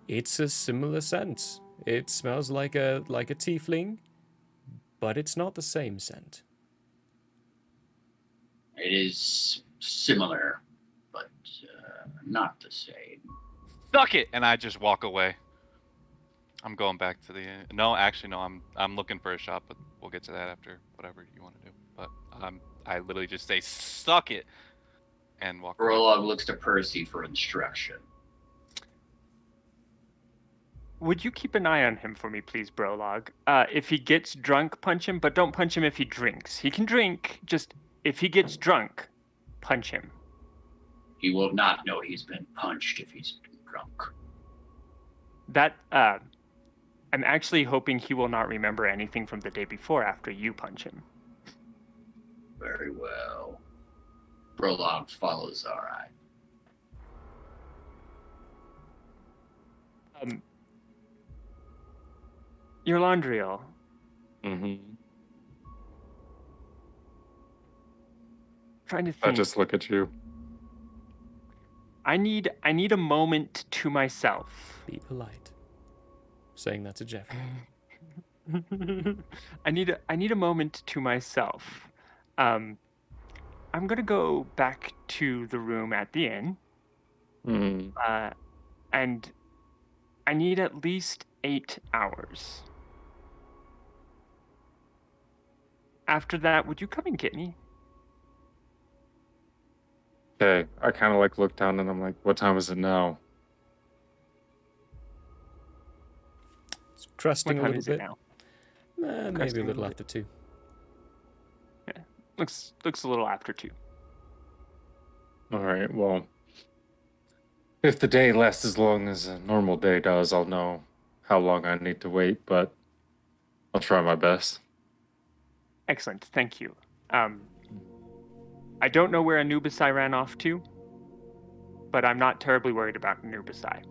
It's a similar scent. It smells like a tiefling, but it's not the same scent. It is similar, but not the same. suck it, and I just walk away. I'm going back to the. No, actually, no. I'm looking for a shop, but we'll get to that after whatever you want to do. But I literally just say suck it, and walk away. Burlock looks to Percy for instruction. Would you keep an eye on him for me, please, Brolog? If he gets drunk, punch him, but don't punch him if he drinks. He can drink, just if he gets drunk, punch him. He will not know he's been punched if he's been drunk. That, I'm actually hoping he will not remember anything from the day before after you punch him. Very well. Burlock follows Xarrai. Your Landriel. Mm-hmm. Trying to think. I just look at you. I need a moment to myself. Be polite. Saying that to Jeffrey. I need a moment to myself. I'm gonna go back to the room at the inn. Mm. And I need at least 8 hours. After that, would you come and get me? Okay, I kind of like look down and I'm like, what time is it now? It's crusting What a time little is it bit. now? Maybe Crusting a a little little after 2. Looks a little after 2. All right, well, if the day lasts as long as a normal day does, I'll know how long I need to wait, but I'll try my best. Excellent, thank you. I don't know where Anubisai ran off to, but I'm not terribly worried about Anubisai.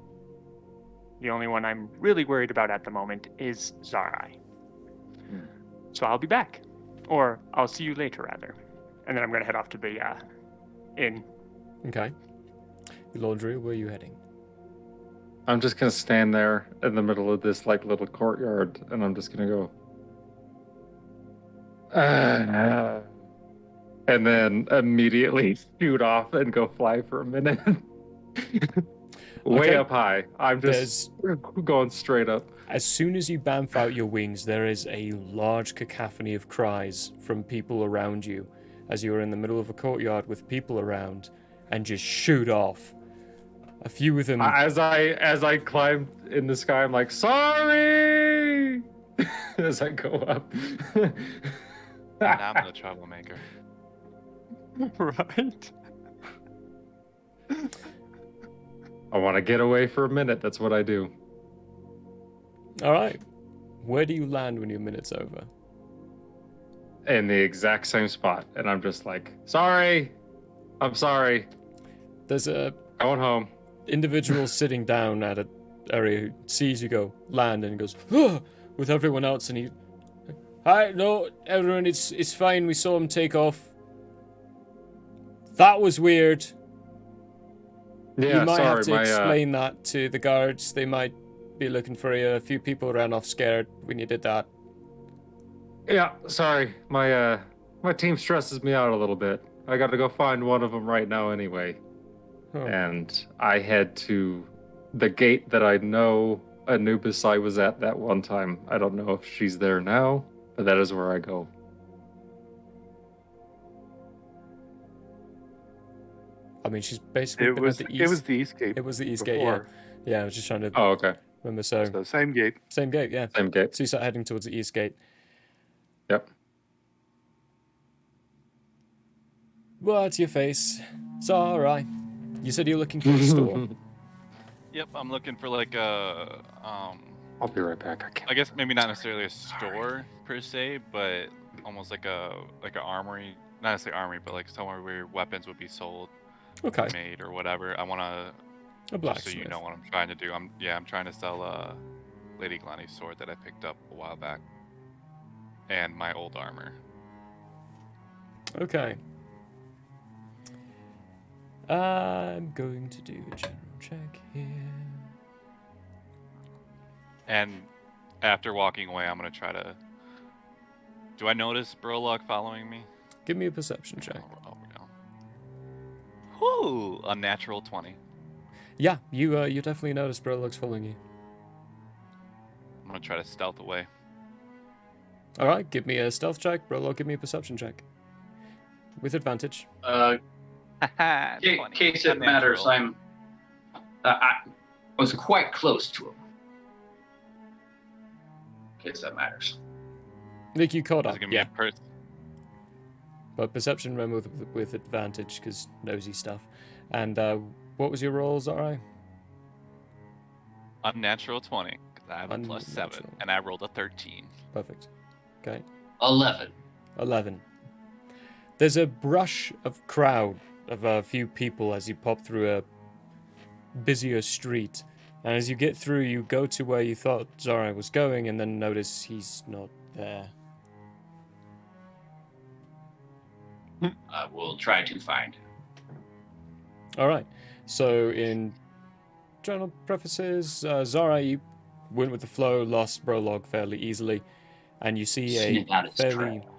The only one I'm really worried about at the moment is Xarrai. So I'll be back. Or I'll see you later, rather. And then I'm going to head off to the inn. Okay. Laundry, where are you heading? I'm just gonna stand there in the middle of this like little courtyard, and I'm just gonna go. And then immediately shoot off and go fly for a minute. Way Okay. up high. I'm just going straight up. As soon as you bamf out your wings, there is a large cacophony of cries from people around you as you are in the middle of a courtyard with people around and just shoot off. A few of them... As I climb in the sky, I'm like, sorry! As I go up. Now I'm the troublemaker. Right? I want to get away for a minute. That's what I do. All right. Where do you land when your minute's over? In the exact same spot. And I'm just like, sorry. I'm sorry. There's a Going home. individual sitting down at an area who sees you go land and goes, "Huh," with everyone else, and he, "Hi, no, everyone, it's fine. We saw him take off. That was weird. Yeah, you might sorry. have to explain that to the guards. They might be looking for you. A few people ran off scared when you did that." Yeah, sorry. My team stresses me out a little bit. I got to go find one of them right now anyway. Oh. And I head to the gate that I know Anubisai was at that one time. I don't know if she's there now, but that is where I go. I mean, she's basically It been was at the east. it was the East Gate. It was the East Gate, yeah. before. Yeah, I was just trying to Oh, okay. remember. So, So same gate. same gate, yeah. Same gate. So you start heading towards the East Gate. Yep. Well, that's your face. It's alright. You said you're looking for a store. Yep, I'm looking for like a I'll be right back. I guess maybe not necessarily a store per se, but almost like a armory, not necessarily armory, but like somewhere where weapons would be sold, Okay. made or whatever. I want to, A just so blacksmith. you know what I'm trying to do. I'm trying to sell Lady Glenny's sword that I picked up a while back, and my old armor. Okay. I'm going to do a general check here. And after walking away, I'm gonna try to. Do I notice Brolog following me? Give me a perception check. Oh, no. Whoo! A natural 20. Yeah, you definitely notice Brolog's following you. I'm gonna try to stealth away. All right, give me a stealth check. Brolog, give me a perception check. With advantage. In case it matters, I was quite close to him. In case that matters. Nick, you caught Is up. it gonna be Yeah, a person? but perception run with advantage because nosy stuff. And what was your roll, Xarrai? Unnatural 20. 'Cause I have a plus 7, Unnatural. and I rolled a 13. Perfect. Okay. 11. 11. There's a brush of crowd of a few people as you pop through a busier street. And as you get through, you go to where you thought Xarrai was going and then notice he's not there. I will try to find. All right. So in journal prefaces, Xarrai, you went with the flow, lost Brolog fairly easily. And you see Sniff out a his fairly... trail.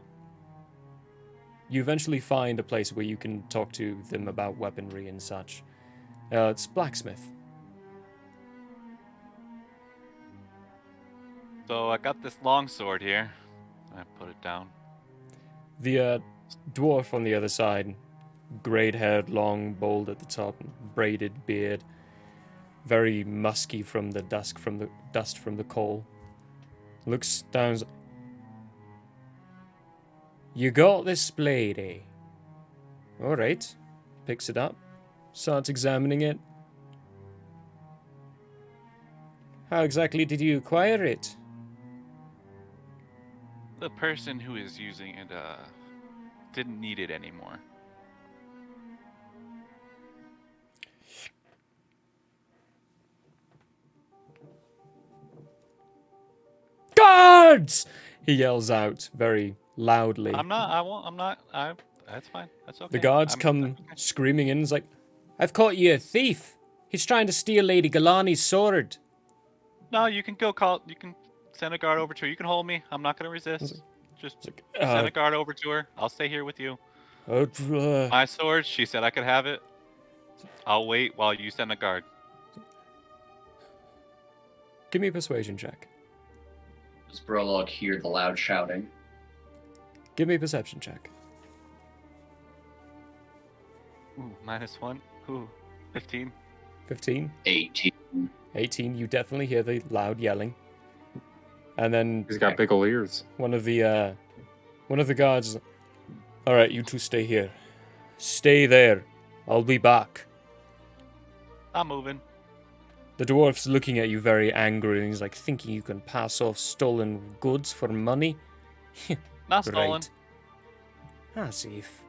You eventually find a place where you can talk to them about weaponry and such. It's blacksmith. So I got this long sword here. I put it down. The dwarf on the other side, grayed-haired, long, bald at the top, braided beard, very musky from the dust from the coal. Looks down. You got this blade, eh? All right. Picks it up, starts examining it. How exactly did you acquire it? The person who is using it didn't need it anymore. Guards! He yells out very loudly. That's fine. That's okay. The guards come screaming in. It's like, I've caught you a thief. He's trying to steal Lady Galani's sword. No, you can you can send a guard over to her. You can hold me. I'm not going to resist. Just send a guard over to her. I'll stay here with you. My sword, she said I could have it. I'll wait while you send a guard. Give me a persuasion check. Does Brolog hear the loud shouting? Give me a perception check. Ooh, -1. Ooh, 15. 15. 18. 18. You definitely hear the loud yelling. And then He's got big ol' ears. one of the guards. All right, you two stay here. Stay there. I'll be back. I'm moving. The dwarf's looking at you very angry, and he's like, thinking you can pass off stolen goods for money? Not stolen. As if.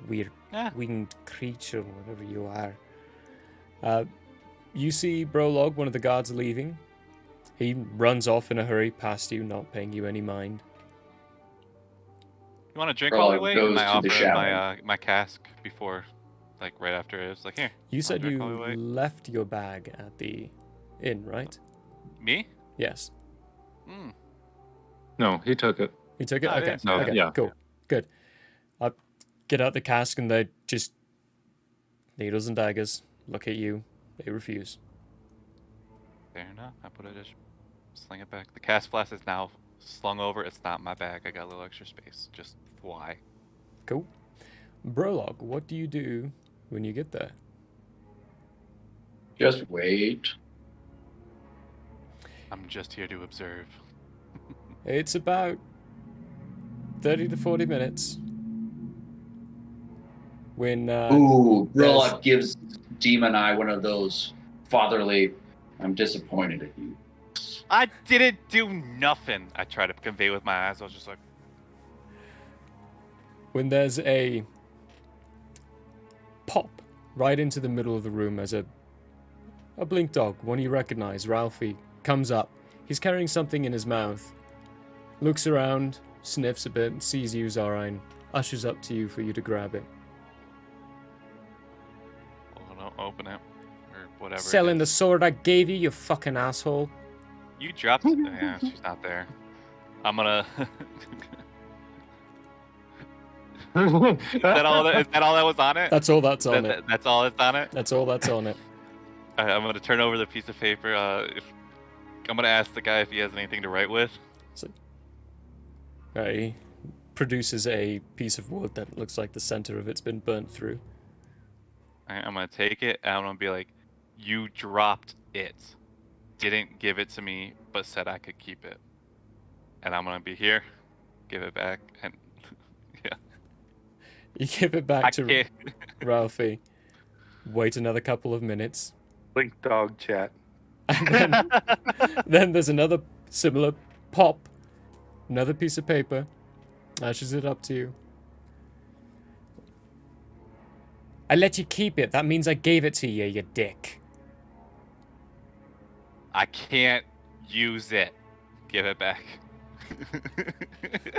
Weird Yeah. winged creature, whatever you are. You see Brolog, one of the guards, leaving. He runs off in a hurry past you, not paying you any mind. You want a drink while we wait? Goes And I to the offer my cask before, like right after it was like, here. You said drink you while we wait? left your bag at the inn, right? Me? Yes. No, he took it. You took it? I Okay. didn't No, Okay, yeah. cool. Good. I'll get out the cask and they just... Needles and daggers. Look at you. They refuse. Fair enough. I put it, just sling it back. The cask flask is now slung over. It's not my bag. I got a little extra space. Just why? Cool. Brolog, what do you do when you get there. Just wait. I'm just here to observe. It's about 30 to 40 minutes. When Ooh, there's- Brillock gives Demon Eye one of those fatherly, I'm disappointed at you. I didn't do nothing. I tried to convey with my eyes. I was just like, when there's a pop right into the middle of the room as a blink dog, one you recognize, Ralphie, comes up. He's carrying something in his mouth. Looks around, sniffs a bit, sees you, Xarrai, and ushers up to you for you to grab it. well, don't open it. Or whatever. it Selling the is. sword I gave you, you fucking asshole. You dropped it. Yeah, she's not there. I'm gonna. Is that all that was on it? That's all that's on it. That's all that's on it? That's all that's on it. I'm gonna turn over the piece of paper. I'm gonna ask the guy if he has anything to write with. He produces a piece of wood that looks like the center of it's been burnt through. I'm gonna take it and I'm gonna be like, "You dropped it. Didn't give it to me, but said I could keep it." And I'm gonna be here, give it back, and yeah. You give it back to Ralphie. Wait another couple of minutes. Blink dog chat. And then there's another similar pop. Another piece of paper. Ashes it up to you. I let you keep it. That means I gave it to you, you dick. I can't use it. Give it back.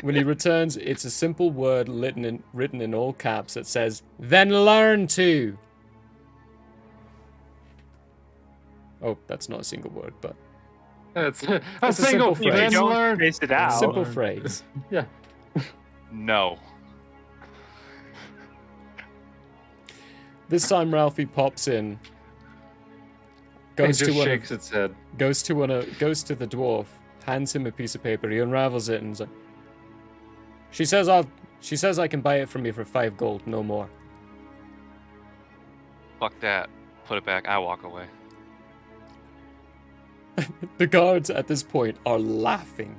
When he returns, it's a simple word written in all caps that says, "Then learn to." Oh, that's not a single word, but It's a a simple single phrase. then Don't learn. space it out. simple phrase. Yeah. No. This time Ralphie pops in, It goes just to one of- shakes its head. goes to the dwarf, hands him a piece of paper. He unravels it and is like, She says I can buy it from you for 5 gold, no more. Fuck that. Put it back. I walk away. The guards at this point are laughing.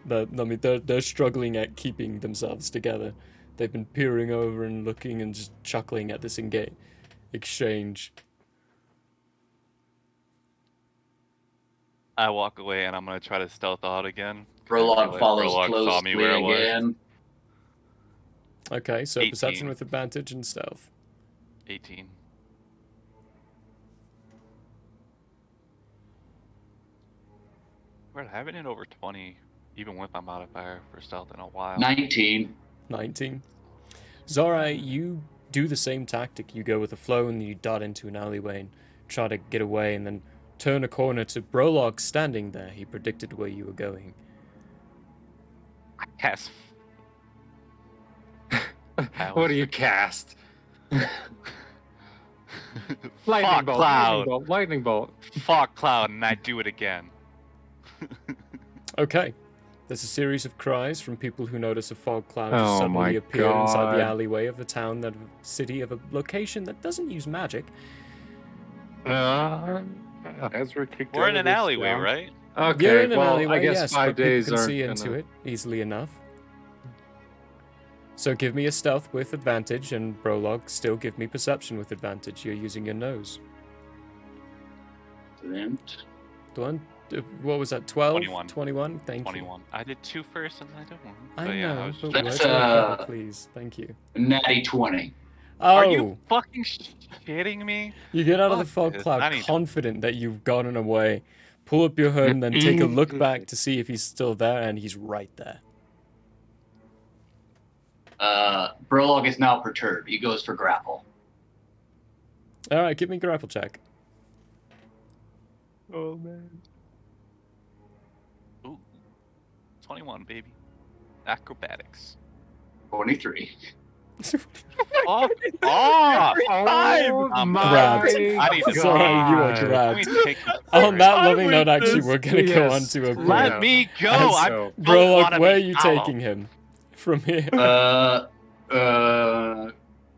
They're struggling at keeping themselves together. They've been peering over and looking and just chuckling at this exchange. I walk away and I'm gonna try to stealth out again. Brillock follows Brillock saw me where I closely was. again. Okay, so 18. perception with advantage and stealth. 18. We're having it over 20, even with my modifier for stealth in a while. 19. 19. Xarrai, you do the same tactic. You go with the flow and you dart into an alleyway and try to get away and then turn a corner to Brolog standing there. He predicted where you were going. Yes. What do you cast? Lightning Fuck bolt. cloud. Lightning bolt. Fuck cloud, and I do it again. Okay. There's a series of cries from people who notice a fog cloud Oh just suddenly my appear inside the God. alleyway of the town, that city of a location that doesn't use magic. Ezra kicked We're out in of an this alleyway, town. right? Okay, You're in an well, alleyway, I guess yes, 5 but people days can aren't see gonna... into it easily enough. So give me a stealth with advantage, and Brolog, still give me perception with advantage. You're using your nose. Excellent. What was that, 12? 21. 21? Thank 21. I did 2 first and I did 1. you. I But yeah, know, I was but just... That's, words are better, please. Thank you. Natty 20. Oh, Are you fucking shitting me? you get out of the Fuck fog this, I cloud need to- confident that you've gotten away. Pull up your hood and then take a look back to see if he's still there, and he's right there. Brillock is now perturbed. He goes for grapple. All right, give me a grapple check. Oh man. Ooh. 21, baby. Acrobatics. 23. Fuck off! Oh I'm my grabbed. I need to- Sorry, you are God. Let me grabbed. take On that I loving note, would actually, just- we're gonna go on Yes. to a Let break. Let me go! And I so- don't Brolog, wanna where are be you followed. taking him from here?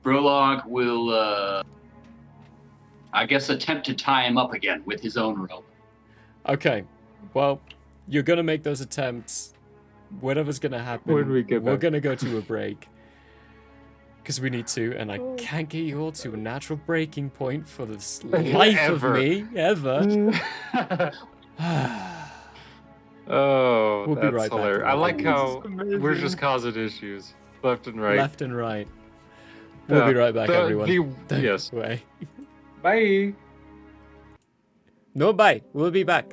Brillock will I guess attempt to tie him up again with his own rope. Okay, well, you're gonna make those attempts. Whatever's gonna happen, When we get we're back. gonna go to a break. Because we need to, and I can't get you all to a natural breaking point for the life Ever. of me, ever. Oh, We'll be that's right back, hilarious. I like how amazing. we're just causing issues left and right. Left and right. We'll be right back, everyone. Don't Yes. go away. Bye. No, bye. We'll be back.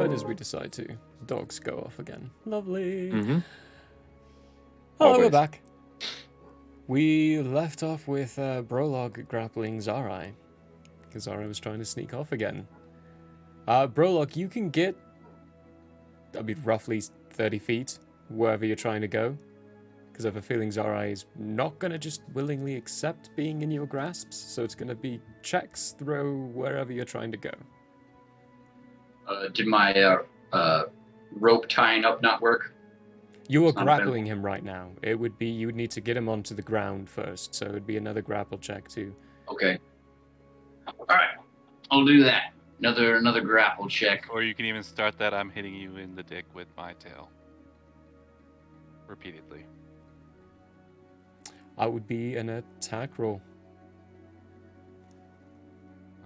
word as we decide to. Dogs go off again. Lovely. Mm-hmm. Hello, we're Always. back. We left off with Brolog grappling Xarrai, because Xarrai was trying to sneak off again. Brolog, you can get, roughly 30 feet wherever you're trying to go, because I have a feeling Xarrai is not going to just willingly accept being in your grasps, so it's going to be checks throw wherever you're trying to go. Did my rope tying up not work? You are It's not grappling him right now. It would be, you would need to get him onto the ground first, so it would be another grapple check too. Okay. All right, I'll do that. Another grapple check. Or you can even start that I'm hitting you in the dick with my tail. Repeatedly. I would be an attack roll.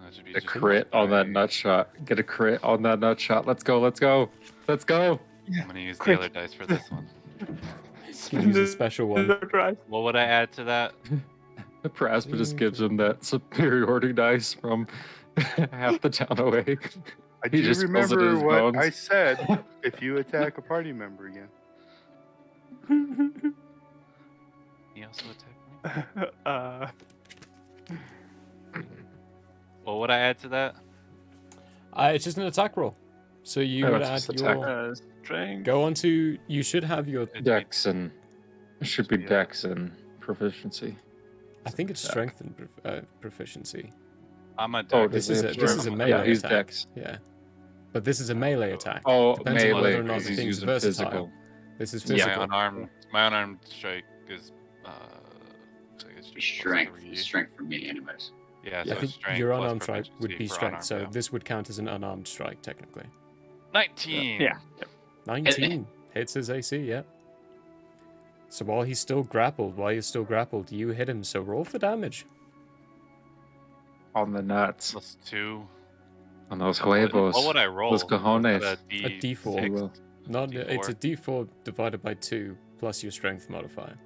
That should be A just crit on that nut shot. Get a crit on that nut shot. Let's go. Let's go. Let's go. I'm gonna use Quick. the other dice for this one. Use a special one. What would I add to that? The Praspa just gives him that superiority dice from half the town away. I He do just fills it in remember his what bones. I said if you attack a party member again. He also attacked me. What would I add to that? It's just an attack roll. So you Oh, would it's add just attack. your... Strength. Go on to... You should have your... Dex and it should be Yeah. Dex and proficiency. I think it's Attack. strength and proficiency. I'm a Oh, dex. This Is is it a, this is a strength? melee Yeah, he's attack. Dex. Yeah. But this is a melee attack. Oh, Depends on melee whether or not because the he's thing's using versatile. physical. This is Yeah. physical. My unarmed strike is I guess just Strength. +3. Strength for me, anyways. Yeah, Yeah, so I think strength your plus unarmed strike would proficiency be for strength, unarmed, so yeah. this would count as an unarmed strike, technically. 19. Yeah. 19 hits his AC, yeah. So while you're still grappled, you hit him, so roll for damage. On the nuts. +2. On those huevos. What would I roll? Los cojones. A D4. You will. Not, it's a D4 divided by 2 plus your strength modifier.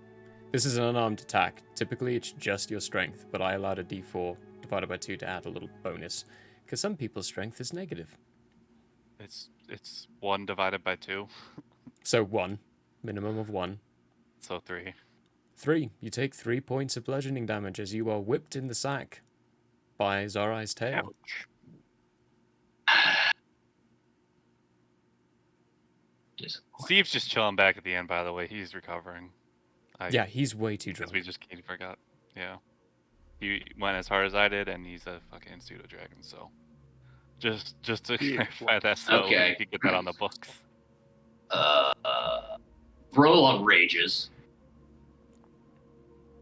This is an unarmed attack. Typically, it's just your strength, but I allowed a D4 divided by 2 to add a little bonus, because some people's strength is negative. It's 1 divided by 2, So 1, minimum of 1. so 3. 3. You take 3 points of bludgeoning damage as you are whipped in the sack by Xarai's tail. Ouch. Steve's just chilling back at the end. By the way, he's recovering. Yeah, he's way too Because drunk. we just forgot. Yeah, he went as hard as I did, and he's a fucking pseudo dragon. So, just to clarify that, so Okay. we could get that on the books. Brolog rages.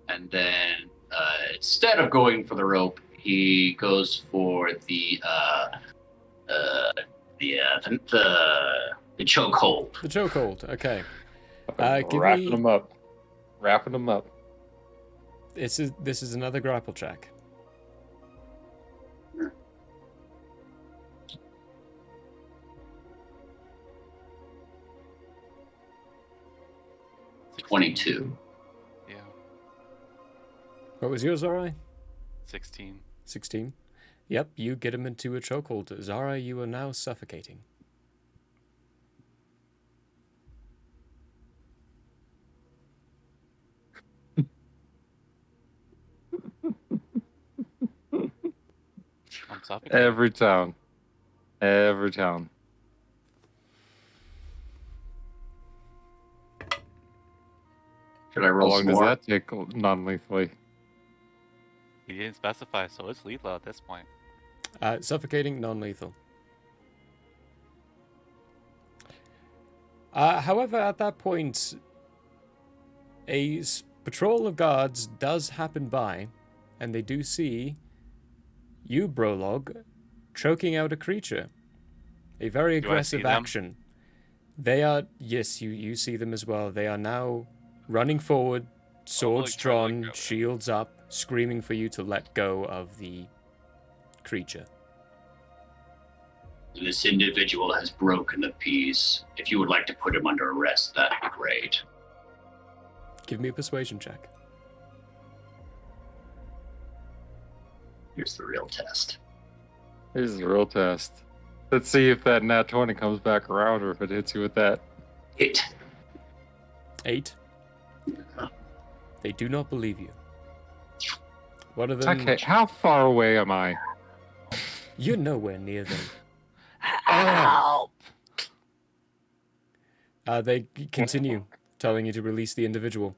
And then instead of going for the rope, he goes for the chokehold. The chokehold, okay. Give Wrapping me- them up. Wrapping them up. This is another grapple check. Sixteen. 22. Yeah, What was yours, Xarrai? 16. 16. Yep, you get him into a chokehold. Xarrai, you are now suffocating. I'm suffocating. Every town. Every town. Should I How roll long some does more? that take non-lethally? He didn't specify, so it's lethal at this point. Suffocating, non-lethal. However, at that point, a patrol of guards does happen by, and they do see you, Brolog, choking out a creature. A very Do I aggressive see them? action. They are, yes, you see them as well. They are now running forward, swords try to drawn, grab it. shields up, screaming for you to let go of the creature. This individual has broken the peace. If you would like to put him under arrest, that'd be great. Give me a persuasion check. Here's the real test. This is a real test. Let's see if that nat 20 comes back around or if it hits you with that. Hit. 8. They do not believe you. One of them. Okay, how far away am I? You're nowhere near them. Help! They continue telling you to release the individual.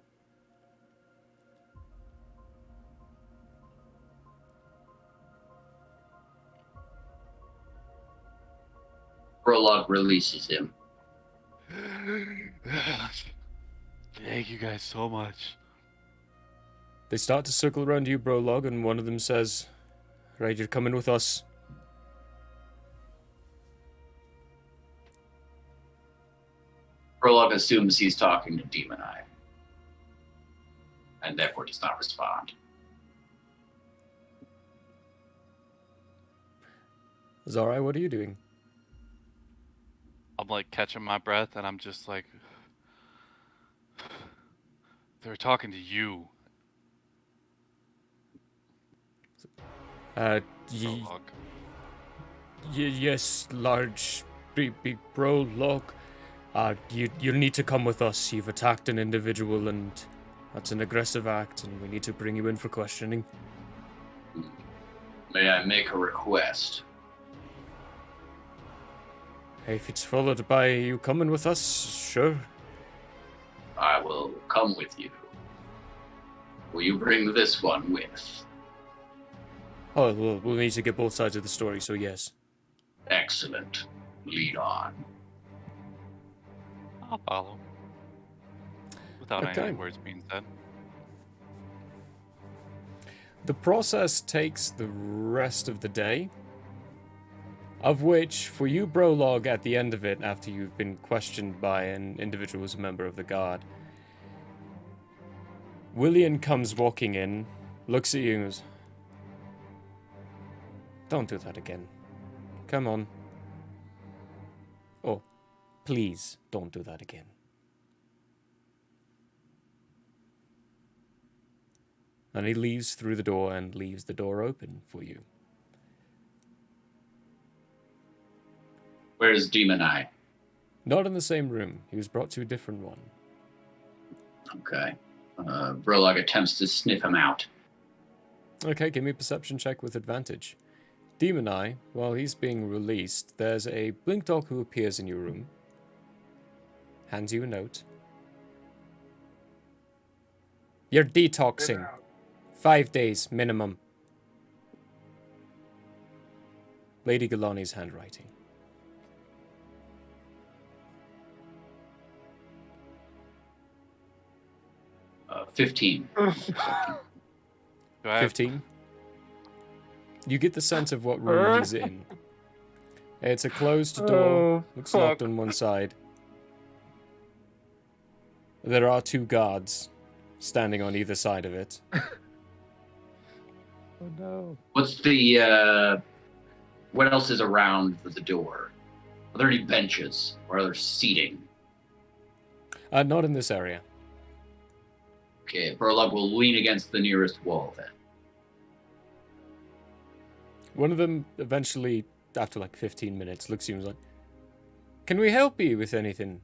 Prologue releases him. Thank you guys so much. They start to circle around you, Brolog, and one of them says, "Right, you're coming with us." Prologue assumes he's talking to Demon Eye, and therefore does not respond. Xarrai, what are you doing? I'm like catching my breath, and I'm just like, they're talking to you. Prologue. Yes, large, big Brolog. You'll need to come with us. You've attacked an individual, and that's an aggressive act, and we need to bring you in for questioning. May I make a request? If it's followed by you coming with us, sure. I will come with you. Will you bring this one with? Oh, we'll need to get both sides of the story, so yes. Excellent. Lead on. I'll follow. Without Okay. any words being said. The process takes the rest of the day, of which, for you, Brolog, at the end of it, after you've been questioned by an individual who's a member of the guard, William comes walking in, looks at you and goes, "Don't do that again. Come on. Oh, please don't do that again." And he leaves through the door and leaves the door open for you. Where's Demon Eye? Not in the same room. He was brought to a different one. Okay. Prologue attempts to sniff him out. Okay, give me a perception check with advantage. Demon Eye, while he's being released, there's a blink dog who appears in your room, hands you a note. "You're detoxing. 5 days minimum." Lady Galani's handwriting. 15. Do I have 15. You get the sense of what room he's in. It's a closed door, looks locked on one side. There are 2 guards standing on either side of it. Oh no. What's the, what else is around the door? Are there any benches or other seating? Not in this area. Okay, Prologue will lean against the nearest wall then. One of them eventually, after like 15 minutes, looks at you and is like, "Can we help you with anything?"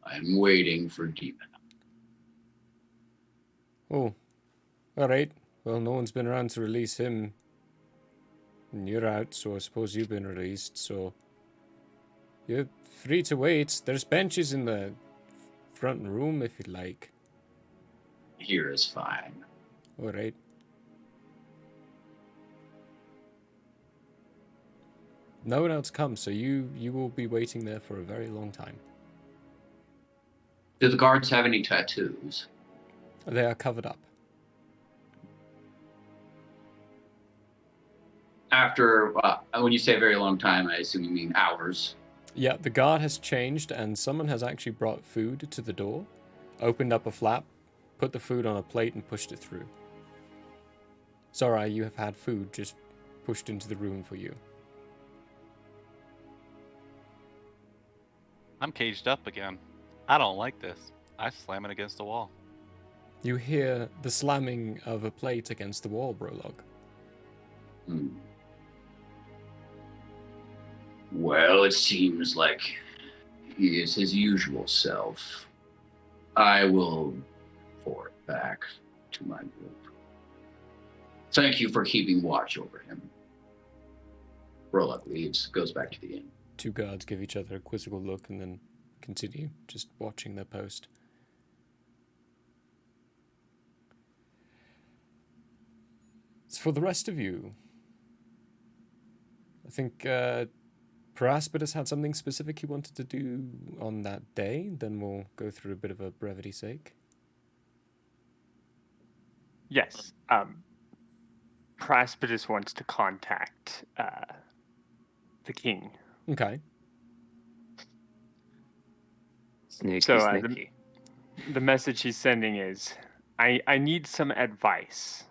I'm waiting for Demon. "Oh, alright. Well, no one's been around to release him. And you're out, so I suppose you've been released, so you're free to wait. There's benches in the front room if you'd like." Here is fine. Alright. No one else comes, so you will be waiting there for a very long time. Do the guards have any tattoos? They are covered up. After, when you say a very long time, I assume you mean hours. Yeah, the guard has changed, and someone has actually brought food to the door, opened up a flap, put the food on a plate, and pushed it through. Sorry, you have had food just pushed into the room for you. I'm caged up again. I don't like this. I slam it against the wall. You hear the slamming of a plate against the wall, Brolog. Well, it seems like he is his usual self. I will report back to my group. Thank you for keeping watch over him. Roll-up leaves, goes back to the inn. Two guards give each other a quizzical look and then continue just watching their post. As for the rest of you, I think Paraspidus had something specific he wanted to do on that day. Then we'll go through a bit of a brevity sake. Yes. Praspidus wants to contact the king. Okay. Sneaky, So sneaky. the message he's sending is, I need some advice.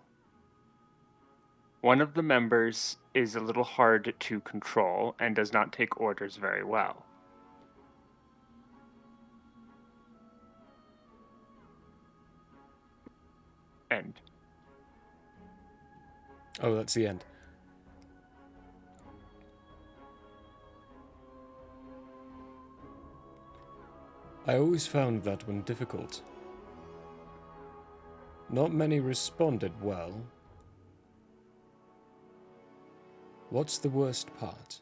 One of the members is a little hard to control and does not take orders very well. End. Oh, that's the end. I always found that when difficult. Not many responded well. What's the worst part?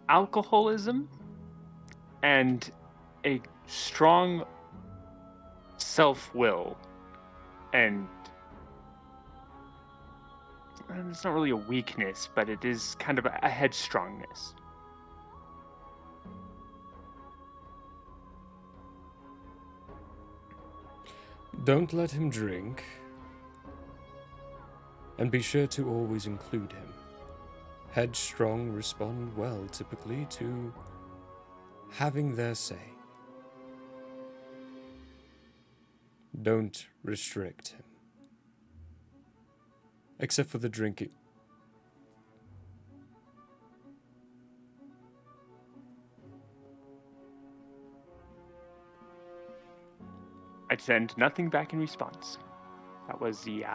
Alcoholism and a strong self-will, and it's not really a weakness, but it is kind of a headstrongness. Don't let him drink. And be sure to always include him. Headstrong respond well, typically, to having their say. Don't restrict him. Except for the drinking. I'd send nothing back in response. That was the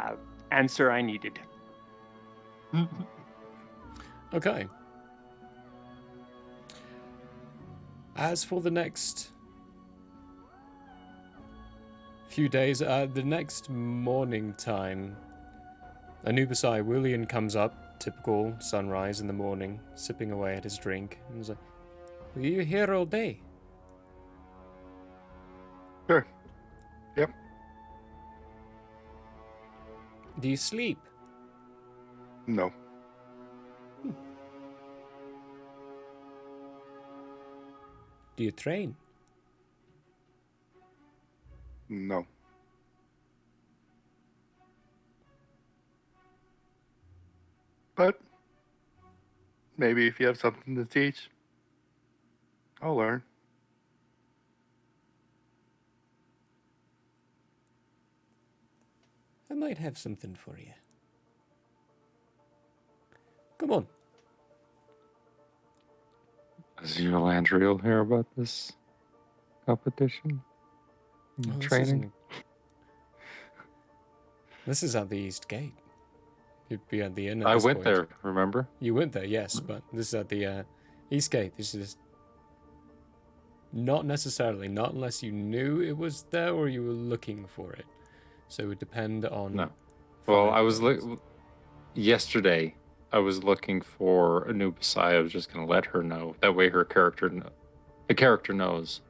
answer I needed. Okay. As for the next few days, the next morning time, Anubisai Willian comes up, typical sunrise in the morning, sipping away at his drink, and he's like, "Were you here all day?" Sure. Yep. Do you sleep? No. Do you train? No. But maybe if you have something to teach, I'll learn. I might have something for you. Come on. Is your Landry hear about this competition? Oh, Training? This is at the East Gate. You'd be at the inn at I this went point. there, remember? You went there, yes, but this is at the East Gate. This is not necessarily, not unless you knew it was there or you were looking for it. So it would depend on... No. Well, 5 I was... things. Yesterday, I was looking for Anubisai. I was just going to let her know. That way her character... the character knows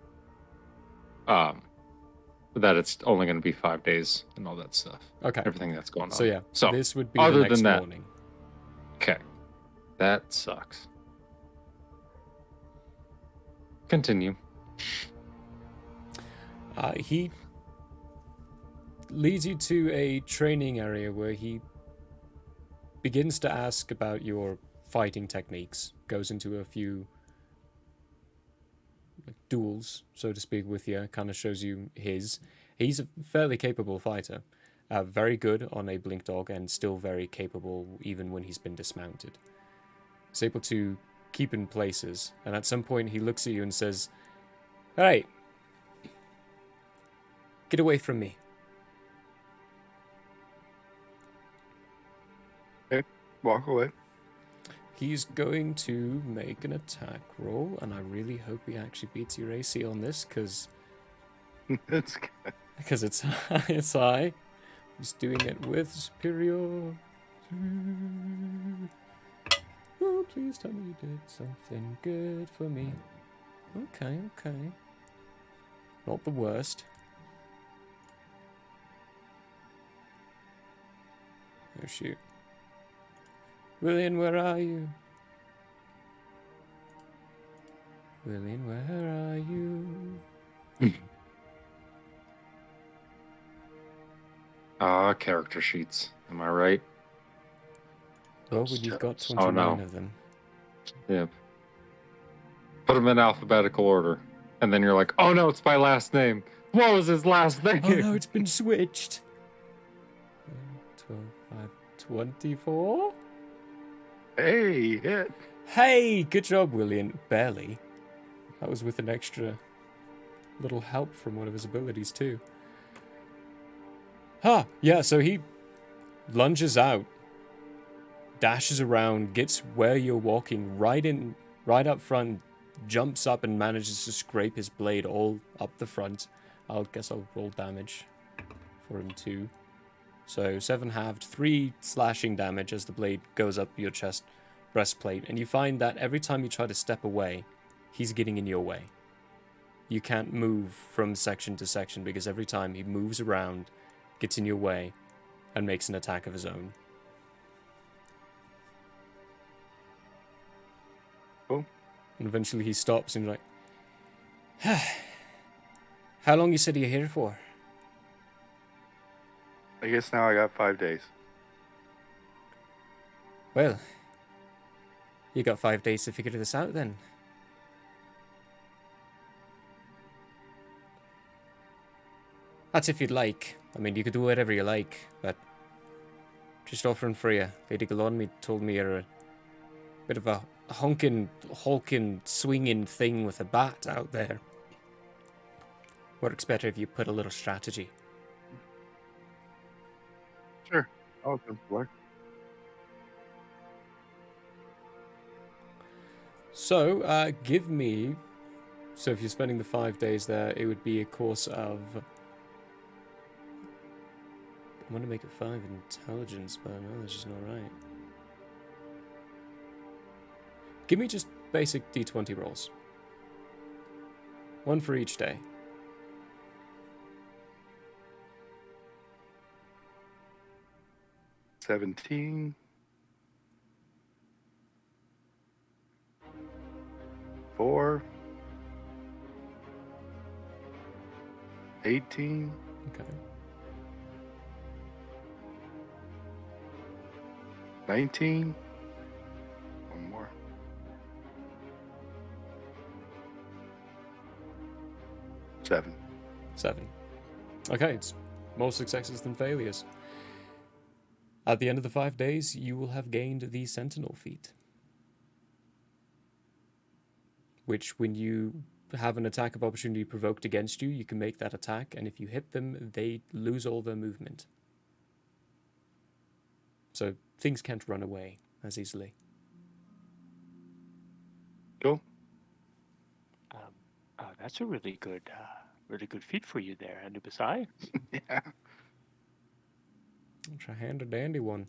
that it's only going to be 5 days and all that stuff. Okay. Everything that's going on. So yeah, So, this would be other the next than that, morning. okay. That sucks. Continue. He leads you to a training area where he begins to ask about your fighting techniques, goes into a few duels, so to speak, with you, kind of shows you his. He's a fairly capable fighter, very good on a blink dog, and still very capable even when he's been dismounted. He's able to keep in places, and at some point he looks at you and says, "All right, get away from me." Okay, walk away. He's going to make an attack roll, and I really hope he actually beats your AC on this, because It's good. it's it's high. He's doing it with superior. Oh, please tell me you did something good for me. Okay, okay. Not the worst. Oh shoot. William, where are you? William, where are you? Character sheets. Am I right? Oh, but you've got Oh, 29 no. of them. Yep. Put them in alphabetical order. And then you're like, oh no, it's my last name. What was his last name? Oh no, it's been switched. 12, 5, 24? Hey, hit. Hey, good job, William. Barely. That was with an extra little help from one of his abilities, too. Yeah, so he lunges out, dashes around, gets where you're walking, right up front, jumps up and manages to scrape his blade all up the front. I guess I'll roll damage for him, too. So 7 halved, 3 slashing damage as the blade goes up your chest breastplate, and you find that every time you try to step away, he's getting in your way. You can't move from section to section because every time he moves around, gets in your way, and makes an attack of his own. Cool. And eventually he stops and you're like, how long you said you're here for? I guess now I got 5 days. Well, you got 5 days to figure this out then. That's if you'd like. I mean, you could do whatever you like, but just offering for you. Lady Galonmi told me you're a bit of a hulking, swinging thing with a bat out there. Works better if you put a little strategy. Sure. I'll come to work. So, give me... So if you're spending the 5 days there, it would be a course of... I'm going to make it 5 intelligence, but no, that's just not right. Give me just basic d20 rolls. 1 for each day. $17. 4. 18. Okay. 19. One more. 7. 7. Okay, it's more successes than failures. At the end of the 5 days, you will have gained the Sentinel feat. Which, when you have an attack of opportunity provoked against you, you can make that attack, and if you hit them, they lose all their movement. So things can't run away as easily. Cool. That's a really good feat for you there, Anubis. Yeah. It's a handy dandy one.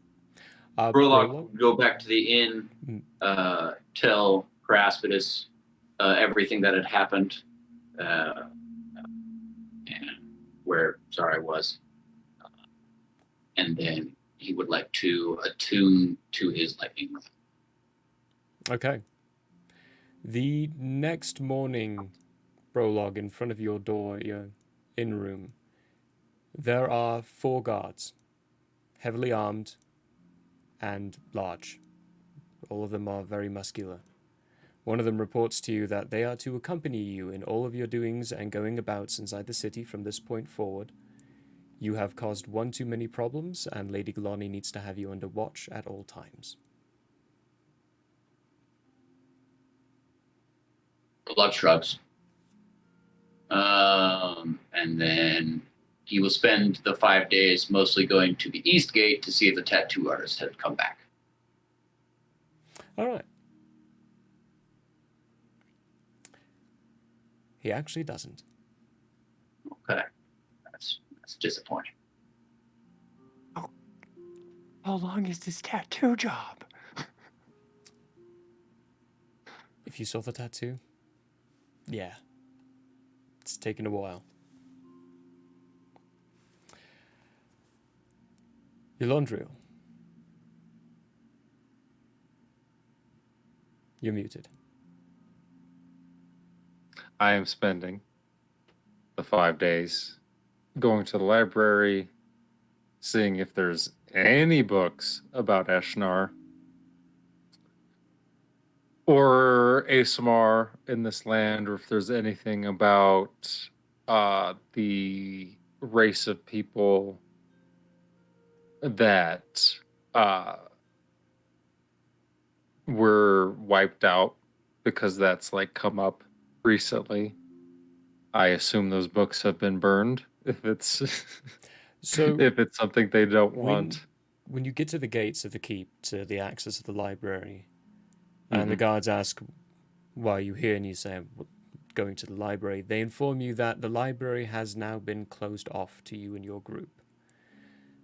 Prologue would go back to the inn, tell Craspidus everything that had happened, and where Xarrai was. And then he would like to attune to his lightning rod. Okay. The next morning, Prologue, in front of your door, your inn room, there are 4 guards, heavily armed and large. All of them are very muscular. One of them reports to you that they are to accompany you in all of your doings and going abouts inside the city from this point forward. You have caused one too many problems, and Lady Galani needs to have you under watch at all times. Glove shrugs. And then he will spend the 5 days mostly going to the East Gate to see if the tattoo artist had come back. All right. He actually doesn't. Okay. That's disappointing. How long is this tattoo job? If you saw the tattoo, yeah, it's taken a while. Yolondriel, you're muted. I am spending the 5 days going to the library, seeing if there's any books about Eshnar or ASMR in this land, or if there's anything about the race of people that were wiped out, because that's like come up recently. I assume those books have been burned if it's So if it's something they don't when, want. when you get to the gates of the keep, to the access of the library, and the Mhm. guards ask why you here, and you say, going to the library, they inform you that the library has now been closed off to you and your group.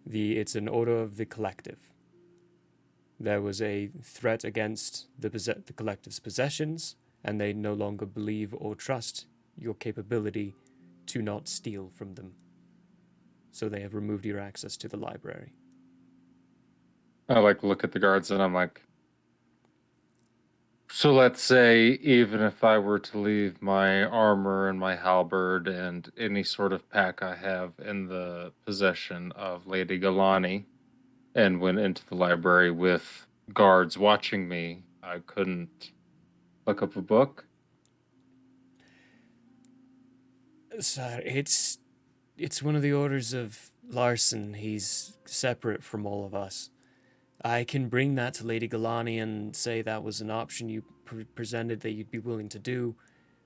It's an order of the collective. There was a threat against the collective's possessions, and they no longer believe or trust your capability to not steal from them. So they have removed your access to the library. I like look at the guards and I'm like, so let's say even if I were to leave my armor and my halberd and any sort of pack I have in the possession of Lady Galani and went into the library with guards watching me, I couldn't look up a book? Sir, it's one of the orders of Larson. He's separate from all of us. I can bring that to Lady Galani and say that was an option you presented that you'd be willing to do,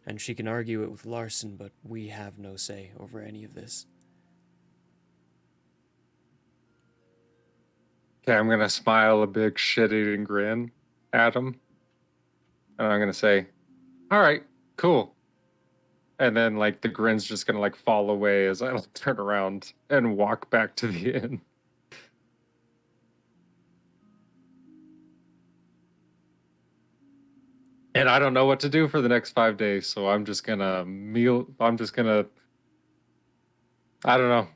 and she can argue it with Larson, but we have no say over any of this. Okay, I'm gonna smile a big shit-eating grin at him, and I'm gonna say, "All right, cool." And then like the grin's just gonna like fall away as I like turn around and walk back to the inn. And I don't know what to do for the next 5 days, so I'm just gonna I don't know,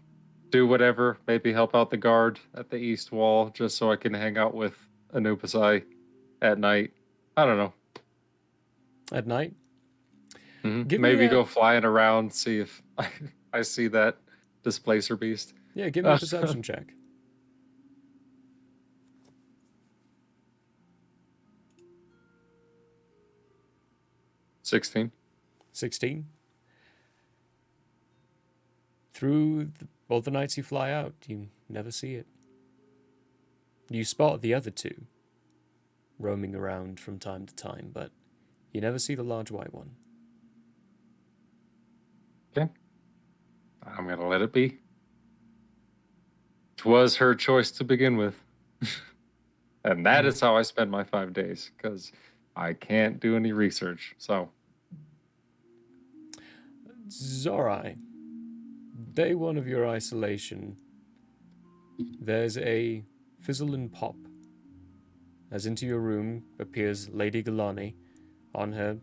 do whatever, maybe help out the guard at the east wall just so I can hang out with Anubisai at night. I don't know. At night? Give me Maybe a, go flying around, see if I see that displacer beast. yeah, give me a perception check. 16. 16. Through all the nights you fly out, you never see it. You spot the other two roaming around from time to time, but you never see the large white one. Okay. I'm gonna let it be. It was her choice to begin with. And that is how I spend my 5 days, because I can't do any research. So Xarrai, day one of your isolation, there's a fizzle and pop as into your room appears Lady Galani on her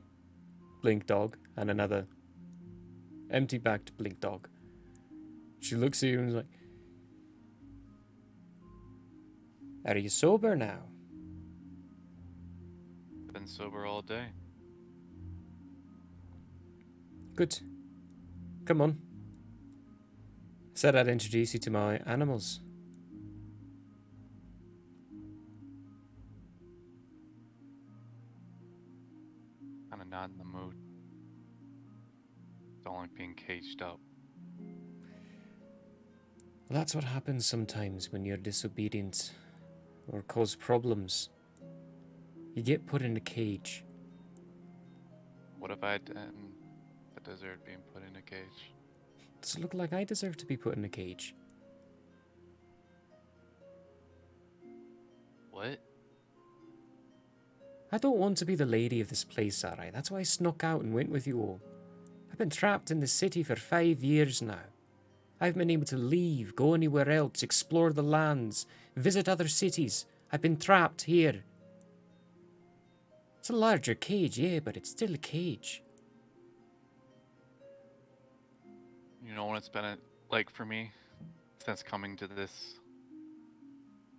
blink dog and another empty-backed blink dog. She looks at you and is like, "Are you sober now?" Been sober all day. "Good. Come on. Said I'd introduce you to my animals." Kinda not in the mood. Don't like being caged up. Well, that's what happens sometimes when you're disobedient or cause problems. You get put in a cage. What if I didn't deserve being put in a cage? Does it look like I deserve to be put in a cage? What? I don't want to be the lady of this place, Xarrai. That's why I snuck out and went with you all. I've been trapped in the city for 5 years now. I've been able to leave, go anywhere else, explore the lands, visit other cities. I've been trapped here. It's a larger cage, yeah, but it's still a cage. You know what it's been like for me since coming to this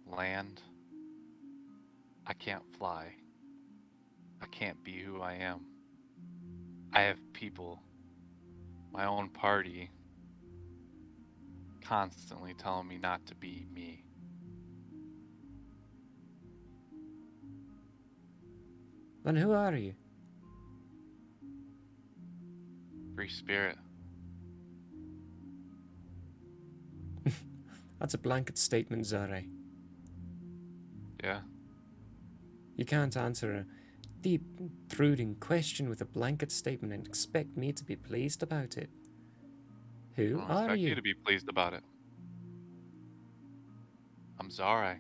land? I can't fly. I can't be who I am. I have people, my own party, constantly telling me not to be me. Then who are you? Free spirit. That's a blanket statement, Xarrai. Yeah. You can't answer a deep, brooding question with a blanket statement and expect me to be pleased about it. I Who don't are expect you? you to be pleased about it. I'm Xarrai.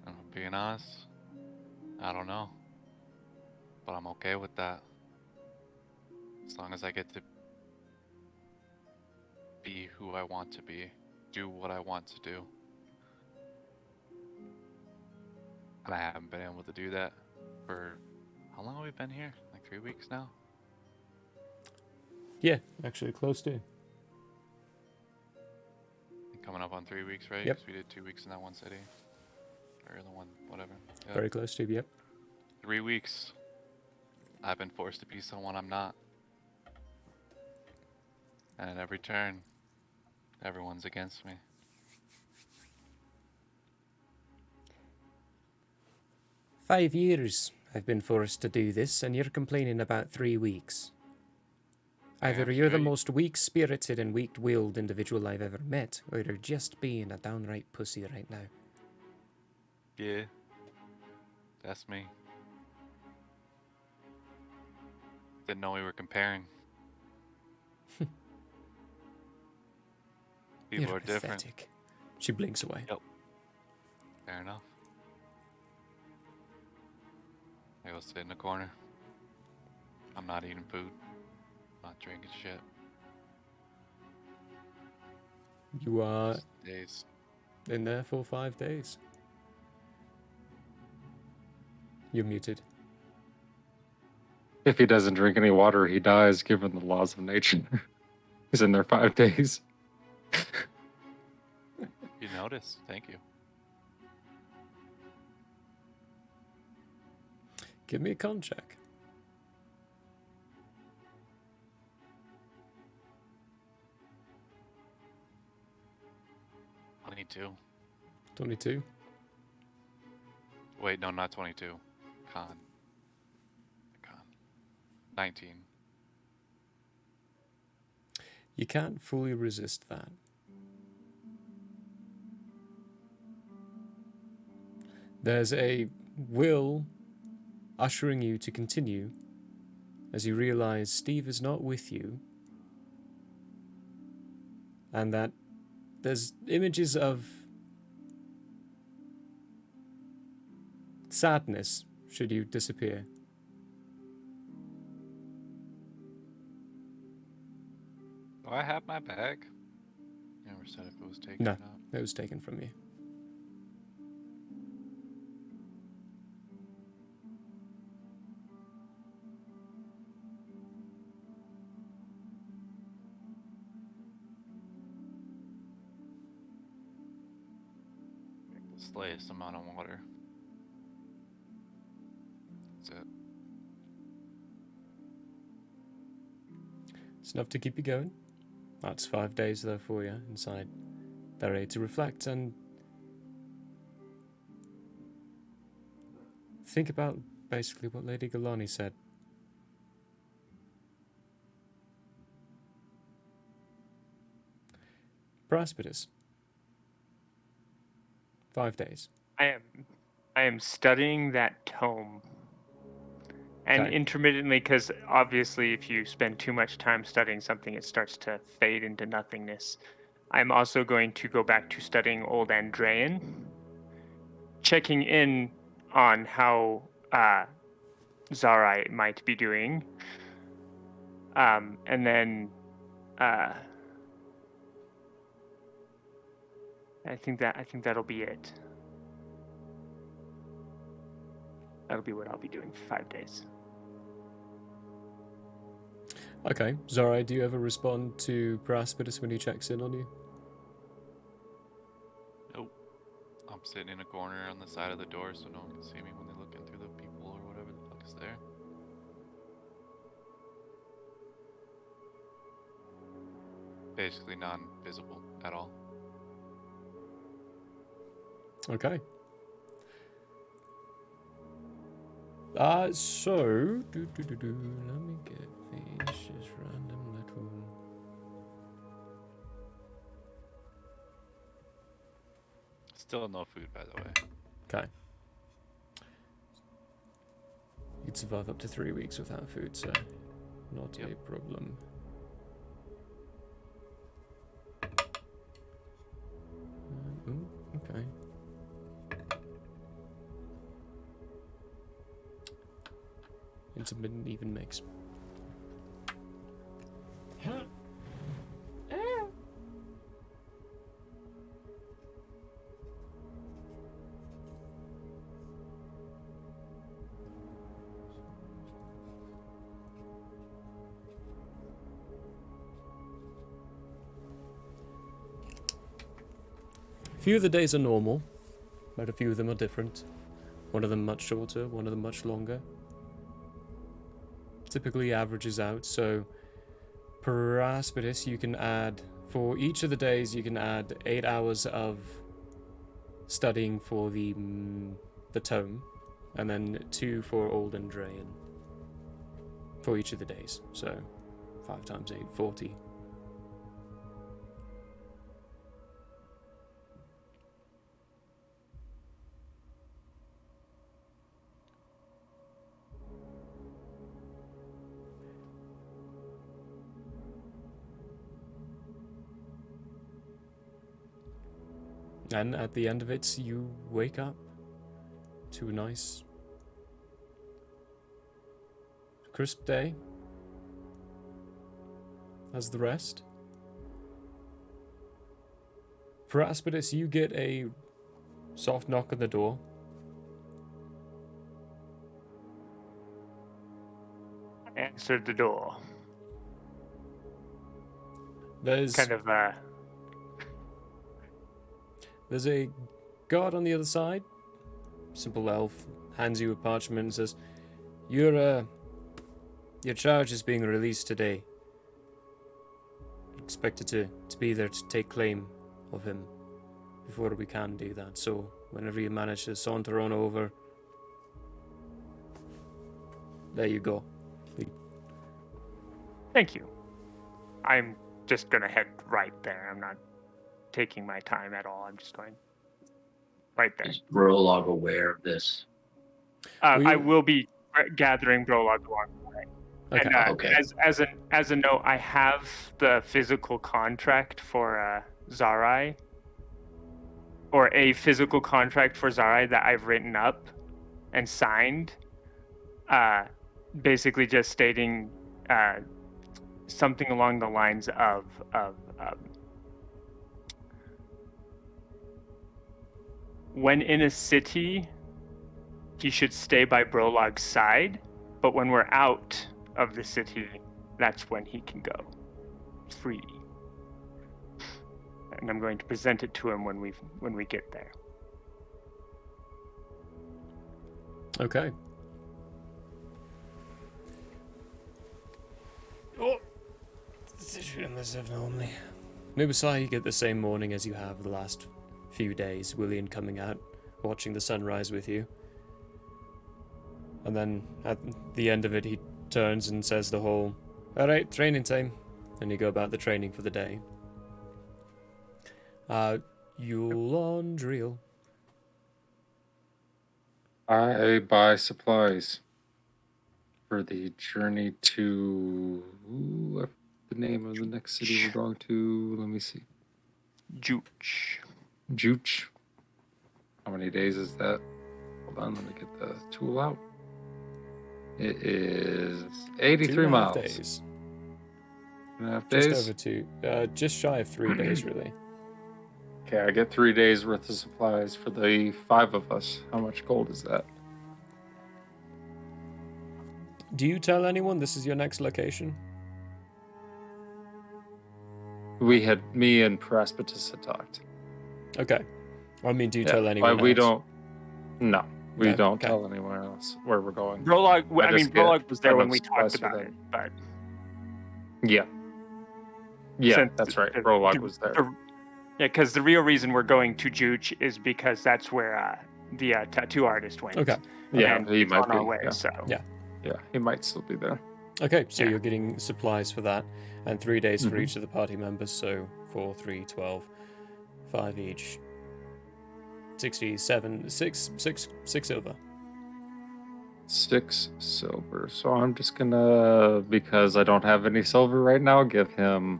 And if I'm being honest, I don't know. But I'm okay with that. As long as I get to be who I want to be, do what I want to do. And I haven't been able to do that for how long have we been here? Like 3 weeks now? Yeah, actually close to. Coming up on 3 weeks, right? Yep. 'Cause we did 2 weeks in that one city. Or the one, whatever. Yeah. Very close to, yep. 3 weeks. I've been forced to be someone I'm not. And at every turn, everyone's against me. "5 years I've been forced to do this, and you're complaining about 3 weeks. Either Damn you're the straight. most weak-spirited and weak-willed individual I've ever met, or you're just being a downright pussy right now." Yeah. That's me. Didn't know we were comparing. People You're are different. pathetic. She blinks away. Yep. Fair enough. I go sit in the corner. I'm not eating food. Not drinking shit. You are Just days. in there for 5 days. You're muted. If he doesn't drink any water, he dies given the laws of nature. He's in there 5 days. You noticed. Thank you. Give me a con check. 22. 22. Wait, no, not 22. Con. 19. You can't fully resist that. There's a will ushering you to continue as you realize Steve is not with you, and that there's images of sadness should you disappear. Do I have my bag? You never said if it was taken No, or not. it was taken from you. The slightest amount of water. That's it. It's enough to keep you going. That's 5 days though for you inside. They're ready to reflect and think about basically what Lady Galani said. Praspidus. 5 days. I am studying that tome. And Okay. intermittently, because obviously if you spend too much time studying something, it starts to fade into nothingness. I'm also going to go back to studying Old Andrean, checking in on how Xarrai might be doing. And then I think that'll be it. That'll be what I'll be doing for 5 days. Okay. Xarrai, do you ever respond to Praspidus when he checks in on you? Nope. I'm sitting in a corner on the side of the door so no one can see me when they're looking through the people or whatever the fuck is there. Basically non-visible at all. Okay. So let me get these just random little. Still no food, by the way. Okay. You'd survive up to 3 weeks without food, so not a problem. Okay. Intermittent even mix. A few of the days are normal, but a few of them are different. One of them much shorter, one of them much longer. Typically averages out, so Praspidus you can add, for each of the days you can add 8 hours of studying for the tome, and then 2 for Old Andrean for each of the days, so 5 times 8, 40. And at the end of it, you wake up to a nice, crisp day, as the rest. Praspidus, you get a soft knock on the door. I answered the door. There's Kind of There's a guard on the other side. Simple elf hands you a parchment and says, your charge is being released today. Expected to be there to take claim of him before we can do that. So whenever you manage to saunter on over, there you go. Thank you. I'm just gonna head right there. I'm not taking my time at all. I'm just going right there. Is Brolog aware of this? I will be gathering Brolog along the way. Okay. And Okay. as a note, I have the physical contract for Xarrai, or a physical contract for Xarrai that I've written up and signed. Basically, just stating something along the lines of when in a city, he should stay by Brolog's side, but when we're out of the city, that's when he can go free. And I'm going to present it to him when we get there. Okay. Oh, only. Nubasai, you get the same morning as you have the last few days. Willian coming out, watching the sunrise with you. And then at the end of it, he turns and says the whole, "Alright, training time." And you go about the training for the day. Eulandriel. I buy supplies for the journey to the name of the next city we're going to. Let me see. Jooch. Jooch. How many days is that? Hold on, let me get the tool out. It is 83 2.5 miles. days. 2.5 Just days? over 2. Just shy of 3 days, really. Okay, I get 3 days worth of supplies for the 5 of us. How much gold is that? Do you tell anyone this is your next location? Me and Presbytus had talked. Okay. I mean, do you tell But anyone we else? don't. No, we No? don't Okay. tell anyone else where we're going. Brolog, I mean, just get Brolog was there when enough we supplies talked for about them. it, but Yeah. Yeah, since that's right. the- Prologue was there. Yeah, because the real reason we're going to Jooch is because that's where the tattoo artist went. Okay. Yeah, and he it's might on our be. way. Yeah. So Yeah. Yeah, he might still be there. Okay, so Yeah. you're getting supplies for that, and 3 days for Mhm. each of the party members, so 4, 3, 12, 5 each. 67, 6 silver. 6 silver. So I'm just gonna, because I don't have any silver right now, give him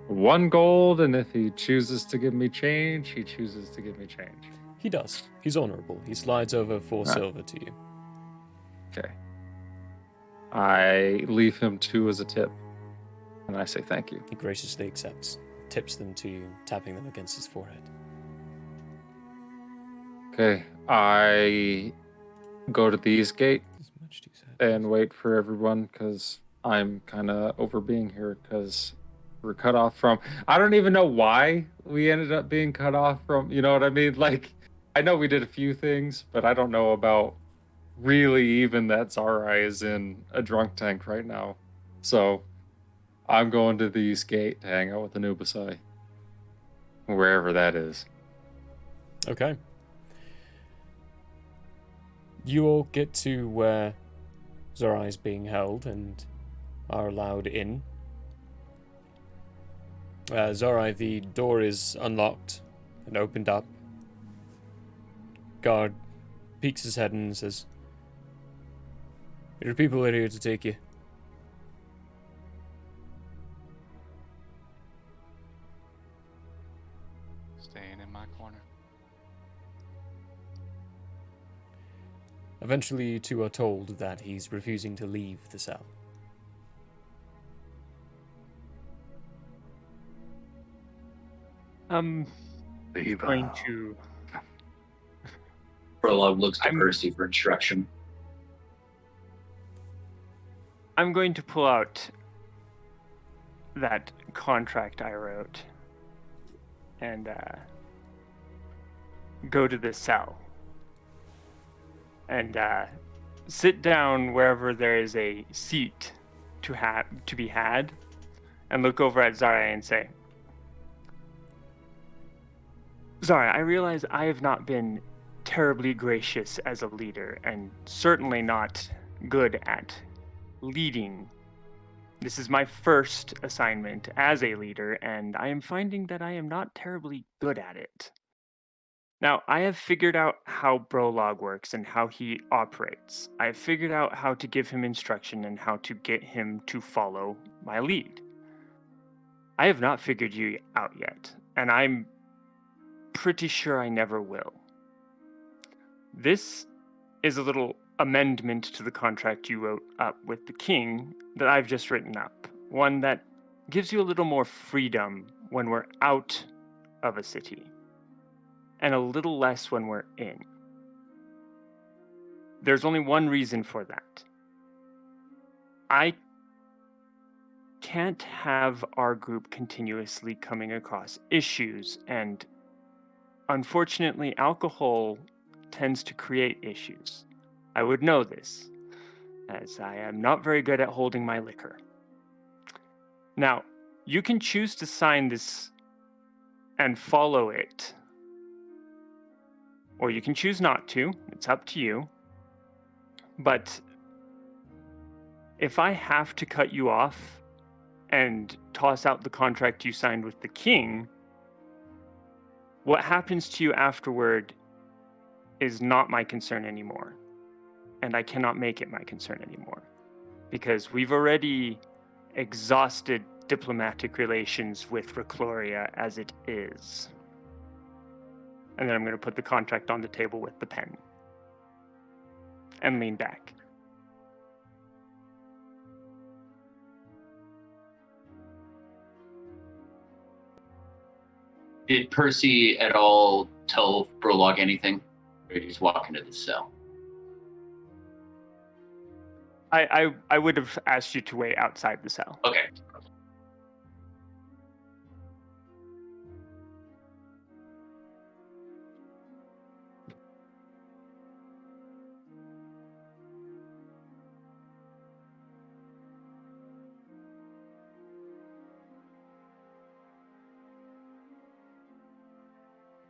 1 gold, and if he chooses to give me change, he chooses to give me change. He does. He's honorable. He slides over 4 Ah. silver to you. Okay. I leave him 2 as a tip, and I say thank you. He graciously accepts, tips them to you, tapping them against his forehead. Okay, I go to the east gate As much to say. and wait for everyone because I'm kind of over being here because we're cut off from. I don't even know why we ended up being cut off from. You know what I mean? Like, I know we did a few things, but I don't know about really even that Xarrai is in a drunk tank right now. So I'm going to the east gate to hang out with Anubisai, wherever that is. Okay. You all get to where Xarrai is being held and are allowed in. Xarrai, the door is unlocked and opened up. Guard peeks his head and says, "Your people are here to take you." Staying in my corner. Eventually, you two are told that he's refusing to leave the cell. Leave. going to. Prologue looks to I'm- Percy for instruction. I'm going to pull out that contract I wrote and go to the cell and sit down wherever there is a seat to be had, and look over at Xarrai and say, "Xarrai, I realize I have not been terribly gracious as a leader, and certainly not good at leading. This is my first assignment as a leader, and I am finding that I am not terribly good at it. Now, I have figured out how Brolog works and how he operates. I have figured out how to give him instruction and how to get him to follow my lead. I have not figured you out yet, and I'm pretty sure I never will. This is a little amendment to the contract you wrote up with the king that I've just written up. One that gives you a little more freedom when we're out of a city, and a little less when we're in. There's only one reason for that. I can't have our group continuously coming across issues, and unfortunately, alcohol tends to create issues. I would know this, as I am not very good at holding my liquor. Now, you can choose to sign this and follow it, or you can choose not to. It's up to you. But if I have to cut you off and toss out the contract you signed with the king, What happens to you afterward is not my concern anymore. And I cannot make it my concern anymore. Because we've already exhausted diplomatic relations with Recloria as it is. And then I'm going to put the contract on the table with the pen. And lean back. Did Percy at all tell Brolog anything? Or did he just walk into the cell? I would have asked you to wait outside the cell. Okay.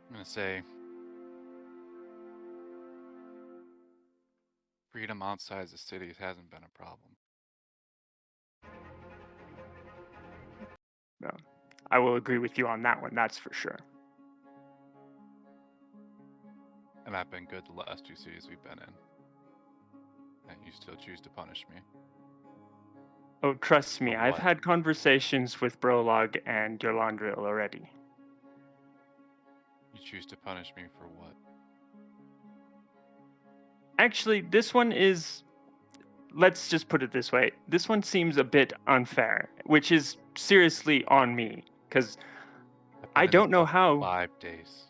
I'm gonna say freedom outside the cities hasn't been a problem. No, I will agree with you on that one, that's for sure. And I've been good the last 2 cities we've been in. And you still choose to punish me. Oh, trust me, For I've what? had conversations with Brolog and Yolandril already. You choose to punish me for what? Actually, this one is... Let's just put it this way. This one seems a bit unfair, which is seriously on me, because I've been I in this don't know house for how... 5 days.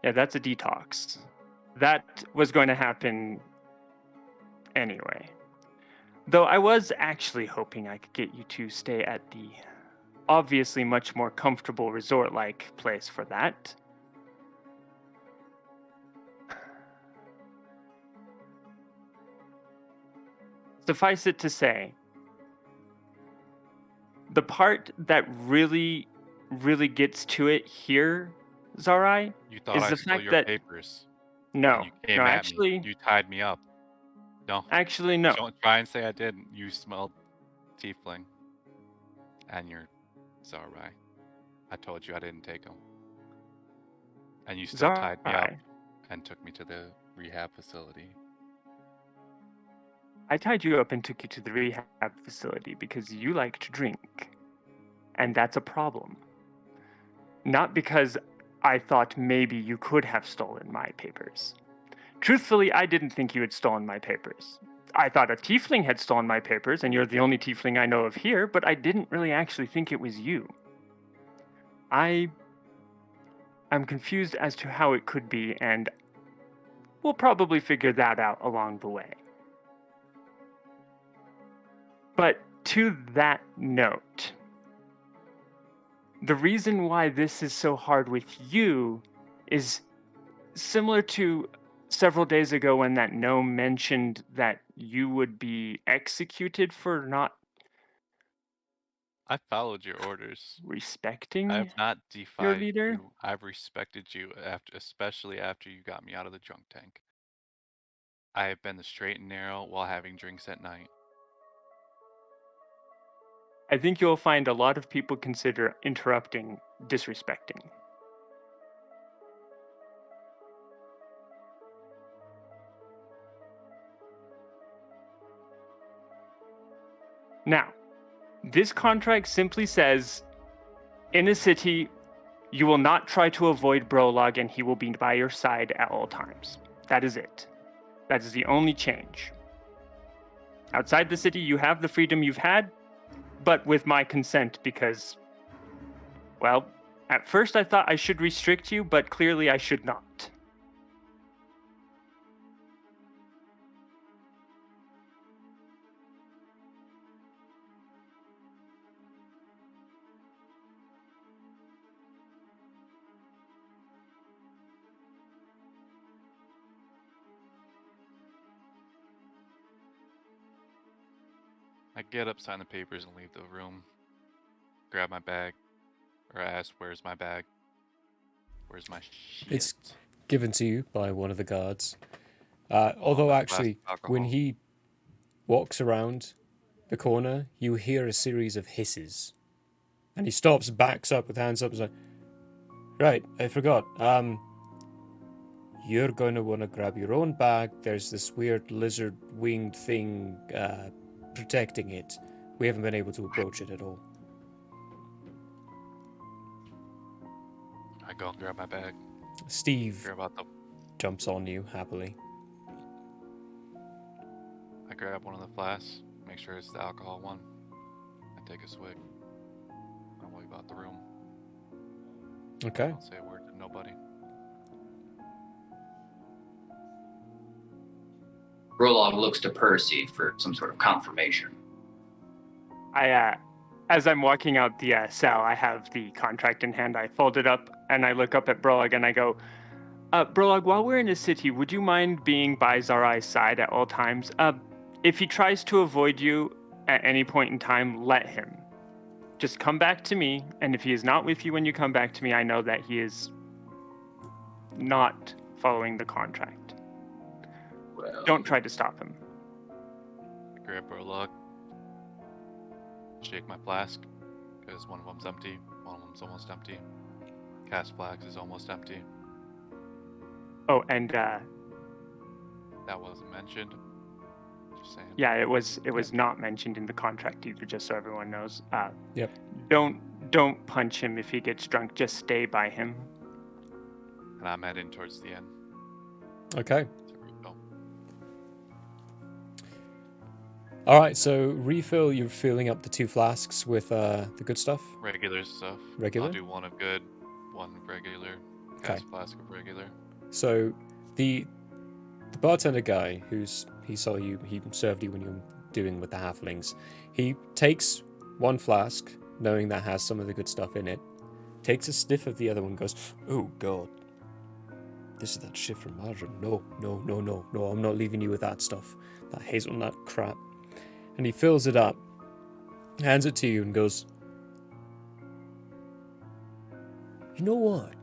Yeah, that's a detox. That was going to happen anyway. Though I was actually hoping I could get you to stay at the obviously much more comfortable resort-like place for that. Suffice it to say, the part that really gets to it here, Xarrai, You thought is I the stole fact your that papers. no, And you came no, at actually, me. You tied me up. No. actually, no. Don't try and say I didn't. You smelled tiefling. And you're Xarrai. I told you I didn't take them. And you still tied me up Xarrai, and took me to the rehab facility. I tied you up and took you to the rehab facility because you like to drink. And that's a problem. Not because I thought maybe you could have stolen my papers. Truthfully, I didn't think you had stolen my papers. I thought a tiefling had stolen my papers, and you're the only tiefling I know of here, but I didn't really actually think it was you. I'm confused as to how it could be, and we'll probably figure that out along the way. But to that note, the reason why this is so hard with you is similar to several days ago when that gnome mentioned that you would be executed for not I followed your orders. I respecting have not your defied leader. you. I've respected you, especially after you got me out of the drunk tank. I have been the straight and narrow while having drinks at night. I think you'll find a lot of people consider interrupting disrespecting. Now, this contract simply says, in a city, you will not try to avoid Brolog and he will be by your side at all times. That is it. That is the only change. Outside the city, you have the freedom you've had, but with my consent because, well, at first I thought I should restrict you, but clearly I should not. I get up, sign the papers, and leave the room. Grab my bag, or ask, "Where's my bag? Where's my shit?" It's given to you by one of the guards. Although my glass actually, of when alcohol. he walks around the corner, you hear a series of hisses. And he stops, backs up with hands up, and is like, Right, I forgot. You're going to want to grab your own bag. There's this weird lizard winged thing protecting it. We haven't been able to approach it at all. I go and grab my bag. Steve Hear about the. jumps on you happily. I grab one of the flasks. Make sure it's the alcohol one. I take a swig. I leave out the room. Okay. Don't say a word to nobody. Brolog looks to Percy for some sort of confirmation. As I'm walking out the cell, I have the contract in hand. I fold it up and I look up at Brolog and I go, Brolog, while we're in the city, would you mind being by Xarrai's side at all times? If he tries to avoid you at any point in time, let him. Just come back to me, and if he is not with you when you come back to me, I know that he is not following the contract. Well, Don't try to stop him. I grab Burlock. Shake my flask, because one of them's empty. One of them's almost empty. Cast flags is almost empty. Oh, and That wasn't mentioned. Just saying. yeah, it was not mentioned in the contract either, just so everyone knows. Yep. Don't punch him if he gets drunk. Just stay by him. And I'm heading towards the end. Okay. To refill. All right. So refill. You're filling up the 2 flasks with the good stuff. Regular stuff. Regular? I'll do one of good, one of regular. Cast flask of regular. So the bartender guy he saw you, he served you when you were doing with the halflings. He takes one flask, knowing that has some of the good stuff in it, takes a sniff of the other one, goes, "Oh God, this is that shit from Marjorie. No, I'm not leaving you with that stuff, that hazelnut crap." And he fills it up, hands it to you, and goes, "You know what?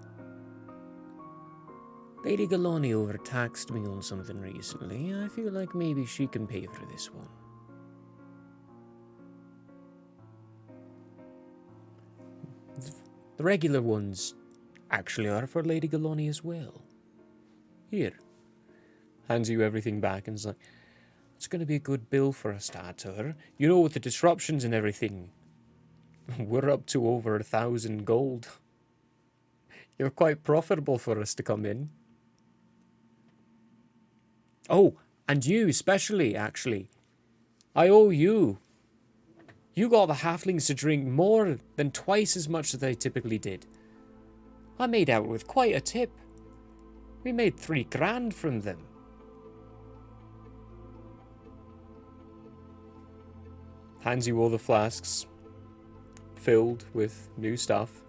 Lady Galani overtaxed me on something recently. I feel like maybe she can pay for this one." The regular ones actually are for Lady Galani as well. Here. Hands you everything back and is like, "It's going to be a good bill for us to add to her. You know, with the disruptions and everything, we're up to over 1,000 gold. You're quite profitable for us to come in. Oh, and you especially, actually. I owe you. You got the halflings to drink more than twice as much as they typically did. I made out with quite a tip. We made 3 grand from them." Hands you all the flasks, filled with new stuff.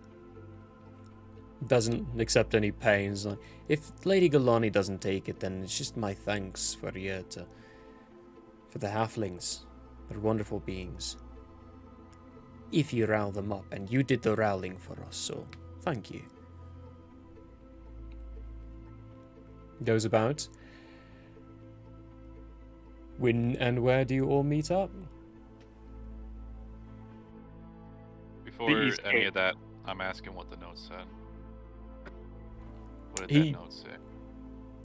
Doesn't accept any pay. It's like, "If Lady Galani doesn't take it, then it's just my thanks for the halflings. They're wonderful beings. If you rile them up, and you did the riling for us, so thank you." Goes about. When and where do you all meet up? Before East any Gate. of that, I'm asking what the note said. What did He- that note say?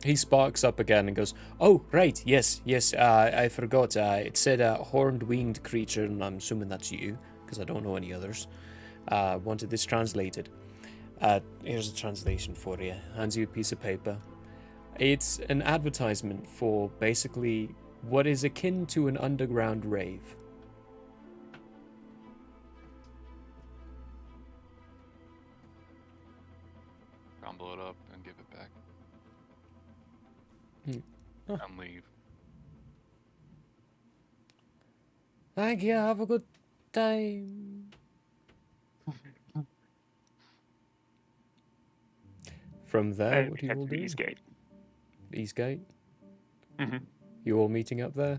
He sparks up again and goes, "Oh, right, yes, I forgot. It said a horned winged creature, and I'm assuming that's you, because I don't know any others. Wanted this translated. Here's a translation for you." Hands you a piece of paper. It's an advertisement for basically what is akin to an underground rave. Crumble it up and give it back. Oh. And leave. Thank you, have a good time. From there, what do you Head all to the do? East Gate. East Gate? Mm-hmm. You all meeting up there?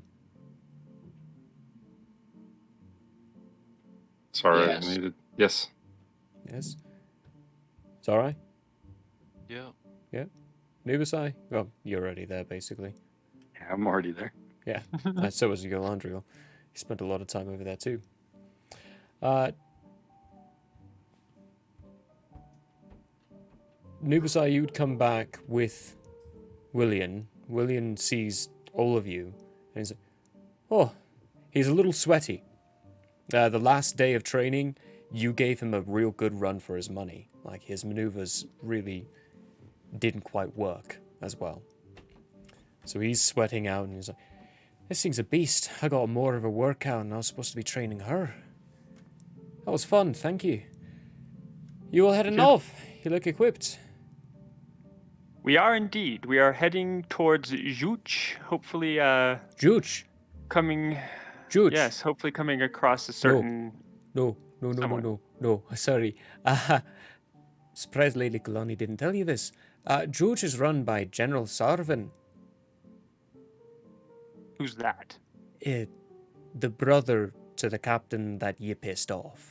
Sorry, Yes. I needed. Yes. Yes? It's alright? Yeah. Nubasai? Well, you're already there, basically. Yeah, I'm already there. So was Galandriel. He spent a lot of time over there, too. Nubasai, you would come back with William. William sees all of you, and he's like, oh, he's a little sweaty. The last day of training, you gave him a real good run for his money. Like, his maneuvers really didn't quite work as well. So he's sweating out, and he's like, this thing's a beast. I got more of a workout, and I was supposed to be training her. That was fun, thank you. You all heading off? You look equipped. We are indeed. We are heading towards Juch. Hopefully, Juch. coming. Juch. Yes, hopefully coming across a certain. No. Someone. Sorry. Surprised Lady Kalani didn't tell you this. Juch is run by General Sarvin. Who's that? The brother to the captain that you pissed off.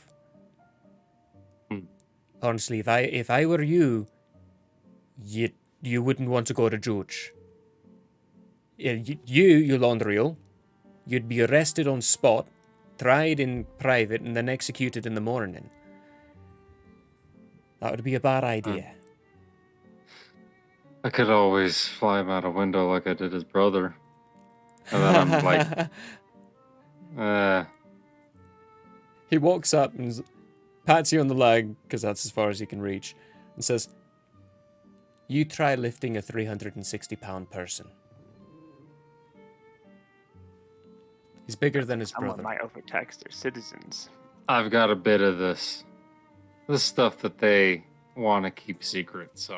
Honestly, if I were you, you wouldn't want to go to Juch. You Laundriel, you'd be arrested on spot, tried in private, and then executed in the morning. That would be a bad idea. I could always fly him out a window like I did his brother. And then I'm like, He walks up and pats you on the leg, because that's as far as he can reach, and says, you try lifting a 360-pound person. He's bigger than his Some of brother. my overtaxed are citizens. I've got a bit of this stuff that they want to keep secret, so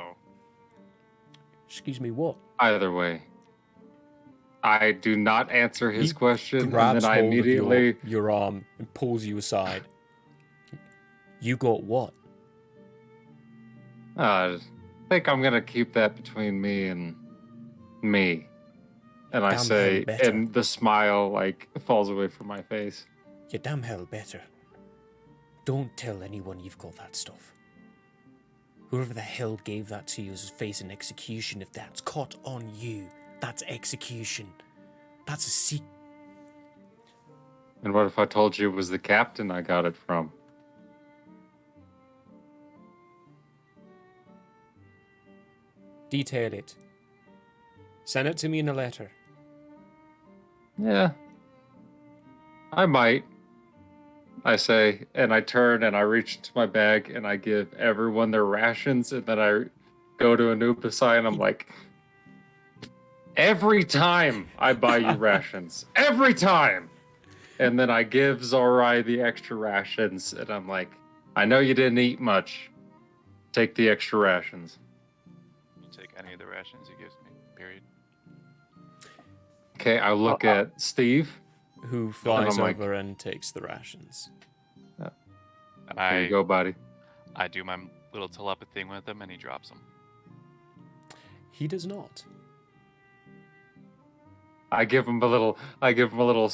Excuse me, what? either way. I do not answer his He question, and grabs then I hold immediately... of your arm and pulls you aside. You got what? I think I'm gonna keep that between me and me. And I Damn say, hell better. and the smile like falls away from my face. You damn hell better. Don't tell anyone you've got that stuff. Whoever the hell gave that to you is facing execution if that's caught on you. That's execution. That's a secret. And what if I told you it was the captain I got it from? Detail it. Send it to me in a letter. Yeah. I might. I say, and I turn and I reach into my bag and I give everyone their rations, and then I go to Anubisai and I'm like, every time I buy you rations, every time. And then I give Xarrai the extra rations, and I'm like, I know you didn't eat much. Take the extra rations. You take any of the rations he gives me, period. Okay, I look at Steve. Who flies I'm like- over and takes the rations. And There you go, buddy. I do my little telepathy thing with him, and he drops them. He does not. I give him a little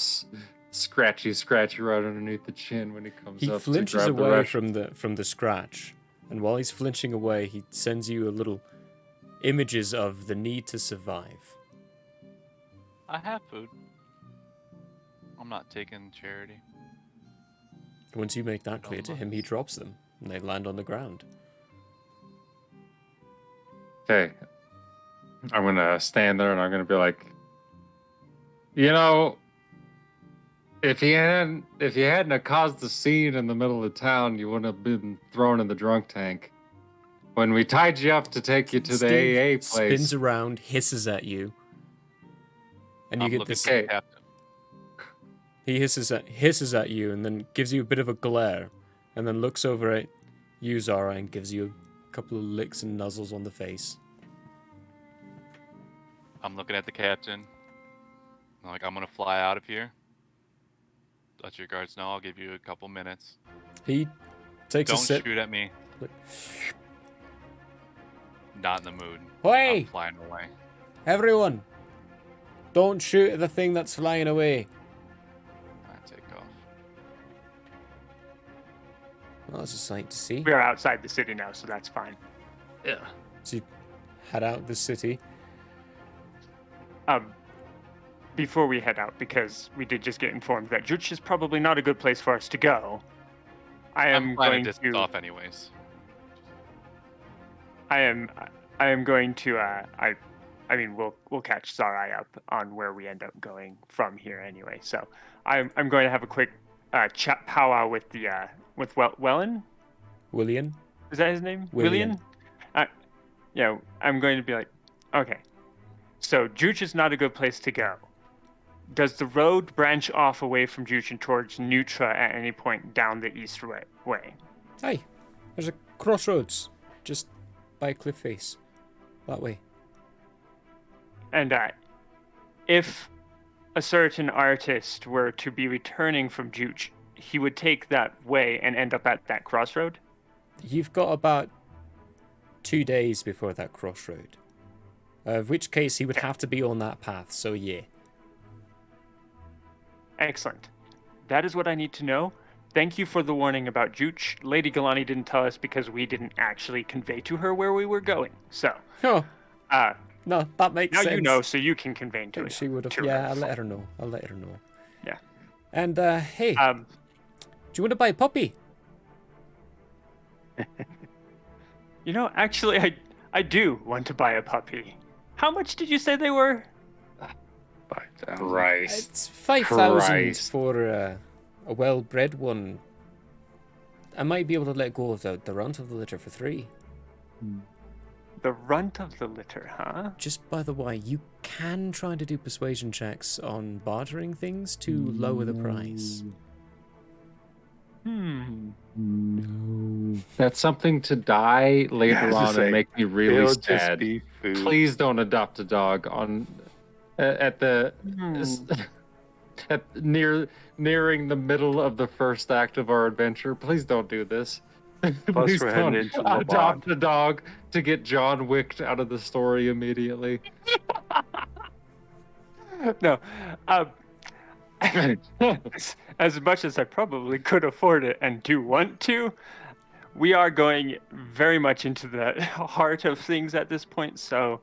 scratchy right underneath the chin when he comes He up flinches to grab the away ration. from the scratch, and while he's flinching away, he sends you a little images of the need to survive. I have food. I'm not taking charity. Once you make that clear to him, he drops them, and they land on the ground. Okay. I'm gonna stand there and I'm gonna be like, you know, if you hadn't have caused the scene in the middle of town, you wouldn't have been thrown in the drunk tank. When we tied you up to take you to the Steve AA place. spins around, hisses at you, and you I'm get looking this. for the captain. He hisses at you, and then gives you a bit of a glare, and then looks over at you, Xarrai, and gives you a couple of licks and nuzzles on the face. I'm looking at the captain. I'm like, I'm gonna fly out of here. Let your guards know. I'll give you a couple minutes. He takes Don't a sip. shoot at me. Look. Not in the mood. Hey! I'm flying away. Everyone, don't shoot at the thing that's flying away. I take off. Well, that's a sight to see. We are outside the city now, so that's fine. Yeah. So you head out the city. Before we head out, because we did just get informed that Juch is probably not a good place for us to go. I'm I'm flying going a distance to. off anyways. I am going to I mean we'll catch Xarrai up on where we end up going from here anyway. So I'm going to have a quick chat powwow with the with Wellen. William? Is that his name? Willian. Yeah, I'm going to be like, okay. So Juch is not a good place to go. Does the road branch off away from Juch and towards Nutra at any point down the east way? Hey, there's a crossroads just by cliff face. That way. And if a certain artist were to be returning from Juch, he would take that way and end up at that crossroad? You've got about 2 days before that crossroad. In which case he would have to be on that path, so yeah. Excellent. That is what I need to know. Thank you for the warning about Juch. Lady Galani didn't tell us because we didn't actually convey to her where we were going. So, Oh, no, that makes now sense. you know, so you can convey to it. She would have. to Yeah, her. I'll let her know. I'll let her know. Yeah. And hey, do you want to buy a puppy? You know, actually, I do want to buy a puppy. How much did you say they were? 5,000. Christ. It's 5,000 Christ. for a well-bred one. I might be able to let go of the runt of the litter for 3. The runt of the litter, huh? Just by the way, you can try to do persuasion checks on bartering things to lower the price. No. That's something to die later on and make me really It'll just sad. be food. Please don't adopt a dog on at the nearing the middle of the first act of our adventure. Please don't do this. Please we're heading don't into the adopt a dog to get John Wicked out of the story immediately. No. As much as I probably could afford it and do want to, we are going very much into the heart of things at this point, so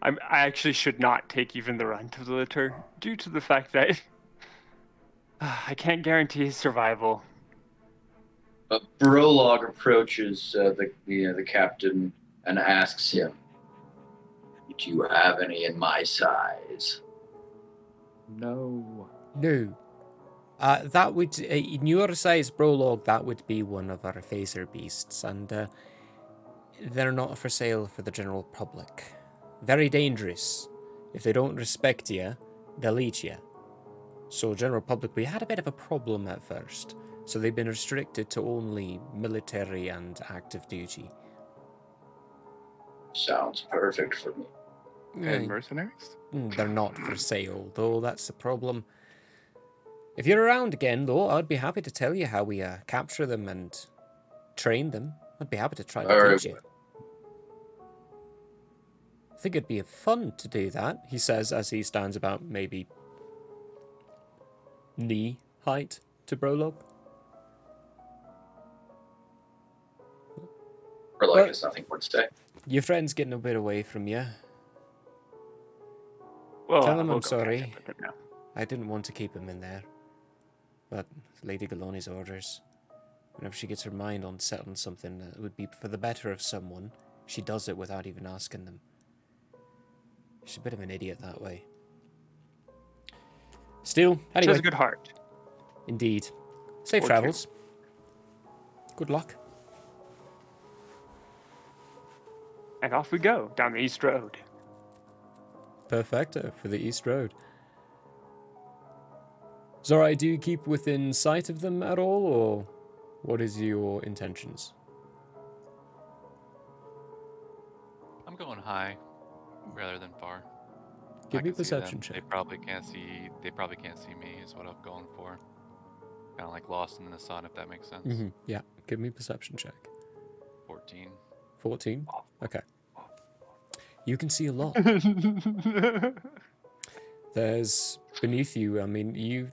I actually should not take even the runt of the litter due to the fact that I can't guarantee his survival. Brolog approaches the captain and asks him, "Do you have any in my size?" No. No. That would, in your size Brolog, that would be one of our phaser beasts, and they're not for sale for the general public. Very dangerous. If they don't respect you, they'll eat you. So, general public, we had a bit of a problem at first, so they've been restricted to only military and active duty. Sounds perfect for me. And mercenaries? They're not for sale, though, that's the problem. If you're around again, though, I'd be happy to tell you how we capture them and train them. I'd be happy to try to teach you. I think it'd be fun to do that, he says as he stands about maybe knee height to Brolog. Brolog has nothing more to say. Your friend's getting a bit away from you. Well, Tell him we'll I'm go sorry. catch up with him now. I didn't want to keep him in there. But Lady Galoni's orders. Whenever she gets her mind on settling something that would be for the better of someone, she does it without even asking them. She's a bit of an idiot that way. Still, She anyway. has a good heart. Indeed. Safe Or travels. Good luck. And off we go down the East Road. Perfecto for the East Road. Xarrai, do you keep within sight of them at all, or what is your intentions? I'm going high rather than far. Give I me a can see them. perception check. They probably can't see. They probably can't see me. Is what I'm going for. Kind of like lost in the sun, if that makes sense. Yeah, give me a perception check. 14. 14? Okay. You can see a lot. There's beneath you, I mean, you...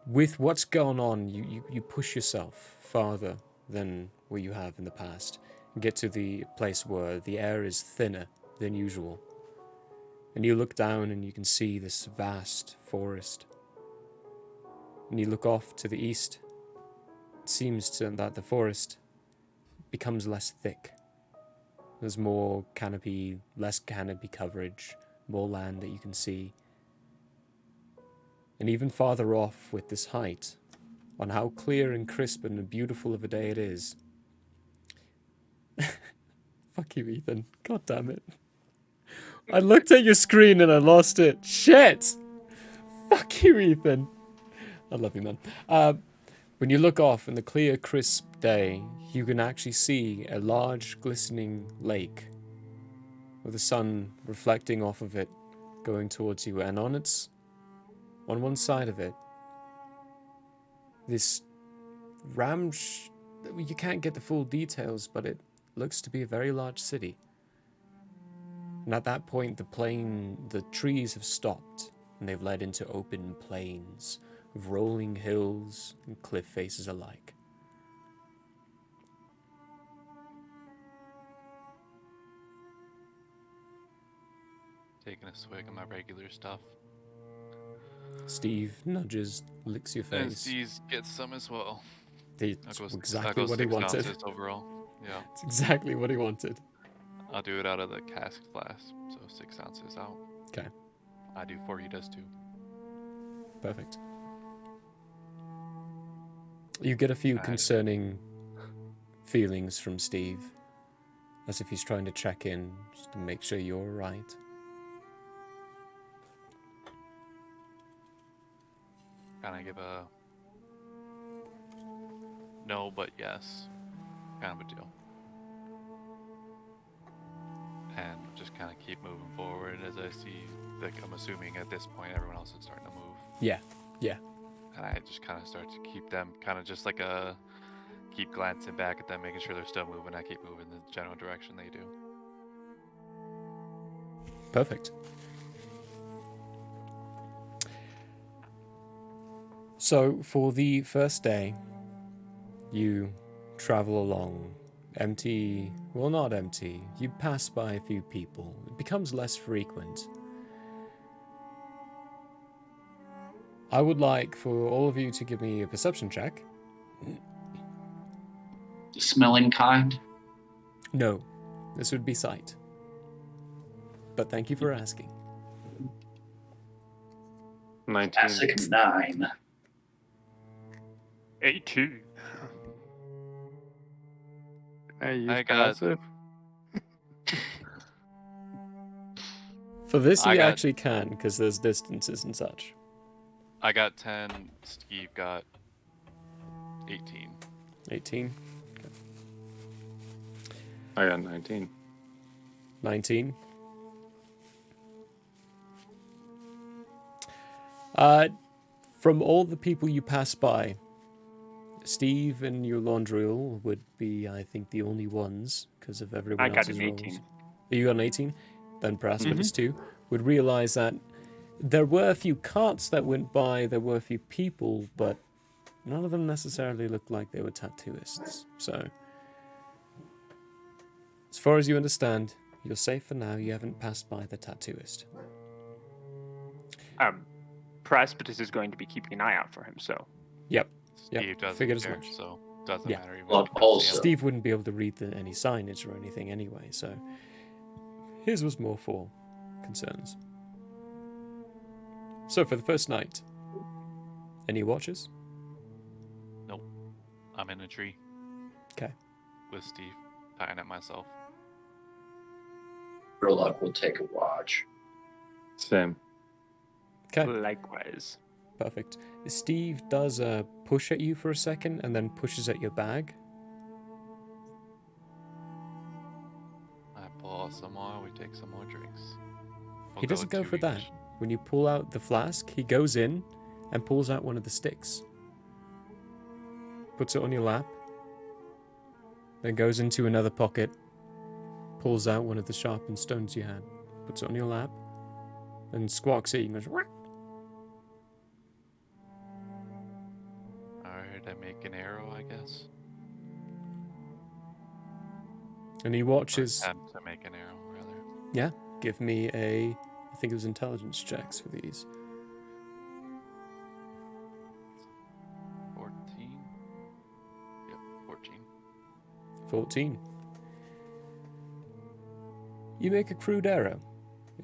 With what's going on, you push yourself farther than what you have in the past. And get to the place where the air is thinner than usual. And you look down and you can see this vast forest. And you look off to the east. It seems that the forest becomes less thick There's more canopy, less canopy coverage, more land that you can see. And even farther off with this height, on how clear and crisp and beautiful of a day it is. Fuck you, Ethan. God damn it. I looked at your screen and I lost it. Shit! Fuck you, Ethan. I love you, man. When you look off in the clear, crisp day, you can actually see a large, glistening lake with the sun reflecting off of it, going towards you. And on one side of it, this you can't get the full details, but it looks to be a very large city. And at that point, the trees have stopped, and they've led into open plains of rolling hills and cliff faces alike. Taking a swig of my regular stuff. Steve nudges, licks your And face. Steve gets some as well. It's I'll go exactly what he 6 wanted. ounces overall. Yeah. It's exactly what he wanted. I'll do it out of the cask flask, so 6 ounces out. Okay. I do 4, he does 2. Perfect. You get a few concerning feelings from Steve, as if he's trying to check in, just to make sure you're alright. Kind of give a no, but yes, kind of a deal. And just kind of keep moving forward as I see, like, I'm assuming at this point everyone else is starting to move. Yeah, yeah. And I just kind of start to keep them kind of just like keep glancing back at them, making sure they're still moving. I keep moving the general direction they do. Perfect. So, for the first day, you travel along. Empty, well, not empty. You pass by a few people. It becomes less frequent. I would like for all of you to give me a perception check. The smelling kind? No, this would be sight. But thank you for asking. 19. Classic 9. 82. Hey, use I got- passive. For this, I you got- actually can, because there's distances and such. I got 10, Steve got 18. 18. I got 19. 19. From all the people you pass by, Steve and your Laundriel would be, I think, the only ones, because of everyone I got else's an roles. 18. You got an 18? Then Praspidus too would realize that there were a few carts that went by, there were a few people, but none of them necessarily looked like they were tattooists. So, as far as you understand, you're safe for now. You haven't passed by the tattooist. Praspidus is going to be keeping an eye out for him, so. Yep. Steve doesn't figured as care, much. so doesn't Yeah. matter. Even But if I see him. also- Steve wouldn't be able to read any signage or anything anyway, so his was more for concerns. So for the first night, any watches? I'm in a tree. 'Kay. With Steve, tying it myself. Burlock will take a watch. Same. Okay, Likewise. perfect. Steve does push at you for a second and then pushes at your bag. I pull out some more. We take some more drinks. He doesn't go for that. When you pull out the flask, he goes in and pulls out one of the sticks. Puts it on your lap. Then goes into another pocket. Pulls out one of the sharpened stones you had. Puts it on your lap. And squawks at you and goes, "Whack." Alright, I make an arrow, I guess. And he Or watches. attempt to make an arrow, rather. Yeah, give me I think it was intelligence checks for these. 14? Yep, 14. 14. You make a crude arrow.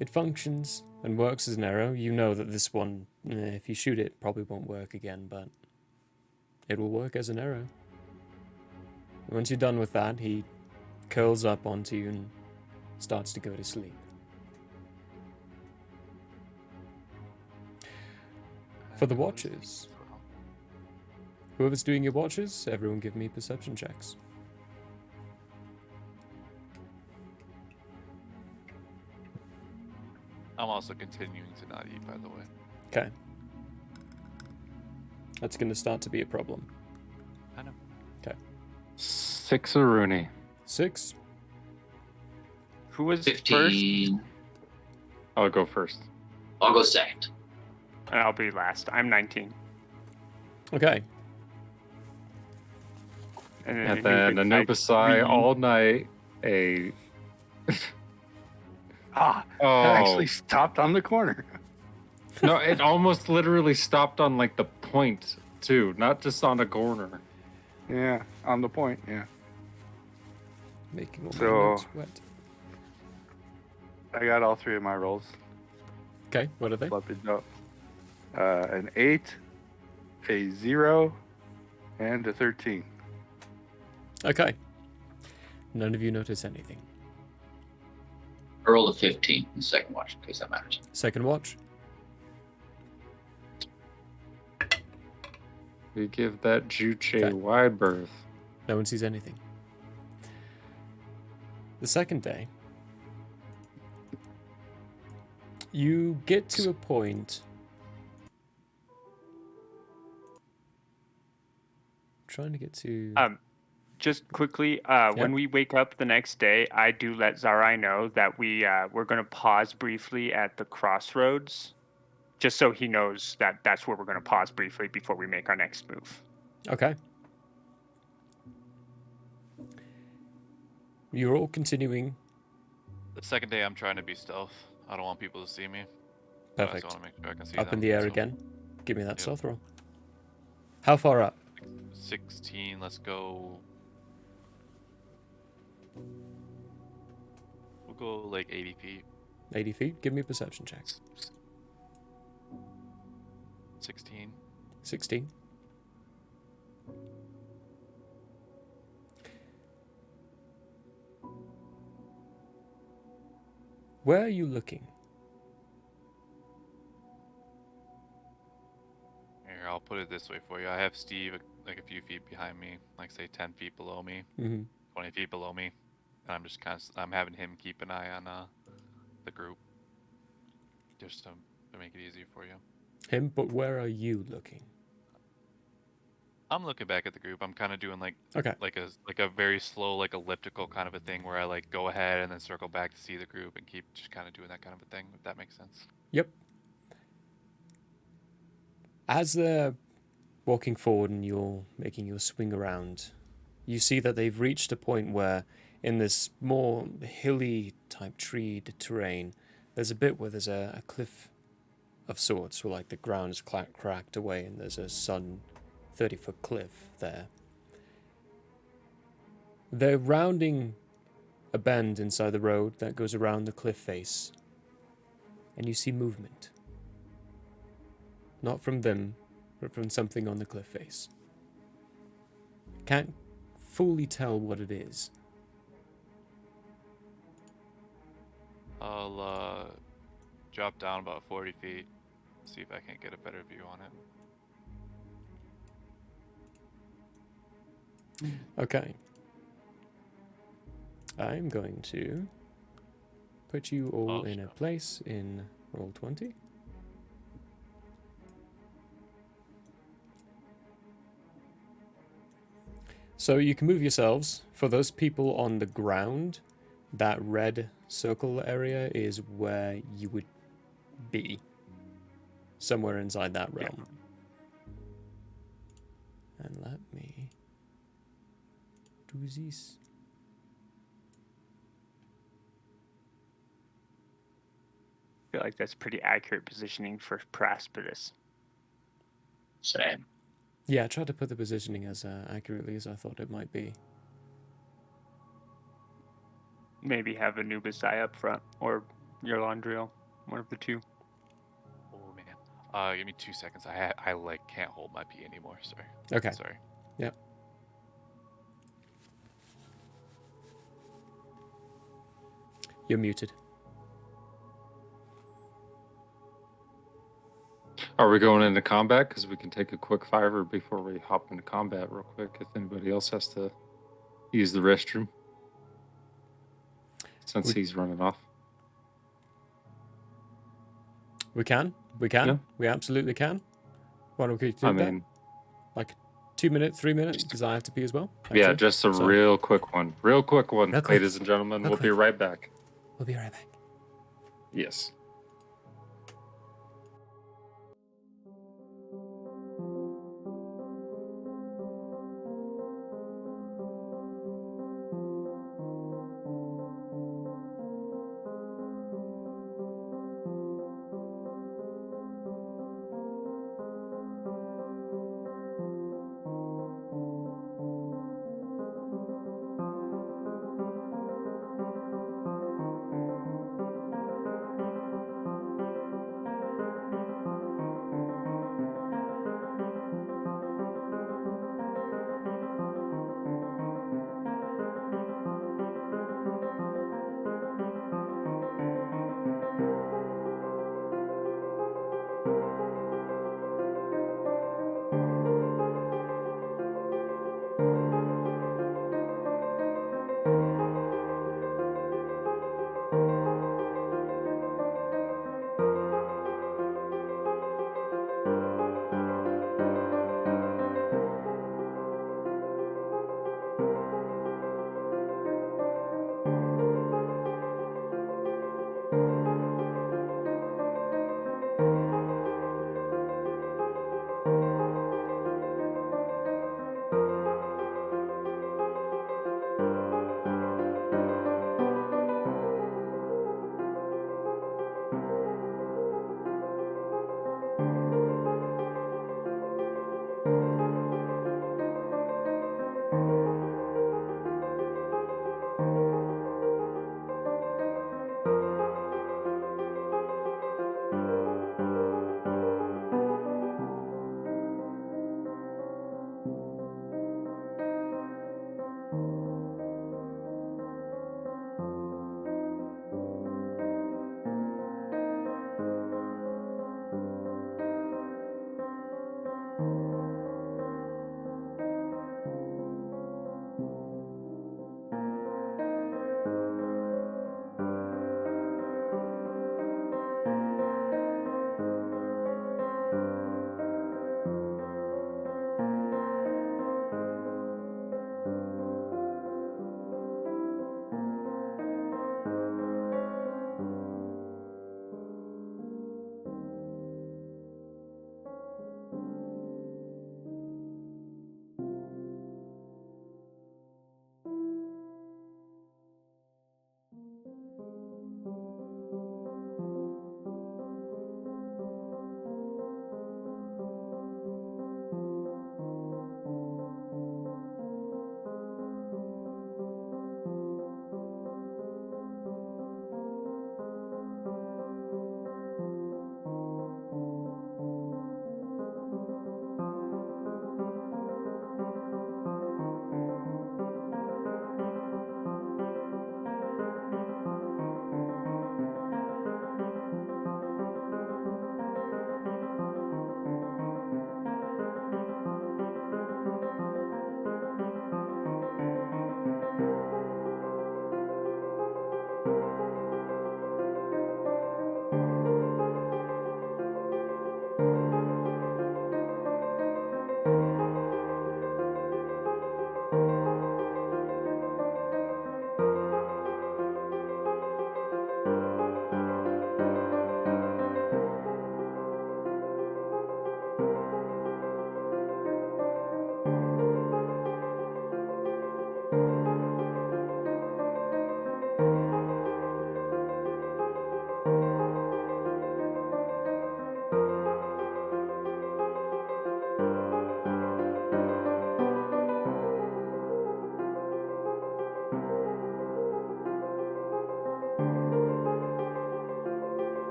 It functions and works as an arrow. You know that this one, if you shoot it, probably won't work again, but it will work as an arrow. Once you're done with that, he curls up onto you and starts to go to sleep. For the watches, whoever's doing your watches, everyone give me perception checks. I'm also continuing to not eat, by the way. Okay. That's going to start to be a problem. I know. 6 a Rooney. 6. Who was first? 15. I'll go first. I'll go second. And I'll be last. I'm 19. Okay. And then Anubisai all night. Ah, Oh, it actually stopped on the corner. no, it almost literally stopped on like the point too, not just on a corner. Yeah, on the point. Yeah. Making all my So- notes wet. I got all 3 of my rolls. Okay, what are they? Flip it up. An 8, a 0, and a 13. Okay. None of you notice anything. I rolled a 15 in the second watch, in case that matters. Second watch. We give that Juche Okay. wide berth. No one sees anything. The second day, you get to a point. Trying to get to. Just quickly, when we wake up the next day, I do let Xarrai know that we're going to pause briefly at the crossroads, just so he knows that that's where we're going to pause briefly before we make our next move. Okay. You're all continuing. The second day, I'm trying to be stealth. I don't want people to see me. but I just Perfect. want to make sure I can see Up them, in the air so again. Give me that Yep. stealth roll. How far up? 16. Let's go. We'll go like 80 feet. 80 feet? Give me a perception check. 16. 16. Where are you looking? Here, I'll put it this way for you. I have Steve like a few feet behind me, like say 10 feet below me, Mm-hmm. 20 feet below me. And I'm just I'm having him keep an eye on the group, just to make it easier for you. Him, but where are you looking? I'm looking back at the group. I'm kind of doing like Okay. a very slow like elliptical kind of a thing where I like go ahead and then circle back to see the group and keep just kind of doing that kind of a thing. If that makes sense. Yep. As they're walking forward and you're making your swing around, you see that they've reached a point where, in this more hilly type treed terrain, there's a bit where there's a cliff of sorts, where like the ground is cracked away and there's a sudden 30-foot cliff there. They're rounding a bend inside the road that goes around the cliff face, and you see movement. Not from them, but from something on the cliff face. Can't fully tell what it is. I'll drop down about 40 feet, see if I can't get a better view on it. Okay. I'm going to put you all in a place in roll 20. So you can move yourselves. For those people on the ground, that red circle area is where you would be. Somewhere inside that realm. And let me do this. I feel like that's pretty accurate positioning for Praspidus. Same. Yeah, I tried to put the positioning as accurately as I thought it might be. maybe have Anubis Eye up front or your Landriel, one of the two. Oh man. Give me 2 seconds. I like can't hold my pee anymore. Sorry. Okay. Sorry. Yep. You're muted. Are we going into combat? Because we can take a quick fiver before we hop into combat real quick if anybody else has to use the restroom. Since We- he's running off. We can. We can. Yeah. We absolutely can. Why don't we do I that? mean, Like 2 minutes, 3 minutes, because I have to pee as well. yeah, actually. just a So, real quick one. Real quick one, Real quick. ladies and gentlemen. Real We'll be quick. right back. We'll be right back. Yes.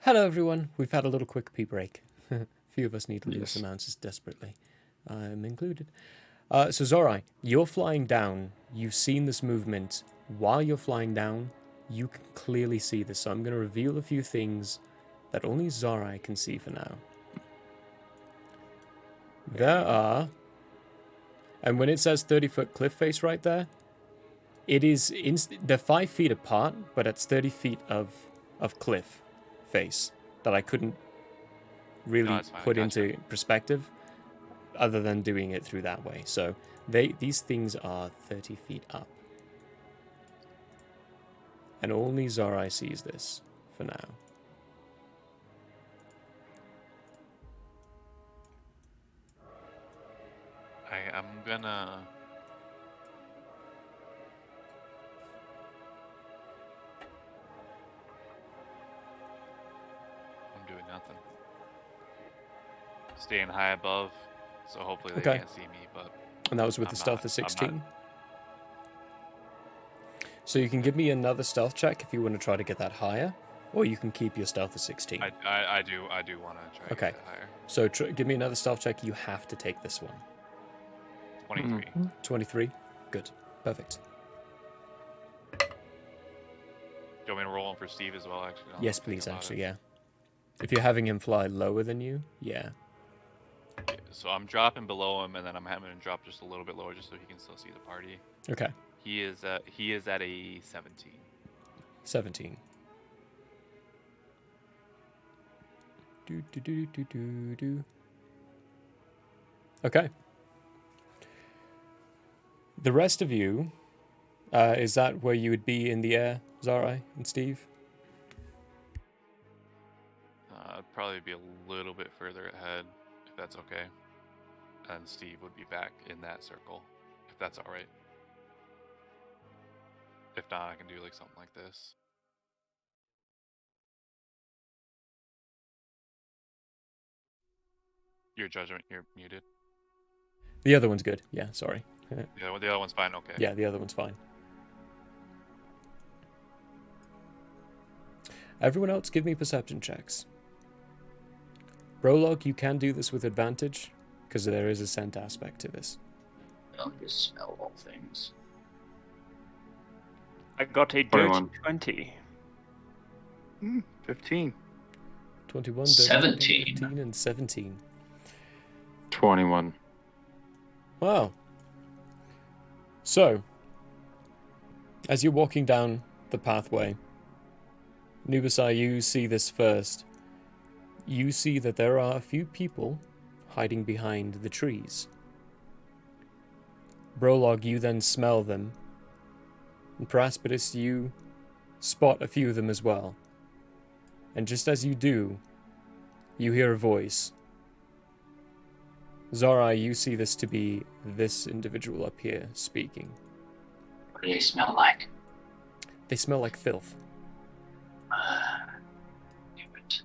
Hello, everyone. We've had a little quick pee break. A few of us need to lose Yes. some ounces desperately. I'm included. So, Xarrai, you're flying down. You've seen this movement. While you're flying down, you can clearly see this. So I'm going to reveal a few things that only Xarrai can see for now. There are... And when it says 30-foot cliff face right there, it is... They're 5 feet apart, but it's 30 feet of cliff face that I couldn't really it's fine, I put gotcha. into perspective other than doing it through that way. So these things are 30 feet up. And only Xarrai sees this for now. I'm gonna... I'm doing nothing. Staying high above, so hopefully they Okay. can't see me, but... And that was with I'm the stealth not- of I'm not- 16. So you can give me another stealth check if you want to try to get that higher, or you can keep your stealth of 16. I do want to try to Okay. get that higher. So give me another stealth check. You have to take this one. 23. 23. Good. Perfect. Do you want me to roll on for Steve as well, actually? Now that Yes, I'm thinking please, about actually, it? yeah. If you're having him fly lower than you, yeah. Yeah, so I'm dropping below him, and then I'm having him drop just a little bit lower, just so he can still see the party. Okay. He is at a 17. 17. Do, do, do, do, do, do. Okay. The rest of you, is that where you would be in the air, Xarrai and Steve? I'd probably be a little bit further ahead, if that's okay. And Steve would be back in that circle, if that's all right. If not, I can do like something like this. Your judgment, you're muted. The other one's good. Yeah, sorry. The other one's fine. Okay. Yeah, the other one's fine. Everyone else, give me perception checks. Prologue, you can do this with advantage, because there is a scent aspect to this. I'll just smell all things. I got a dirty 21. 20. 15. 21, 17. 15, and 17. 21. Wow. So, as you're walking down the pathway, Nubasai, you see this first. You see that there are a few people hiding behind the trees. Brolog, you then smell them. And Paraspidus, you spot a few of them as well. And just as you do, you hear a voice. Xarrai, you see this to be this individual up here speaking. What do they smell like? They smell like filth. Damn it.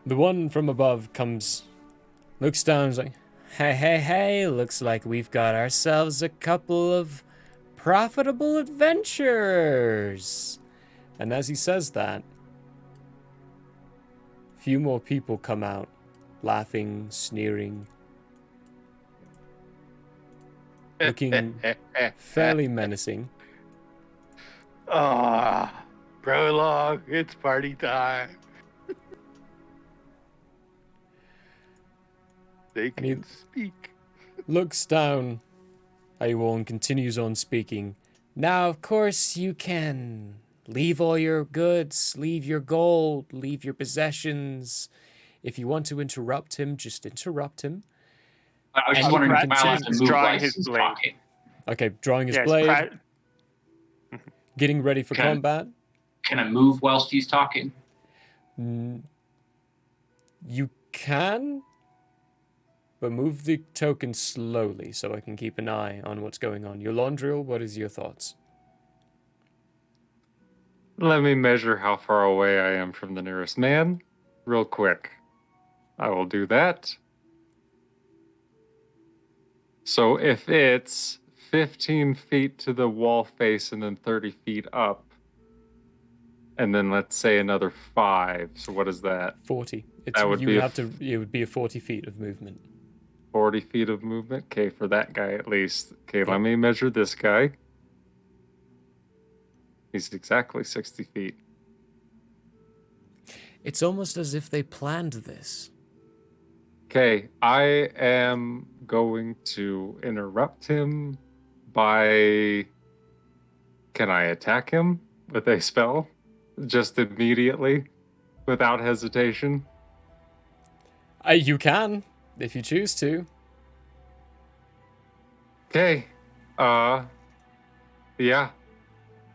The one from above comes, looks down, and is like, hey, looks like we've got ourselves a couple of profitable adventures. And as he says that, a few more people come out, laughing, sneering, looking fairly menacing. Ah, prologue, it's party time. They And he- can speak. Looks down at you all and continues on speaking. Now, of course, you can leave all your goods, leave your gold, leave your possessions. If you want to interrupt him, just interrupt him. I was just And wondering you if can Mal has continue- to move drawing while his he's blade. talking. Okay, drawing his Yes, blade, getting ready for Okay. combat. Can I move whilst he's talking? You can, but move the token slowly so I can keep an eye on what's going on. Yolondril, what is your thoughts? Let me measure how far away I am from the nearest man, real quick. I will do that. So if it's 15 feet to the wall face and then 30 feet up, and then let's say another 5. So what is that? 40. That would be it would be a 40 feet of movement. 40 feet of movement? Okay, for that guy at least. Okay, Yep. let me measure this guy. He's exactly 60 feet. It's almost as if they planned this. Okay, I am going to interrupt him by... Can I attack him with a spell? Just immediately? Without hesitation? You can, if you choose to. Okay. Yeah.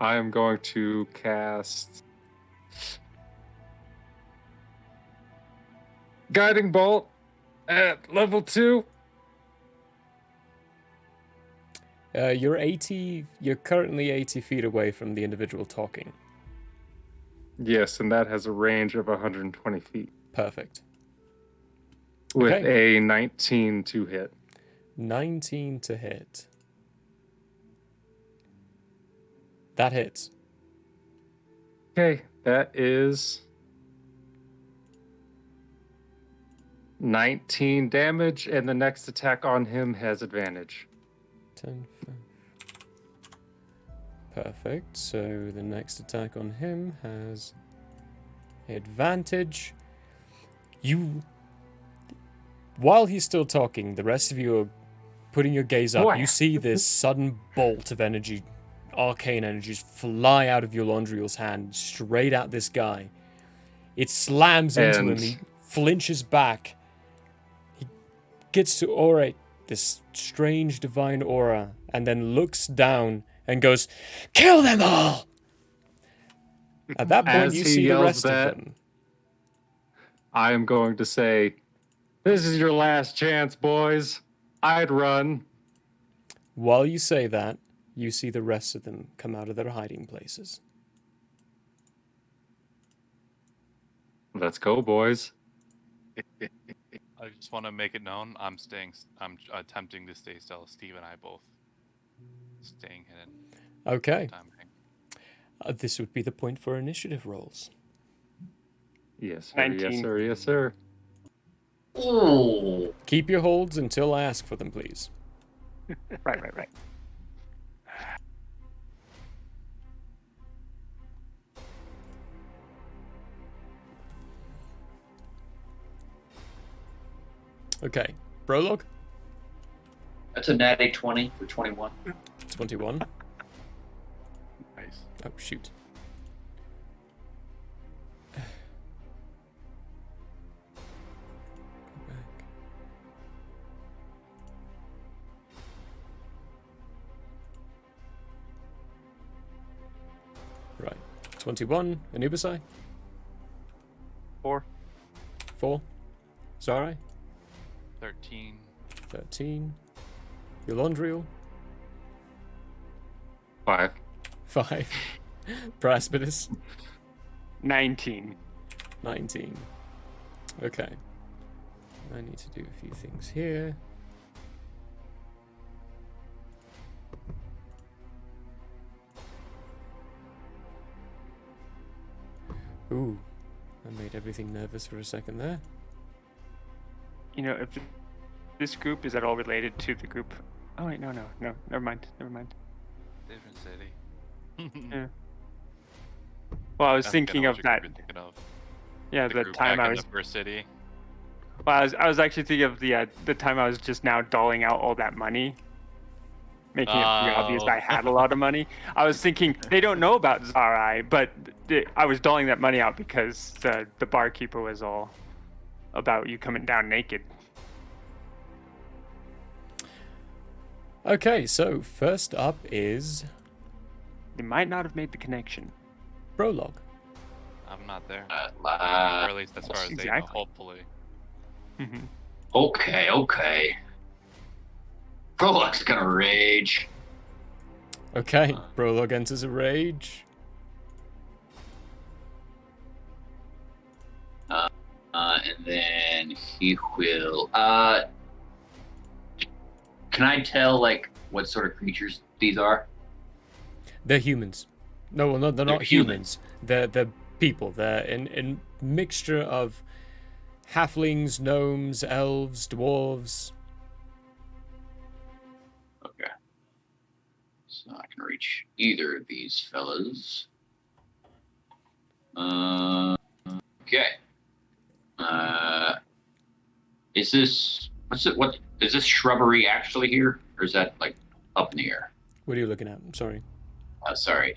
I am going to cast Guiding Bolt at level 2. You're currently 80 feet away from the individual talking. Yes, and that has a range of 120 feet. Perfect. With Okay. a 19 to hit. 19 to hit. That hits. Okay, that is 19 damage, and the next attack on him has advantage. 10. Perfect. So the next attack on him has advantage. While he's still talking, the rest of you are putting your gaze up. Boy. You see this sudden bolt of energy, arcane energies, fly out of your Yolandriel's hand straight at this guy. It slams into him. And- He flinches back. He gets to orate this strange divine aura and then looks down and goes, "Kill them all!" At that point, As you he see the yells rest that- of them. I am going to say, this is your last chance, boys. I'd run. While you say that, you see the rest of them come out of their hiding places. Let's go, boys. I just want to make it known I'm attempting to stay still. Steve and I both staying hidden. Okay, Time being. this would be the point for initiative rolls. Yes, sir. 19. Yes, sir. Yes, sir. Ooh. Keep your holds until I ask for them, please. Right. Okay, prologue, That's a natty 20 for 21. 21. Nice. Oh, shoot. Go back. Right. 21. Anubisai? 4. 4. Xarrai? 13. 13. Yolandriel? 5. 5. Praspidus? 19. 19. Okay. I need to do a few things here. Ooh, I made everything nervous for a second there. You know, if this group is at all related to the group. Oh wait, no. Never mind. Different city. Yeah. Well, I was I'm thinking gonna of what that. you're thinking of. Yeah, the group time back I in was. the first city. Well, I was actually thinking of the time I was just now doling out all that money, making it pretty obvious Oh. I had a lot of money. I was thinking they don't know about Xarrai, but I was doling that money out because the barkeeper was all about you coming down naked. Okay, so first up is They might not have made the connection. prologue. I'm not there. Or Uh, at least as far as they know, exactly. hopefully. Mm-hmm. okay. Prologue's gonna rage. Okay, prologue enters a rage. And then he will. Can I tell like what sort of creatures these are? They're humans. No, well, no, they're They're not humans. They're people. They're in mixture of halflings, gnomes, elves, dwarves. Okay. So I can reach either of these fellas. Okay. Is this what is this shrubbery actually here, or is that like up in the air? What are you looking at? I'm sorry. Sorry.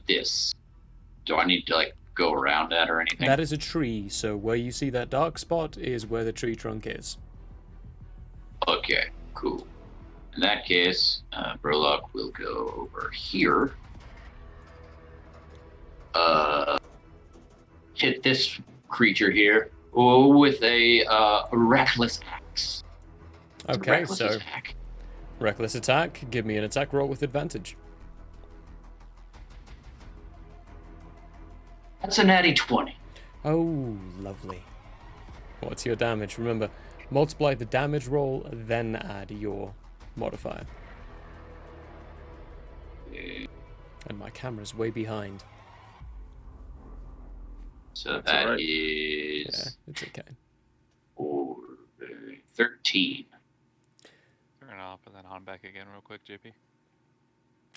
This. Do I need to like go around that or anything? That is a tree, so where you see that dark spot is where the tree trunk is. Okay. Cool. In that case, Burlock will go over here. Hit this creature here with a reckless axe. Okay, Reckless so attack. reckless attack. Give me an attack roll with advantage. That's a natty 20. Oh, lovely. What's your damage? Remember, multiply the damage roll, then add your modifier. And my camera's way behind. So That's that all right. Yeah, is it's okay. 13. Turn off and then on back again real quick, JP.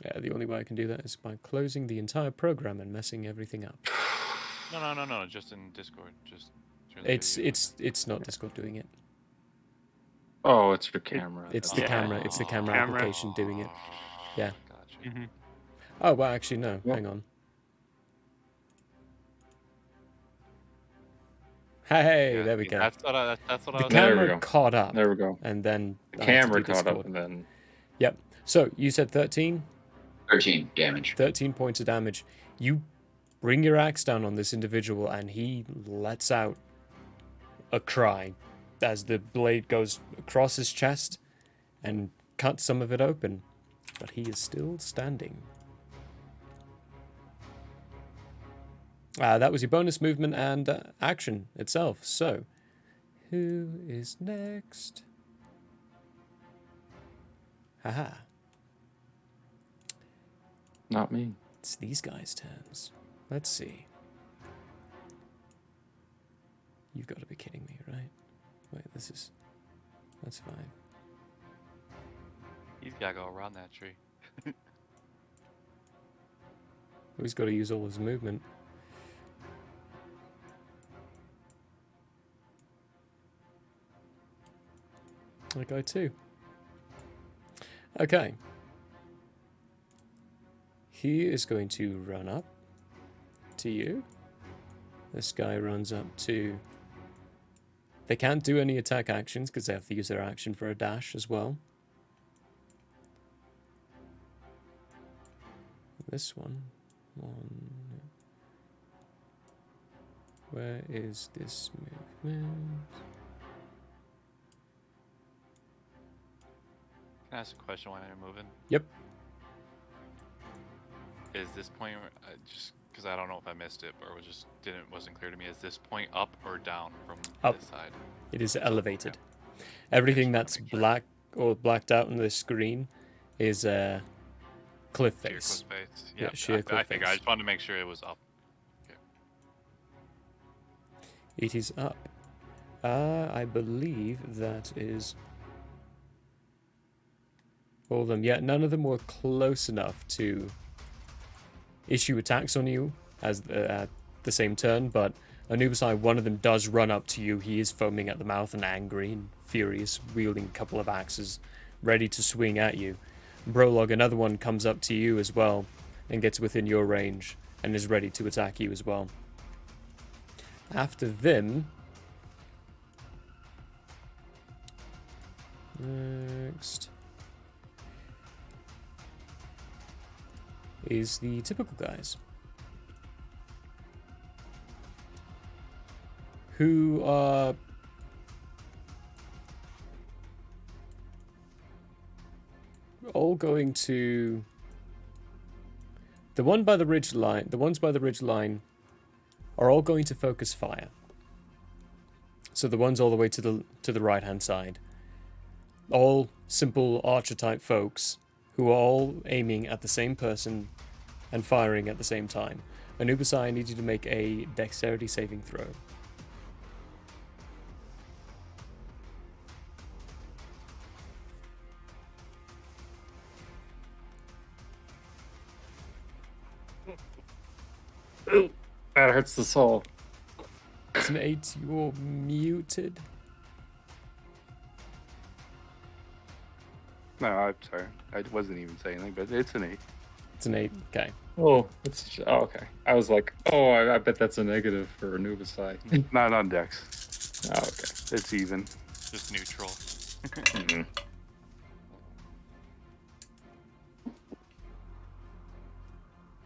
Yeah, the only way I can do that is by closing the entire program and messing everything up. No. Just in Discord. Just turn the video It's not Discord doing it. Oh, it's your camera. It's That's the all. camera. It's the camera Camera. application doing it. Yeah. Gotcha. Mm-hmm. Oh, well, actually, no. Yep. Hang on. Hey, Yeah, there we see, go. That's what I The was. There we camera go. caught up, There we go. and then The I had to camera do caught up, Discord. and then Yep. So you said 13? 13 damage. 13 points of damage. You bring your axe down on this individual, and he lets out a cry as the blade goes across his chest and cuts some of it open. But he is still standing. That was your bonus movement and action itself. So, who is next? Haha. not me. It's these guys' turns. Let's see. You've got to be kidding me, right? Wait, that's fine. He's gotta go around that tree. He's got to use all his movement. That guy too. Okay. He is going to run up to you. This guy runs up to... They can't do any attack actions because they have to use their action for a dash as well. This one. Where is this movement? Can I ask a question while you're moving? Yep. Is this point just because I don't know if I missed it or wasn't clear to me? Is this point up or down from Up. this side? It is elevated. Everything that's black or blacked out on the screen is cliff Sheer face. cliff face. Yeah, Yep, sheer I cliff think I face. just wanted to make sure it was up. It is up. I believe that is all of them. Yeah, none of them were close enough to issue attacks on you as at the same turn, but Anubisai, one of them does run up to you. He is foaming at the mouth and angry and furious, wielding a couple of axes, ready to swing at you. Brolog, another one, comes up to you as well and gets within your range and is ready to attack you as well. After them... Next is the typical guys, who are all going to... The ones by the ridge line are all going to focus fire. So the ones all the way to the right hand side, all simple archer type folks who are all aiming at the same person and firing at the same time. Anubis, I need you to make a dexterity saving throw. That hurts the soul. It's an 8, you're muted. No, I'm sorry. I wasn't even saying anything, but it's an 8. It's an 8, okay. Oh, okay. I was like, oh, I bet that's a negative for Anubis. Not on Dex. Oh, okay. It's even. Just neutral. Mhm.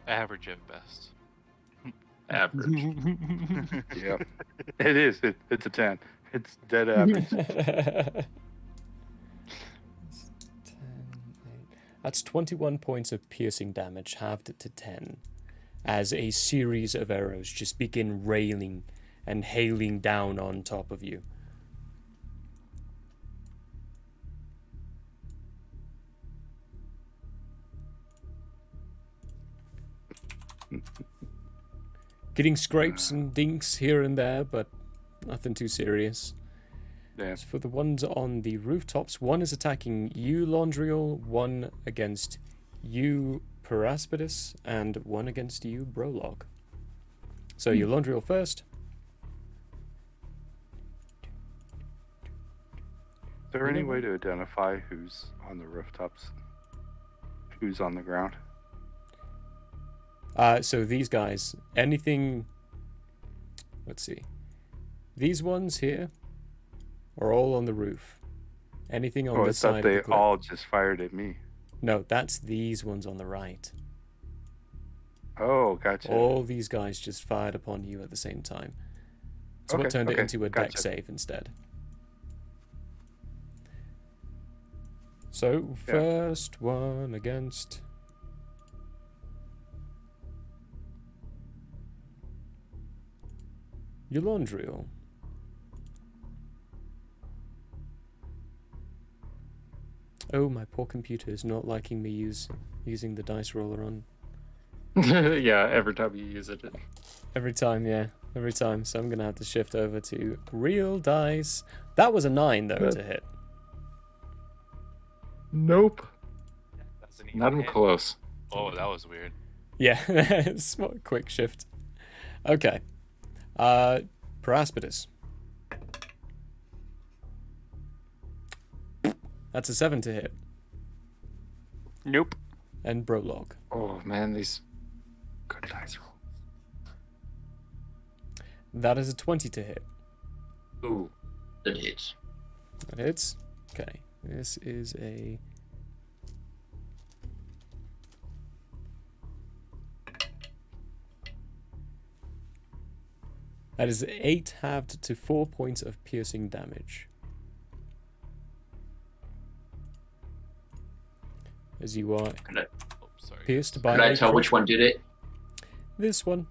Average at best. Average. Yep. It is. It's a 10. It's dead average. 10, 8. That's 21 points of piercing damage, halved to 10, as a series of arrows just begin railing and hailing down on top of you. Getting scrapes and dinks here and there, but nothing too serious. Yeah. As for the ones on the rooftops, one is attacking you, Laundriel, one against you, Paraspidus, and one against you, Brolog. So you, Laundriel, first. Is there any way to identify who's on the rooftops? Who's on the ground? So these guys, anything... Let's see. These ones here are all on the roof. Anything on Oh, I this thought side they of the cliff. all just fired at me. No, that's these ones on the right. Oh, gotcha. All these guys just fired upon you at the same time. So what turned it into a deck gotcha. save instead. So, Yeah. first one against... Eulondriel. Oh, my poor computer is not liking me using the dice roller on. Yeah, every time you use it. Every time, yeah. Every time. So I'm going to have to shift over to real dice. That was a 9, though, to hit. Nope. Doesn't even Not even hit. close. Oh, that was weird. Yeah, smart, quick shift. Okay. Paraspidus. That's a 7 to hit. Nope. And Brolog. Oh man, these good dice rolls. That is a 20 to hit. Ooh, that hits. That hits. Okay. This is a... That is 8 halved to 4 points of piercing damage. As you are Could Oh, sorry. pierced by I a tell which crossbow. one did it? This one.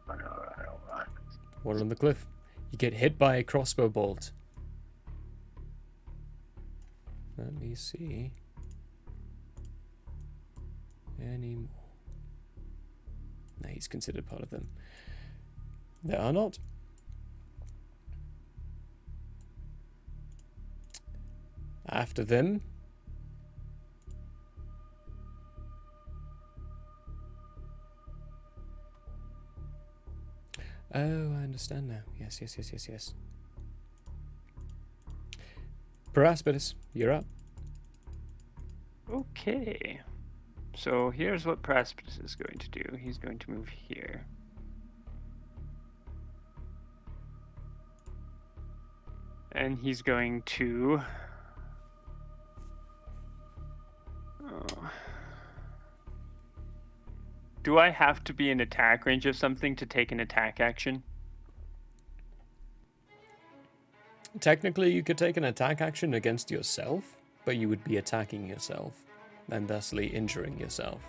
Alright. One on the cliff. You get hit by a crossbow bolt. Let me see. Any more? No, he's considered part of them. There are not. After them. Oh, I understand now. Yes. Paraspidus, you're up. Okay. So here's what Praspidus is going to do. He's going to move here. And he's going to... Do I have to be in attack range of something to take an attack action? Technically, you could take an attack action against yourself, but you would be attacking yourself, and thusly injuring yourself.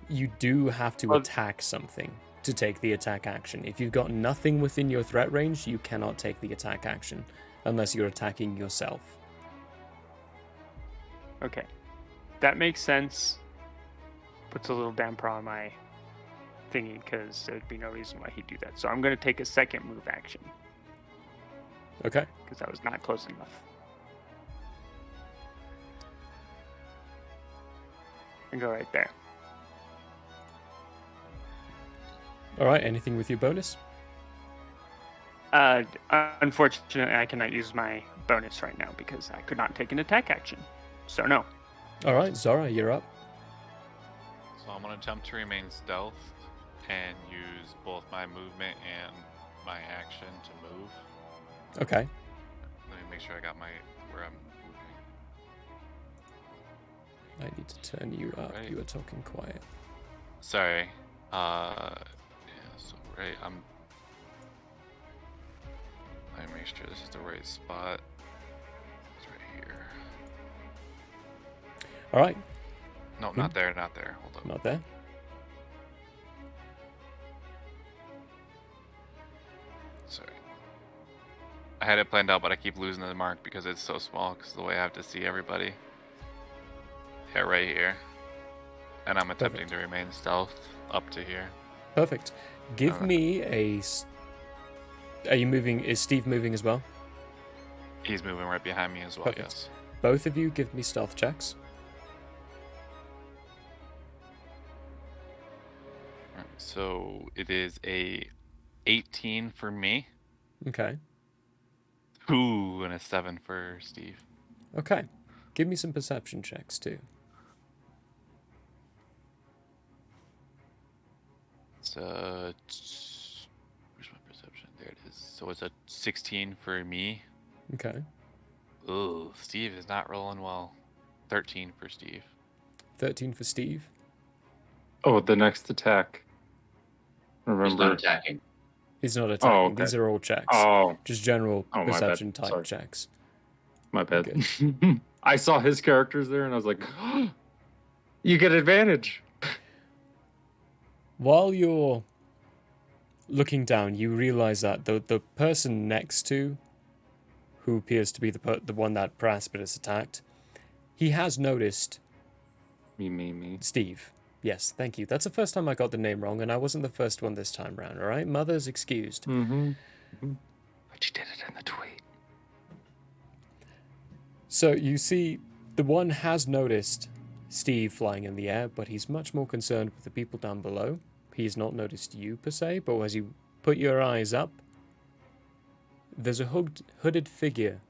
You do have to attack something to take the attack action. If you've got nothing within your threat range, you cannot take the attack action, unless you're attacking yourself. Okay. That makes sense. puts a little damper on my thingy because there'd be no reason why he'd do that. So I'm going to take a second move action Okay. because that was not close enough. And go right there. All right. Anything with your bonus? Unfortunately, I cannot use my bonus right now because I could not take an attack action. So no. All right, Xarrai, you're up. So I'm gonna attempt to remain stealth and use both my movement and my action to move. Okay. Let me make sure I got where I'm moving. I need to turn you up. Right. You were talking quiet. Sorry. Yeah, so right, let me make sure this is the right spot. It's right here. All right. No, not there, not there. Hold up. Not there. Sorry. I had it planned out, but I keep losing the mark because it's so small, because the way I have to see everybody. Yeah, right here. And I'm attempting to remain stealth up to here. Perfect. Give me a... Are you moving? Is Steve moving as well? He's moving right behind me as well, Perfect. yes. Both of you give me stealth checks. Alright, so it is a 18 for me. Okay. 2 and a 7 for Steve. Okay. Give me some perception checks too. It's where's my perception? There it is. So it's a 16 for me. Okay. Ooh, Steve is not rolling well. 13 for Steve. 13 for Steve. Oh, the next attack. Remember. He's not attacking. He's not attacking. Oh, okay. These are all checks. Oh, Just general my bad. perception type Sorry. checks. my bad. I saw his characters there and I was like, you get advantage. While you're looking down, you realize that the person next to, who appears to be the one that Praspidus attacked, he has noticed Me. Steve. Yes, thank you. That's the first time I got the name wrong, and I wasn't the first one this time round, all right? Mother's excused. Mm-hmm. But you did it in the tweet. So you see, the one has noticed Steve flying in the air, but he's much more concerned with the people down below. He's not noticed you, per se, but as you put your eyes up, there's a hooded figure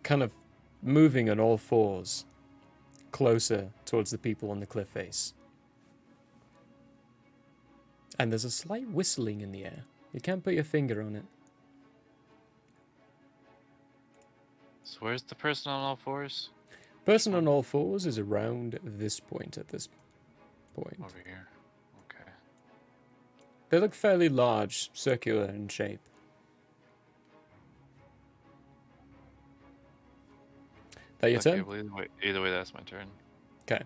kind of moving on all fours closer towards the people on the cliff face. And there's a slight whistling in the air. You can't put your finger on it. So where's the person on all fours? Person on all fours is around this point at this point. Over here. Okay. They look fairly large, circular in shape. That your turn? Well, either way, that's my turn. Okay.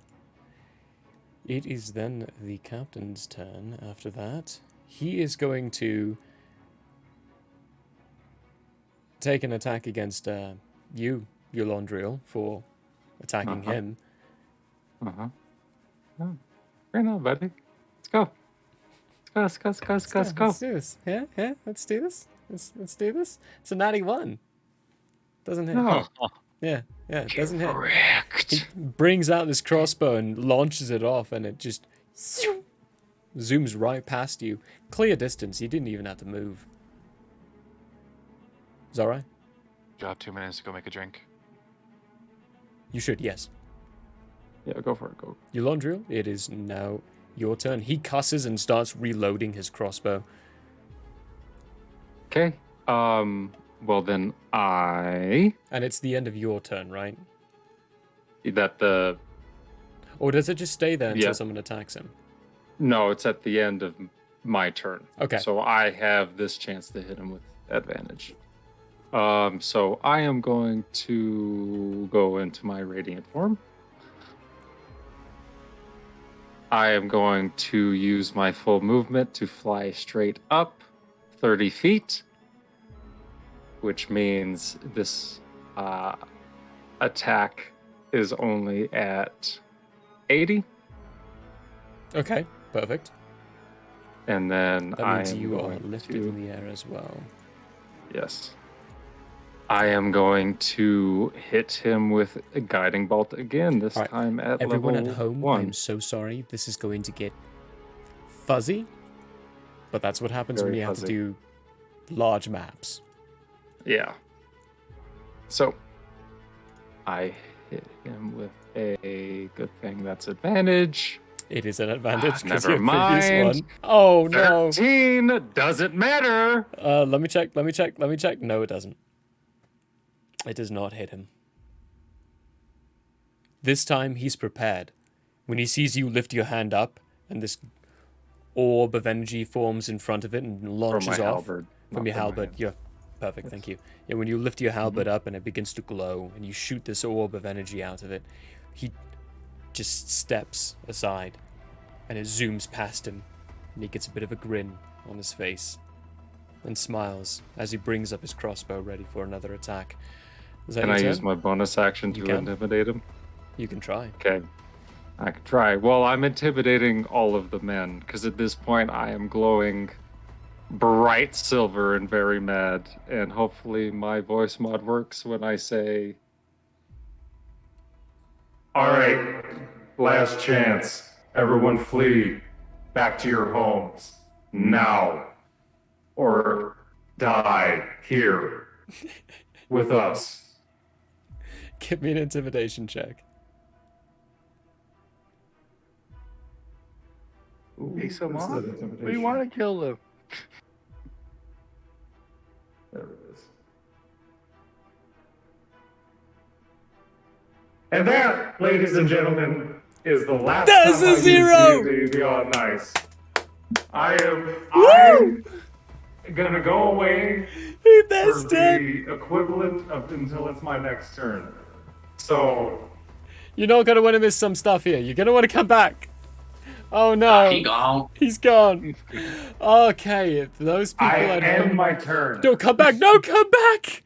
It is then the captain's turn after that. He is going to take an attack against you, Yolondriel, for attacking him. Oh, right now, buddy. Let's go. Let's go. Let's do this. Yeah, let's do this. Let's do this. It's a natty 1. Doesn't hit. No. Yeah, it doesn't hit. Correct. He brings out this crossbow and launches it off, and it just zooms right past you. Clear distance. You didn't even have to move. Is that right? You have 2 minutes to go make a drink. You should, yes. Yeah, go for it. Go. Yolondriel, it is now your turn. He cusses and starts reloading his crossbow. Okay. Well, then And it's the end of your turn, right? Or does it just stay there until someone attacks him? No, it's at the end of my turn. Okay. So I have this chance to hit him with advantage. So I am going to go into my radiant form. I am going to use my full movement to fly straight up 30 feet, which means this attack is only at 80. Okay, perfect. And then That I means am you are going lifted to... in the air as well. Yes. I am going to hit him with a guiding bolt again, this Alright, time at everyone level at home, 1. I'm so sorry. This is going to get fuzzy, but that's what happens when Very you have to fuzzy. do large maps. Yeah. So, I hit him with a good thing that's advantage. It is an advantage because Never your previous mind. one. Oh no! 13 doesn't matter. Let me check. No, it doesn't. It does not hit him. This time he's prepared. When he sees you lift your hand up and this orb of energy forms in front of it and launches off halberd, from not your from my halberd. hand. Yeah, perfect. Thank you. Yeah, when you lift your halberd up and it begins to glow and you shoot this orb of energy out of it, he just steps aside and it zooms past him and he gets a bit of a grin on his face and smiles as he brings up his crossbow ready for another attack. Is that Can your I turn? use my bonus action You to can. intimidate him? You can try. Okay. I can try. Well, I'm intimidating all of the men, because at this point I am glowing bright silver and very mad, and hopefully my voice mod works when I say... Alright, last chance. Everyone flee. Back to your homes. Now. Or die here. With us. Give me an intimidation check. Piece him off. We want to kill him. There it is. And that, ladies and gentlemen, is the last That's time a I use zero! D&D Beyond Nice. I'm gonna go away for That's dead. the equivalent of until it's my next turn. So, You're not gonna want to miss some stuff here. You're gonna want to come back. Oh no. He gone. He's gone. Okay, if those people I at end home... my turn. Don't come back. No, come back.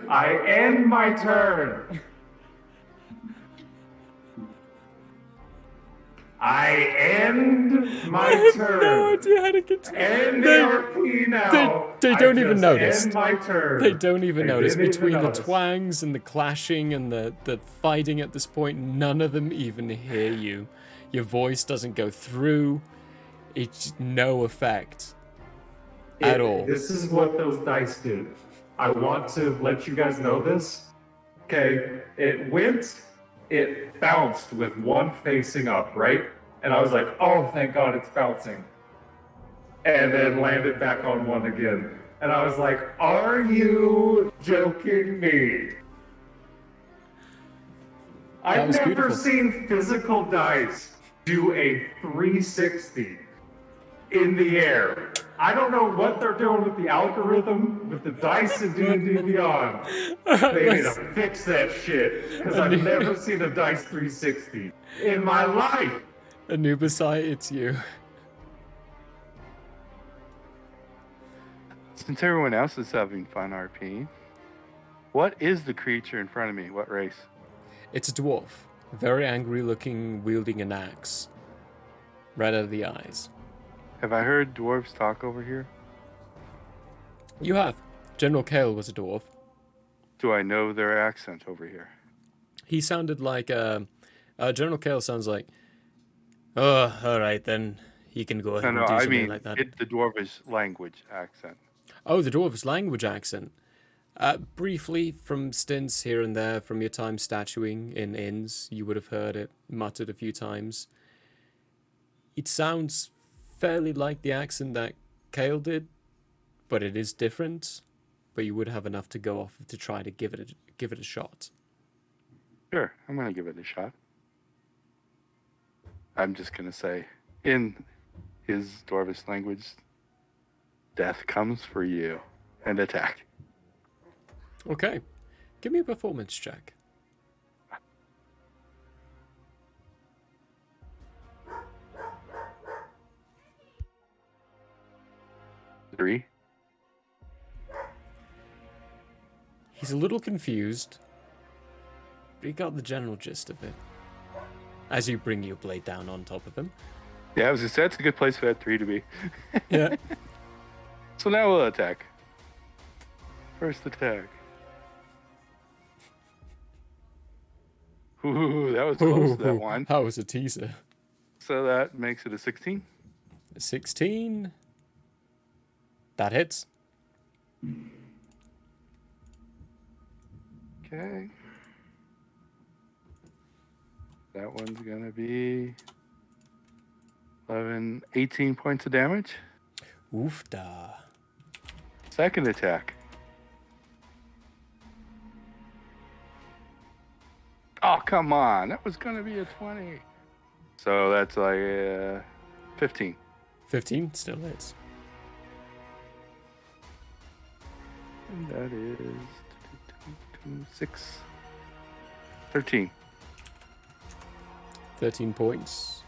I end my turn. I end my I have turn. no idea how to continue. End the RP now. They don't I even just notice. End my turn. They don't even They notice. didn't even Between the notice. twangs and the clashing and the fighting at this point, none of them even hear you. Your voice doesn't go through. It's no effect at all. This is what those dice did. I want to let you guys know this. Okay, it bounced with one facing up, right? And I was like, oh, thank God it's bouncing. And then landed back on one again. And I was like, are you joking me? I've was never beautiful. seen physical dice do a 360 in the air. I don't know what they're doing with the algorithm, with the dice and D&D Beyond. They need to fix that shit, because I've never seen a dice 360 in my life. Anubisai, it's you. Since everyone else is having fun RP, what is the creature in front of me? What race? It's a dwarf. Very angry looking, wielding an axe. Right out of the eyes. Have I heard dwarves talk over here? You have. General Kale was a dwarf. Do I know their accent over here? He sounded like, General Kale sounds like, oh, alright then. You can go ahead No, and do I something mean like that. the dwarvish language accent. Oh, the dwarf's language accent. Briefly, from stints here and there, from your time statuing in inns, you would have heard it muttered a few times. It sounds fairly like the accent that Kale did, but it is different. But you would have enough to go off to try to give it a shot. Sure, I'm gonna give it a shot. I'm just gonna say, in his dwarvish language, death comes for you, and attack. Okay, give me a performance check. Three. He's a little confused, but he got the general gist of it. as you bring your blade down on top of him. Yeah, I was just that's a good place for that 3 to be. Yeah. So now we'll attack. First attack. Ooh, that was close to that one. That was a teaser. So that makes it a 16. 16. That hits. Okay. That one's gonna be 18 points of damage. Oofda. Second attack. Oh, come on. That was gonna be a 20. So that's like 15. 15 still hits. And that is 6. 13. 13 points.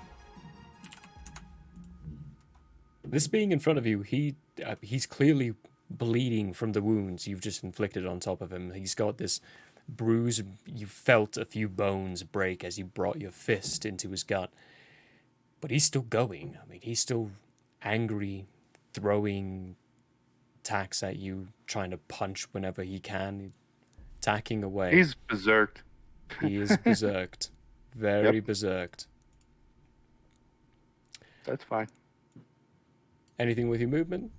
This being in front of you, he's clearly bleeding from the wounds you've just inflicted on top of him. He's got this bruise. You felt a few bones break as you brought your fist into his gut. But he's still going. I mean, he's still angry, throwing attacks at you, trying to punch whenever he can, attacking away. He's berserked. He is berserked. Very berserked. That's fine. Anything with your movement?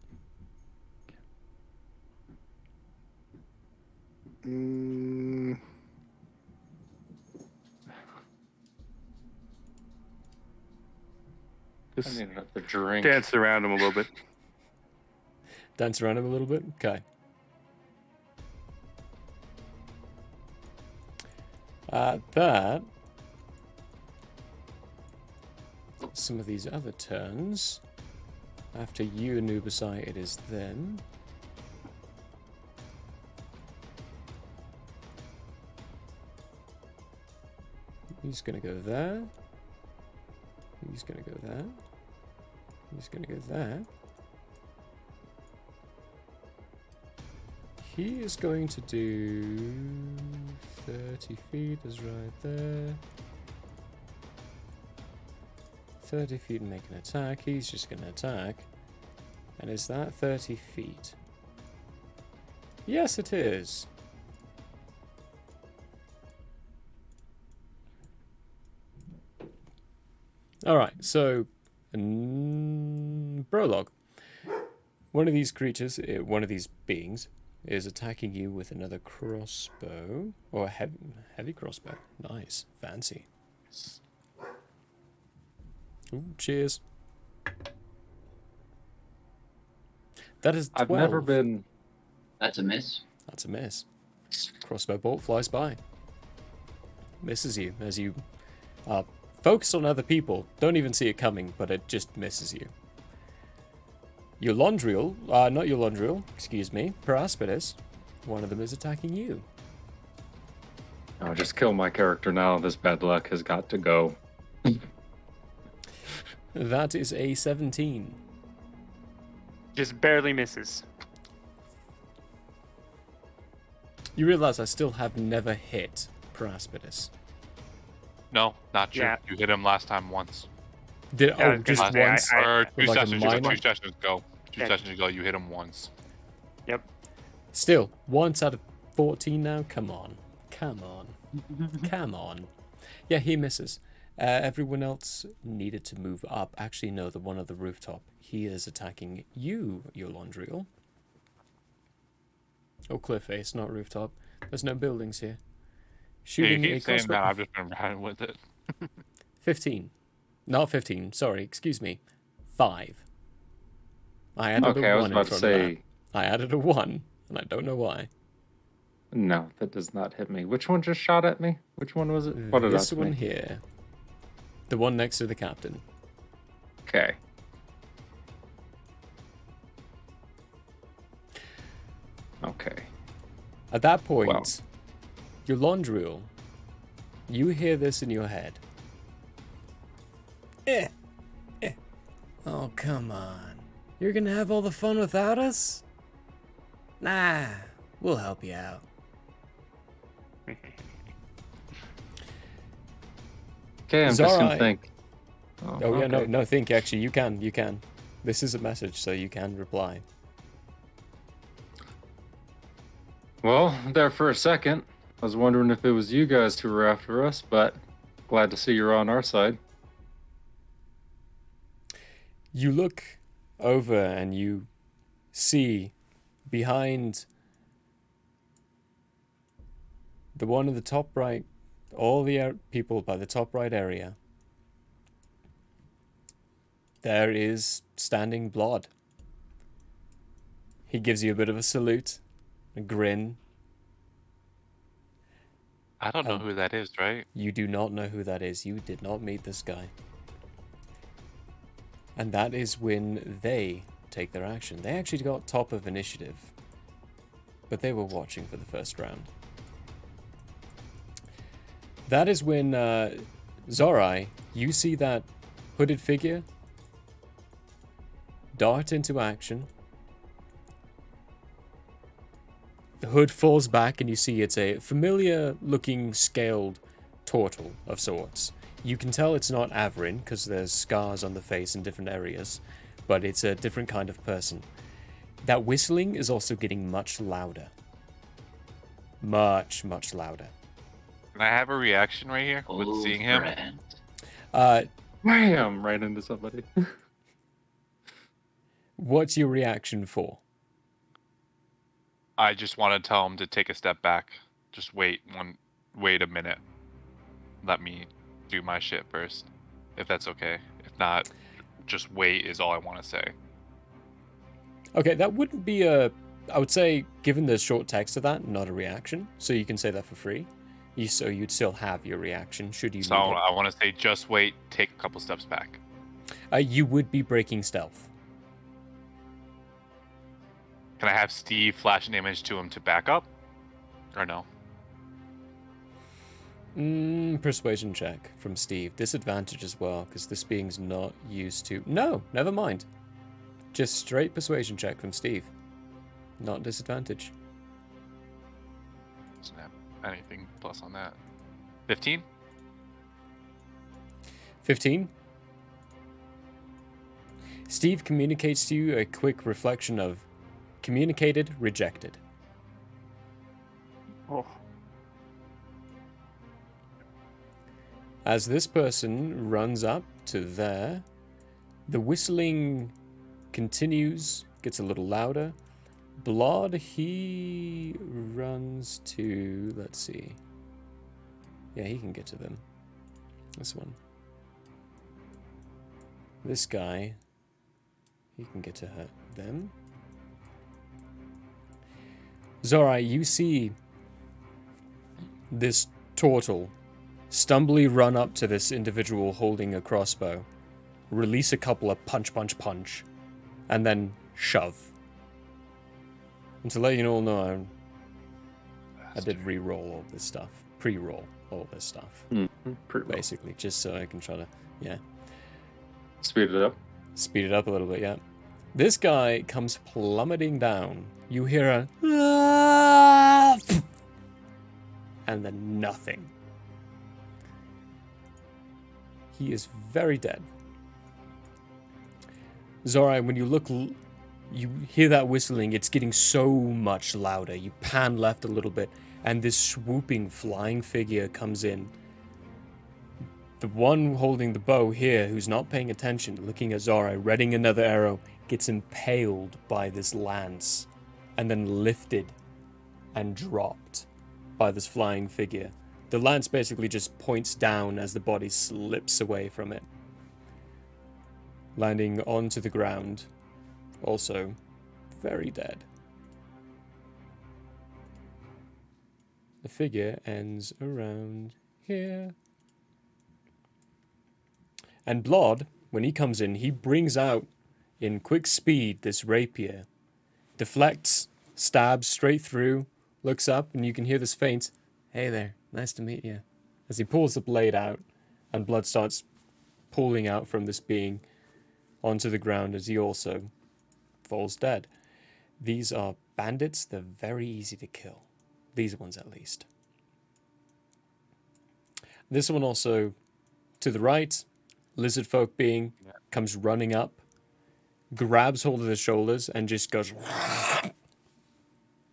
I Just need another drink. dance around him a little bit. Dance around him a little bit? Okay. That. Some of these other turns. After you, Anubisai, it is then. He's gonna go there. He's gonna go there. He's gonna go there. He is going to do 30 feet is right there. 30 feet and make an attack. He's just going to attack. And is that 30 feet? Yes, it is. Alright, so prologue. One of these creatures, one of these beings, is attacking you with another crossbow. Or a heavy crossbow. Nice. Fancy. Ooh, cheers. That is 12. I've never been... That's a miss. That's a miss. Crossbow bolt flies by. Misses you as you focus on other people. Don't even see it coming, but it just misses you. Eulondriel, not Eulondriel, excuse me, Paraspidus. One of them is attacking you. Oh, just kill my character now. This bad luck has got to go. That is a 17. Just barely misses. You realize I still have never hit Paraspidus. No, not true. Yeah. You hit him last time once. Did Yeah, I oh was just gonna say, once? Or two like a sessions minor? ago. 2 sessions ago. Two Yeah. sessions ago, you hit him once. Yep. Still, once out of 14 now? Come on. Come on. Come on. Yeah, he misses. Everyone else needed to move up. Actually, no, the one on the rooftop. He is attacking you, Eulondriel. Oh, cliff face, not rooftop. There's no buildings here. Yeah, Shooting you a keep saying crossbow. that. I've just been running with it. 15. Not 15, sorry, excuse me. 5. I added Okay, a 1 I was in about to front of that. say... I added a 1, and I don't know why. No, that does not hit me. Which one just shot at me? Which one was it? What did This that one me? here. The one next to the captain. Okay. Okay. At that point, Eulondriel, you hear this in your head. Oh, come on. You're gonna have all the fun without us? Nah, we'll help you out. Okay, I'm just gonna Xarrai. think. Oh yeah, okay. no, think actually, you can. This is a message, so you can reply. Well, there for a second, I was wondering if it was you guys who were after us, but glad to see you're on our side. You look over and you see behind the one at the top right, all the people by the top right area, there is standing Blood. He gives you a bit of a salute, a grin. I don't know And who that is, right? you do not know who that is. You did not meet this guy. And that is when they take their action. They actually got top of initiative, but they were watching for the first round. That is when, Xarrai, you see that hooded figure dart into action. The hood falls back and you see it's a familiar looking scaled turtle of sorts. You can tell it's not Averin because there's scars on the face in different areas, but it's a different kind of person. That whistling is also getting much louder. Much, much louder. Can I have a reaction right here with Old seeing him? friend. Wham! Right into somebody. What's your reaction for? I just want to tell him to take a step back. Just wait a minute. Let me do my shit first, if that's okay. If not, just wait is all I want to say. Okay, that wouldn't be a... I would say, given the short text of that, not a reaction. So you can say that for free. So you'd still have your reaction, should you So need it. I want to say just wait, take a couple steps back. You would be breaking stealth. Can I have Steve flash an image to him to back up? Or no? Persuasion check from Steve. Disadvantage as well, because this being's not used to... No, never mind. Just straight persuasion check from Steve. Not disadvantage. Doesn't have anything plus on that. 15? 15. Steve communicates to you a quick reflection of communicated, rejected. Oh, As this person runs up to there, the whistling continues, gets a little louder. Blood, he runs to, let's see. Yeah, he can get to them. This one. This guy, he can get to them. Xarrai, you see this turtle stumbly run up to this individual holding a crossbow, release a couple of punch, and then shove. And to let you all know, I did re-roll all this stuff, pre-roll all this stuff, basically, just so I can try to, Speed it up. speed it up a little bit, yeah. This guy comes plummeting down. You hear a "Ah!" and then nothing. He is very dead. Xarrai, when you look, you hear that whistling. It's getting so much louder. You pan left a little bit, and this swooping, flying figure comes in. The one holding the bow here, who's not paying attention, looking at Xarrai, readying another arrow, gets impaled by this lance, and then lifted and dropped by this flying figure. The lance basically just points down as the body slips away from it, landing onto the ground, also very dead. The figure ends around here. And Blood, when he comes in, he brings out, in quick speed, this rapier. Deflects, stabs straight through, looks up, and you can hear this faint, "Hey there, nice to meet you," as he pulls the blade out, and blood starts pooling out from this being onto the ground as he also falls dead. These are bandits. They're very easy to kill. These ones, at least. This one also, To the right, lizard folk being comes running up, grabs hold of the shoulders, and just goes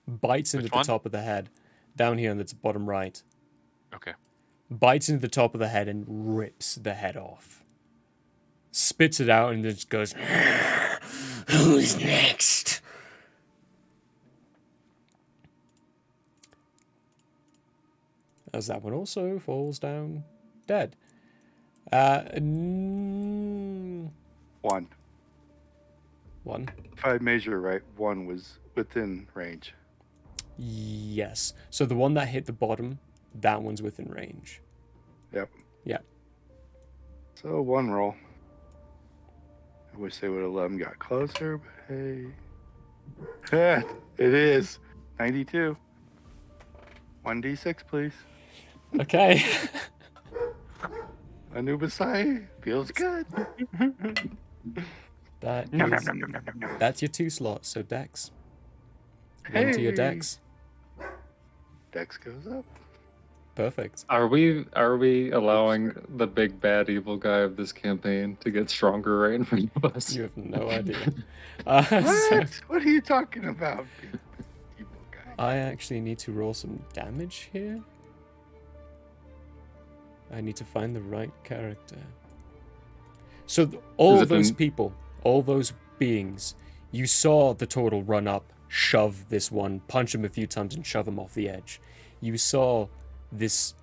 bites into Which the one? top of the head. Down here on the bottom right. Okay. Bites into the top of the head and rips the head off. Spits it out and just goes, "Who's next?" As that one also falls down dead. One. One. If I measure right, one was within range. Yes. So the one that hit the bottom, that one's within range. Yep. Yeah. So one roll. I wish they would have let him got closer, but hey. It is 92. 1d6, please. Okay. Anubisai feels good. That's your 2 slots. So Dex. Into your Dex. Dex goes up. Perfect. Are we allowing the big bad evil guy of this campaign to get stronger right in front of us? You have no idea. What? So What are you talking about? Evil guy. I actually need to roll some damage here. I need to find the right character. So all it those an- people, all those beings, you saw the turtle run up, shove this one, punch him a few times and shove him off the edge. You saw this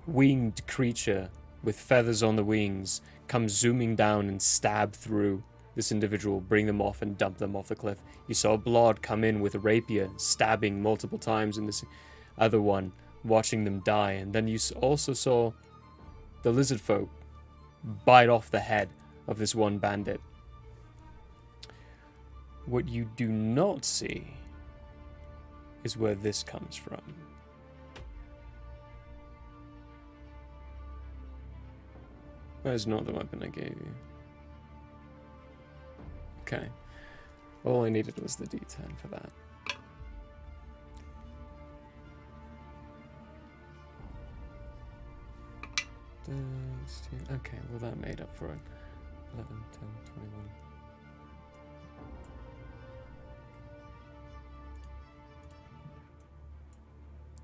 winged creature with feathers on the wings come zooming down and stab through this individual, bring them off and dump them off the cliff. You saw Blood come in with a rapier, stabbing multiple times in this other one, watching them die. And then you also saw the lizard folk bite off the head of this one bandit. What you do not see is where this comes from. Where's not the weapon I gave you? Okay. All I needed was the D10 for that. Okay, well that made up for it. 11, 10,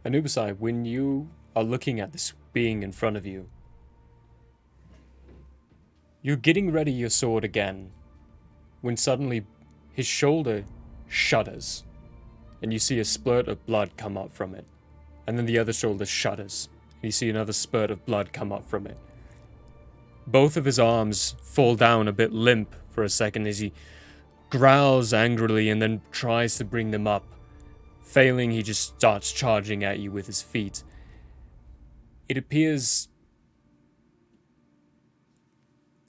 21. Anubisai, when you are looking at this being in front of you, you're getting ready your sword again, when suddenly his shoulder shudders, and you see a spurt of blood come up from it. And then the other shoulder shudders, and you see another spurt of blood come up from it. Both of his arms fall down a bit limp for a second as he growls angrily and then tries to bring them up. Failing, he just starts charging at you with his feet. It appears...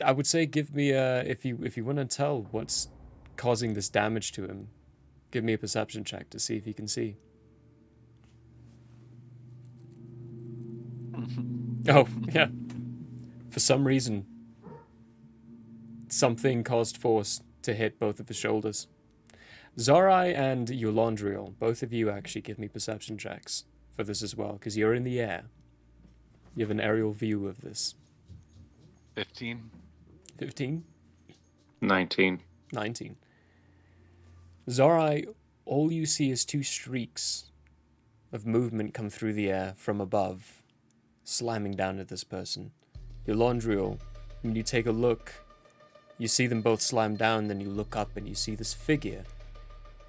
I would say give me a... If you want to tell what's causing this damage to him, give me a perception check to see if you can see. Oh, yeah. For some reason, something caused force to hit both of his shoulders. Xarrai and Eulandriel, both of you actually give me perception checks for this as well, because you're in the air. You have an aerial view of this. 15. 15? 19. 19. Xarrai, all you see is 2 streaks of movement come through the air from above, slamming down at this person. Eulandriel, when you take a look, you see them both slam down, then you look up and you see this figure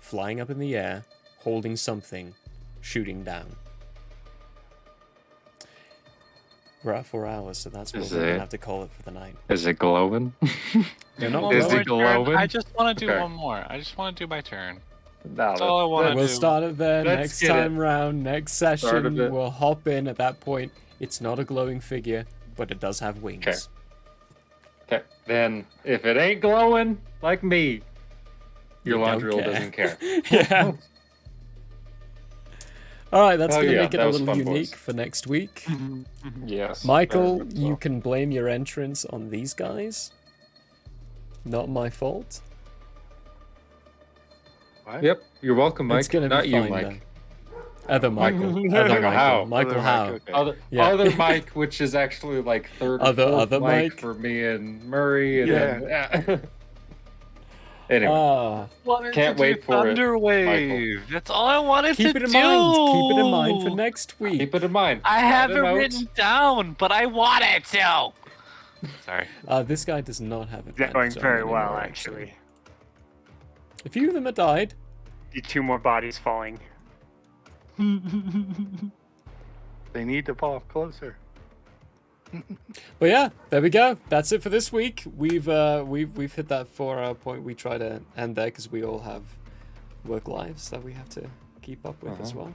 flying up in the air, holding something, shooting down. We're at 4 hours, so that's what we're going to have to call it for the night. Is it glowing? They're not Is glowing. it glowing? I just want to do Okay. one more. I just want to do my turn. No, That's all I want to We'll do. start it there Let's next get time round, next Start session. of it. We'll hop in at that point. It's not a glowing figure, but it does have wings. Okay. Okay, then if it ain't glowing like me, your You don't Eulandriel care. doesn't care. Yeah. Alright, that's Oh, going to yeah, make it that a was little fun, unique boys. for next week. Yes. Michael, very much you so. can blame your entrance on these guys. Not my fault. What? Yep, you're welcome, Mike. It's gonna Not be you, fine, Mike. Other Michael. Michael Other Michael. Howe. Michael Other Howe. Mike, okay. Other Mike, which is actually like third or Other- fourth other Mike Mike. for me and Murray. And Yeah. then, anyway, Ah, Wanted Can't to do wait for it, Thunderwave. That's all I wanted keep to it in do. mind. Keep it in mind for next week. keep it in mind. I Write have it out. written down, but I wanted to. Sorry. This guy does not have it. That's going very well, actually. A few of them have died. See 2 more bodies falling. They need to fall closer. But yeah, there we go. That's it for this week. We've hit that 4-hour point. We try to end there because we all have work lives that we have to keep up with as well.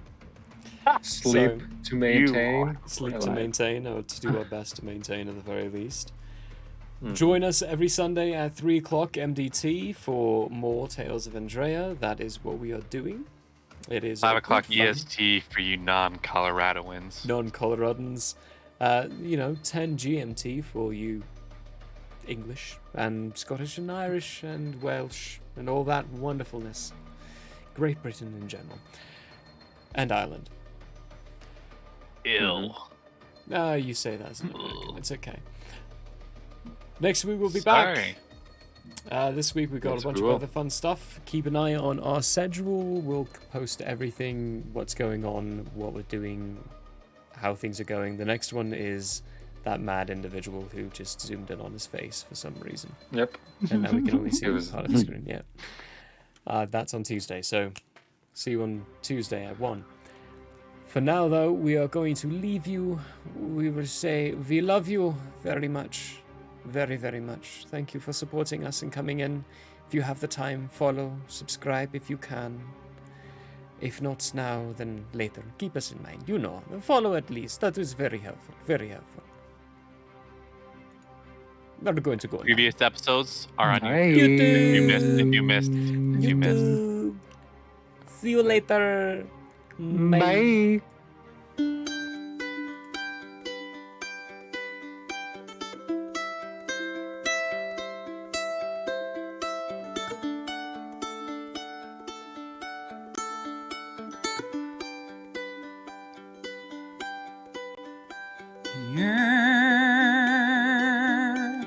Sleep to maintain. Sleep I to lied. maintain, or to do our best to maintain at the very least. Join us every Sunday at 3 o'clock MDT for more Tales of Andrea. That is what we are doing. It is 5 a o'clock good fun. EST for you non-Coloradoans. Non-Coloradans. 10 GMT for you English and Scottish and Irish and Welsh and all that wonderfulness. Great Britain in general. And Ireland. Ew. You say that as an American. It's okay. Next week we'll be Sorry. back. This week we've got Yes, a bunch we of will. other fun stuff. Keep an eye on our schedule. We'll post everything, what's going on, what we're doing, how things are going. The next one is that mad individual who just zoomed in on his face for some reason. Yep. And now we can only see It was- part of the screen. Yeah. That's on Tuesday, so see you on Tuesday at 1. For now, though, we are going to leave you. We will say we love you very much. Very, very much. Thank you for supporting us and coming in. If you have the time, follow, subscribe if you can. If not now, then later. Keep us in mind. You know, follow at least. That is very helpful. Very helpful. We're going to go now. Previous episodes are on Bye. YouTube. If you missed. YouTube. See you later. Bye. Yeah,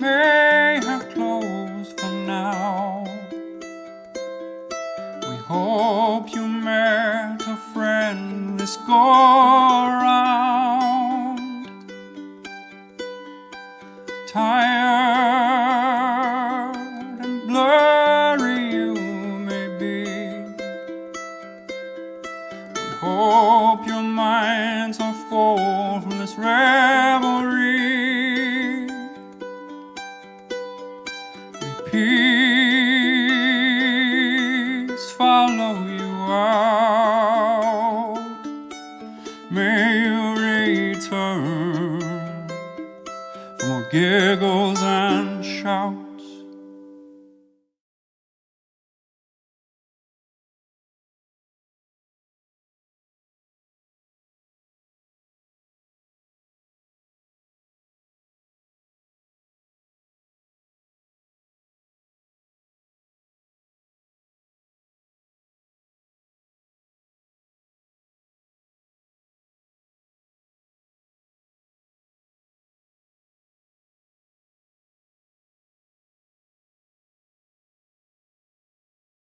may have closed for now. We hope you met a friend this go